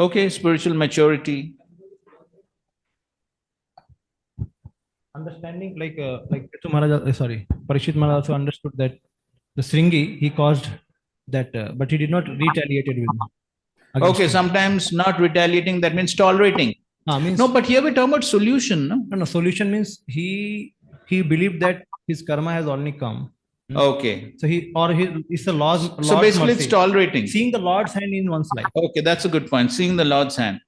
okay, spiritual maturity. Understanding like Prithu Maharaj, Parikshit Maharaj also understood that the Sringi he caused that, but he did not retaliate with him. Okay, sometimes not retaliating, that means tolerating. No, but here we talk about solution, no? No, solution means he believed that his karma has already come. Okay. So it's the Lord's So basically mercy. it's tolerating. Seeing the Lord's hand in one's life. Okay, that's a good point. Seeing the Lord's hand.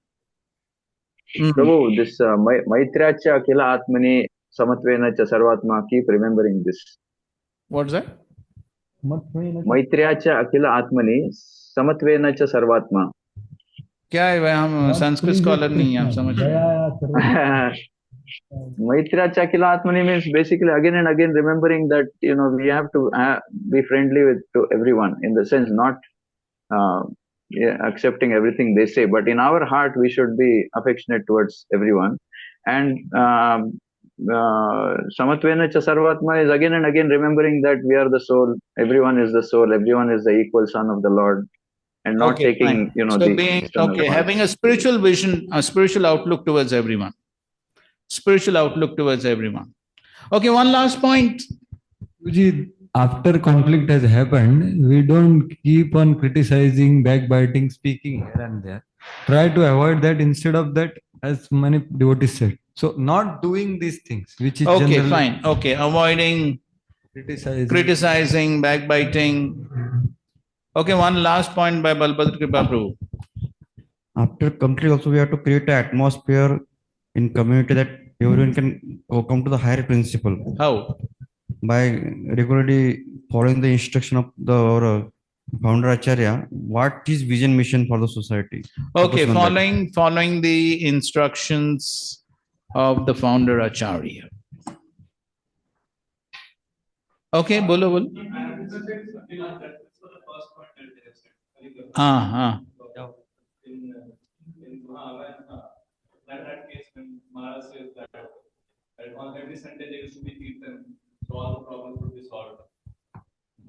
Prabhu, this Maitracha Akila Atmani Samatvena Cha Sarvatma, keep remembering this. What's that? Maitracha Akila Atmani Samatvena Cha Sarvatma. क्या है भाई हम Sanskrit scholar नहीं हैं हम समझ Maitra Chakila Atmani means basically again and again remembering that we have to be friendly to everyone, in the sense not accepting everything they say, but in our heart we should be affectionate towards everyone. And Samatvena Cha Sarvatma is again and again remembering that we are the soul, everyone is the soul, everyone is the equal son of the Lord. And not taking, having a spiritual vision, a spiritual outlook towards everyone. Spiritual outlook towards everyone. Okay, one last point. After conflict has happened, we don't keep on criticizing, backbiting, speaking here and there. Try to avoid that. Instead of that, as many devotees said. So, not doing these things, which is okay, fine. Okay, avoiding, criticizing, backbiting. Okay, one last point by Balbhadra Kripa Prabhu. After conflict also we have to create an atmosphere in community that everyone can come to the higher principle. How? By regularly following the instruction of the founder Acharya, what is vision mission for the society? Okay, following the instructions of the founder Acharya. Okay, bolo. And on every Sunday there used to be kirtan, so all the problems would be solved.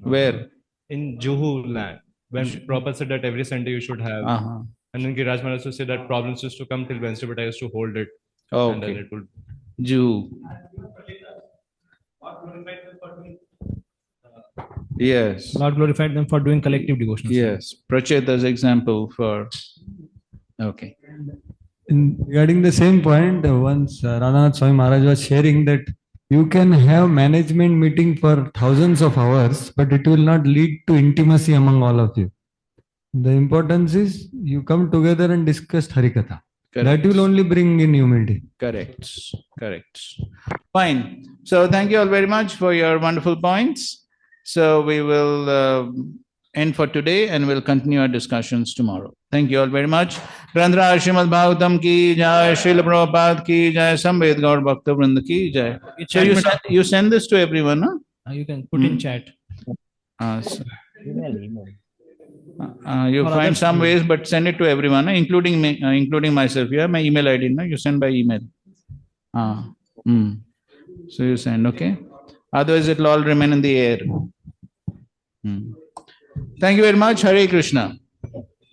Where? In Juhu land, when Prabhupada said that every Sunday you should have, and then Giriraj Maharaj used to say that problems used to come till Wednesday, but I used to hold it. And then Okay. it would. Jew. Yes. Lord glorified them for doing collective devotions. Yes. Pracheta's example for. Okay. Regarding the same point, once Radhanath Swami Maharaj was sharing that you can have management meeting for thousands of hours, but it will not lead to intimacy among all of you. The importance is you come together and discuss Harikatha. That will only bring in humility. Correct. Correct. Fine. So thank you all very much for your wonderful points. So we will end for today and we'll continue our discussions tomorrow. Thank you all very much. Grandhara Srimad Bhagavatam ki jai, Srila Prabhupada ki jai, Samved Gaur Bhakta Vrinda ki jai. So you send this to everyone, huh? You can put in chat. You find some ways, but send it to everyone, including me, including myself. You have my email ID, no? You send by email. So you send, okay? Otherwise, it will all remain in the air. Thank you very much. Hare Krishna.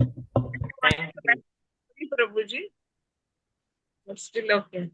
Thank you, Prabhuji. But still okay.